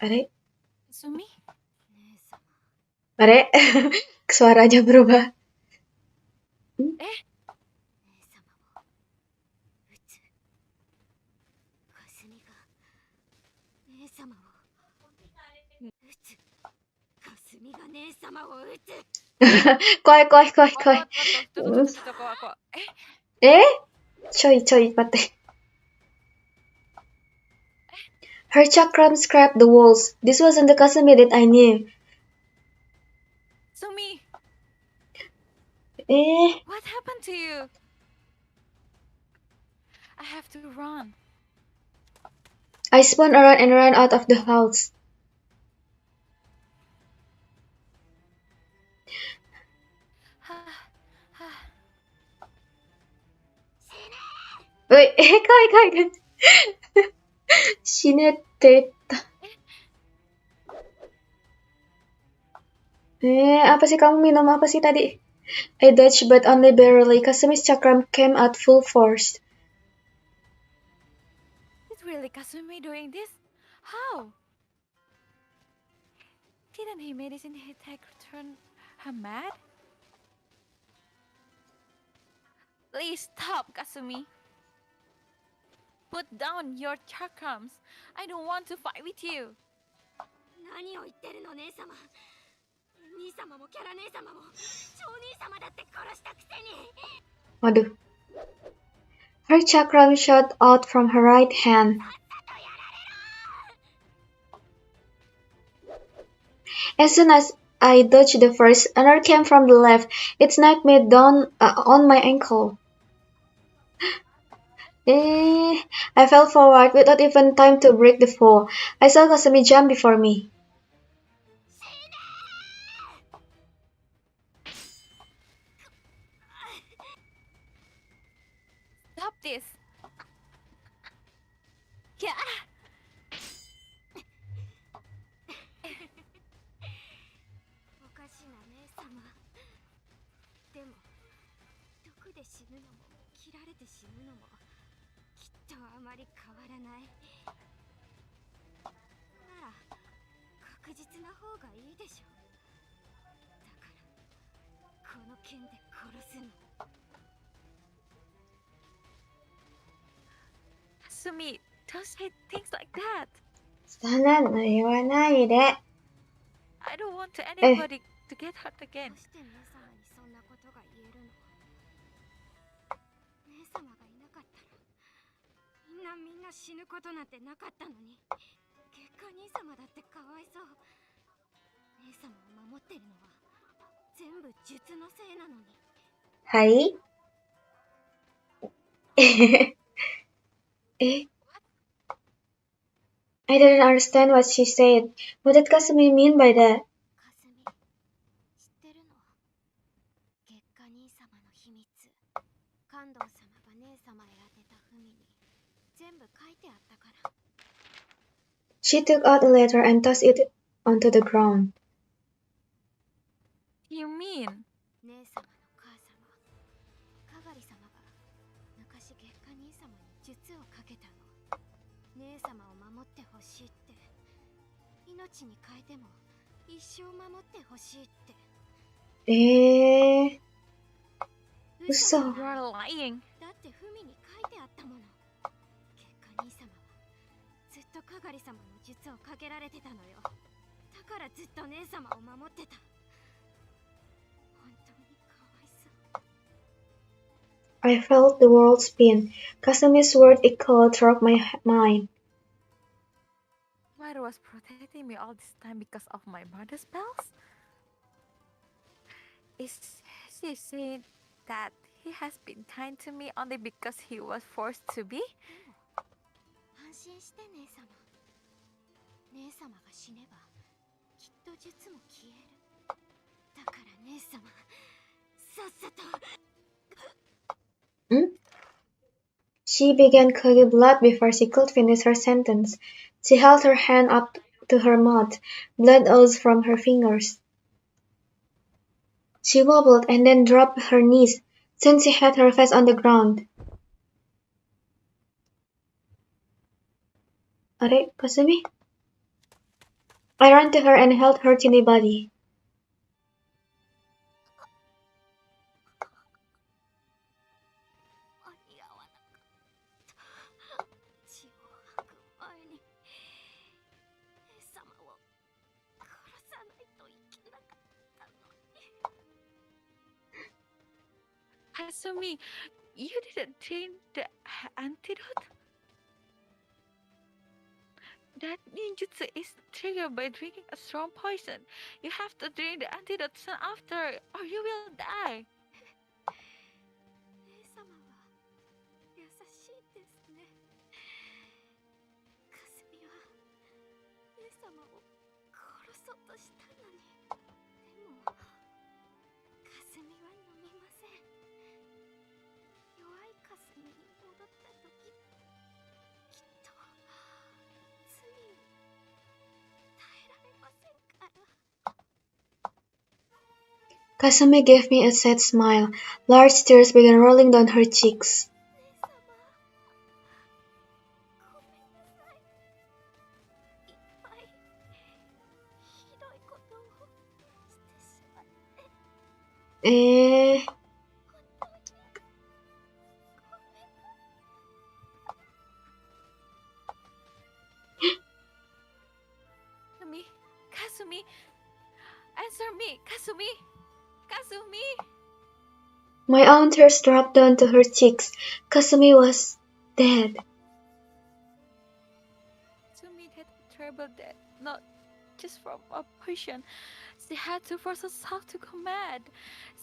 Are? Kasumi? 姉様。 Are? Suaranya berubah. 姉様を撃つ。かすみが姉様を撃つ。かすみが姉様を撃つ。 怖い怖い怖い怖い。ちょっと怖い怖い。えちょいちょい待って。Her chakram scraped the walls. This wasn't the Kasumi that I knew. Sumi, え what happened to you? I have to run. I spun around and ran out of the house. Wait, 怖い怖い怖い。死ねって言った。Apa sih kamu minum apa sih tadi? I dodged but only barely. Kasumi's chakram came out full force. Is really Kasumi doing this? How? Didn't he medicine he take turn her mad? Please stop, Kasumi. Put down your chakrams. I don't want to fight with you. 何を言ってるの姉様。兄様もキャラ姉様も超兄様だって殺したくせに。 Waduh. Her chakram shot out from her right hand. As soon as I dodged the first, another came from the left. It sniped me down on my ankle. I fell forward without even time to break the fall. I saw Kasumi jump before me. Stop this. Yeah. おかしな姉様。でも毒で死ぬのも切られて死ぬのもとあまり変わらない。なら確実な方がいいでしょ。だからこの剣で殺すの。Kasumi, don't say things like that. そんなの言わないで。I don't want Eh. anybody to get hurt ど again. うして姉様にそんなことが言えるの？姉様がいなかったらみんな死ぬことなんてなかったのに。月下兄様だってかわいそう。姉様を守ってるのは全部術のせいなのに。はい。え I didn't understand what she said. What did Kasumi mean by that? かすみ、知ってるの？月下兄様の秘密。感動様が姉様へ当てた文に全部書いてあったから。She took out a letter and tossed it onto the ground. You mean? 姉様の母様、かがり様が昔月下兄様に術をかけたの。姉様を守ってほしいって。命に変えても一生守ってほしいって。嘘。You are lying. だって文に書いてあったもの。月下兄様はずっとかがり様の術をかけられてたのよ。だからずっと姉様を守ってた。本当にかわいそう。I felt the world spin. Kasumi's word echoed through my mind. Mother was protecting me all this time because of my mother's spells? Is she saying that he has been kind to me only because he was forced to be? 安心して姉様。姉様が死ねばきっと術も消える。だから姉様、さっさと。She began cooking blood before she could finish her sentence. She held her hand up to her mouth. Blood oozed from her fingers. She wobbled and then dropped her knees. Soon she had her face on the ground. あれ、かすみ? I ran to her and held her tiny body. 間に合わなかった。血を吐く前に姉様を殺さないといけなかったのに。Hasumi, you didn't drink the antidote? That ninjutsu is triggered by drinking a strong poison. You have to drink the antidote soon after, or you will die. 姉様は優しいですね。かすみは姉様を殺そうとしたのに。でもかすみは飲みません。弱いかすみに戻った時、きっと罪に耐えられませんから。Kasumi gave me a sad smile. Large tears began rolling down her cheeks. 姉様、ごめんなさい。いっぱいひどいことをしてしまって。本当にごめんなさい。Kasumi, answer me, Kasumi, Kasumi. My own tears dropped down to her cheeks. Kasumi was dead. Kasumi had a terrible death, not just from a poison. She had to force herself to go mad.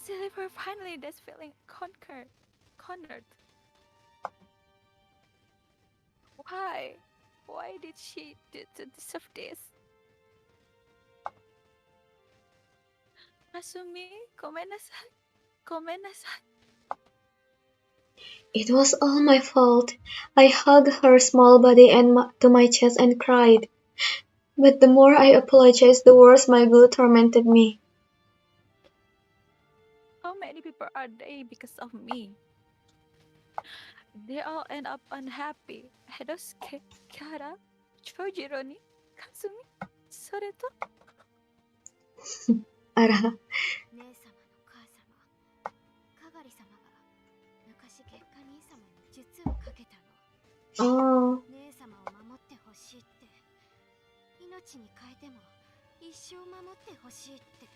She left her finally that's feeling cornered. Why? Why did she do to deserve this? Kasumi, ごめんなさい。ごめんなさい。It was all my fault. I hugged her small body to my chest and cried. But the more I apologized, the worse my guilt tormented me. How many people are they because of me? they all end up unhappy. Edosuke, Kara, Chojiro ni Kazumi, それとあら。姉様の母様かがり様が昔月下兄様に術をかけたの。Oh. 姉様を守ってほしいって、命に変えても一生守ってほしいって。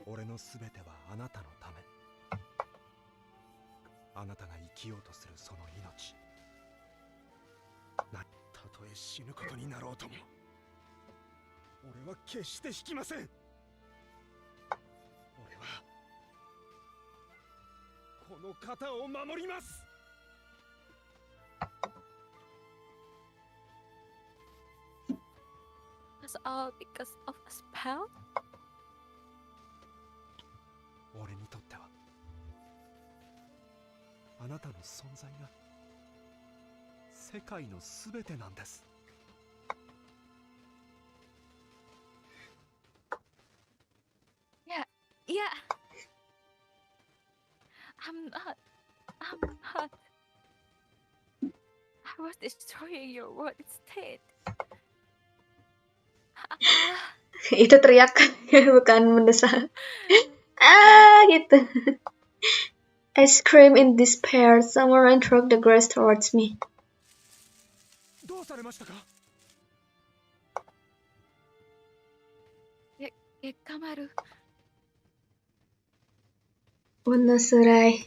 俺のすべてはあなたのため。あなたが生きようとするその命、たとえ死ぬことになろうとも、俺は決して引きません。俺はこの肩を守ります。That's all because of a spell? 俺にとってはあなたの存在が世界のすべてなんです。Yeah. I'm not. I was destroying your world instead. Itu teriakan, bukan mendesak. Gitu. I screamed in despair. Someone threw the grass towards me. どうされましたかGekkamaru. ものすらい。隠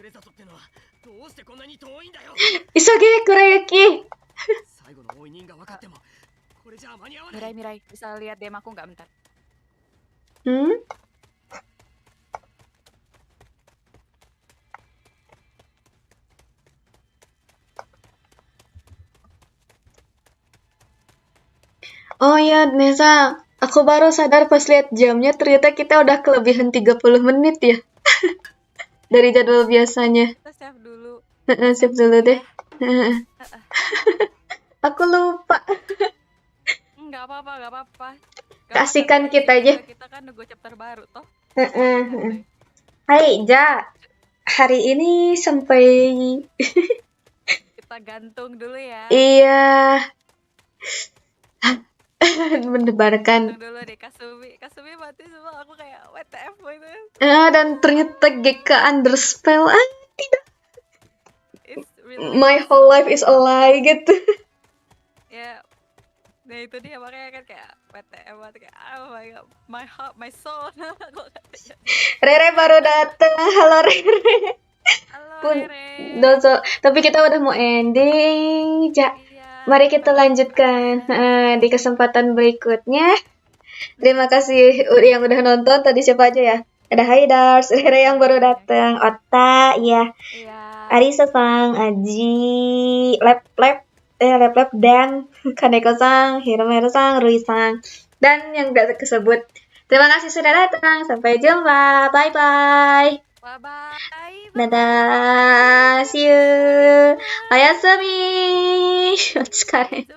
れ里ってのはどうしてこんなに遠いんだよ。急げ、黒雪。最後の追い人が分かってもこれじゃ間に合わない。 Mirai, bisa lihat DM aku nggak bentar? Oh ya, Nesa. Aku baru sadar pas lihat jamnya, ternyata kita udah kelebihan 30 menit ya. Dari jadwal biasanya. Kita save dulu. Save dulu deh. Aku lupa. Nggak apa-apa. Kasihkan kita aja. Kita kan nunggu chapter baru toh. Hai, Ja. Hari ini sampai Kita gantung dulu ya. iya. Mendebarkan. Gantung dulu deh Kasumi mati semua, aku kayak WTF gitu. Dan ternyata Gekka underspell. Tidak. It's really My whole life is a lie gitu. ya. Nah itu dia makanya kan kayak WTF banget, kayak oh my god, my heart, my soul. Rere baru datang. Halo Rere. Halo Pun, Rere. tapi kita udah mau ending. Ja. Iya, Mari kita lanjutkan di kesempatan berikutnya. Terima kasih yang udah nonton. Tadi siapa aja ya? Ada Haidars, Rere yang baru datang, Ota, ya, Iya. Arisa-sang, Aji, Lep, dan Kaneko-sang, Hiromero-sang, Rui-sang, dan yang tidak tersebut. Terima kasih sudah datang. Sampai jumpa. Bye-bye. Bye-bye. Dadah. See you. Oyasumi. お疲れ。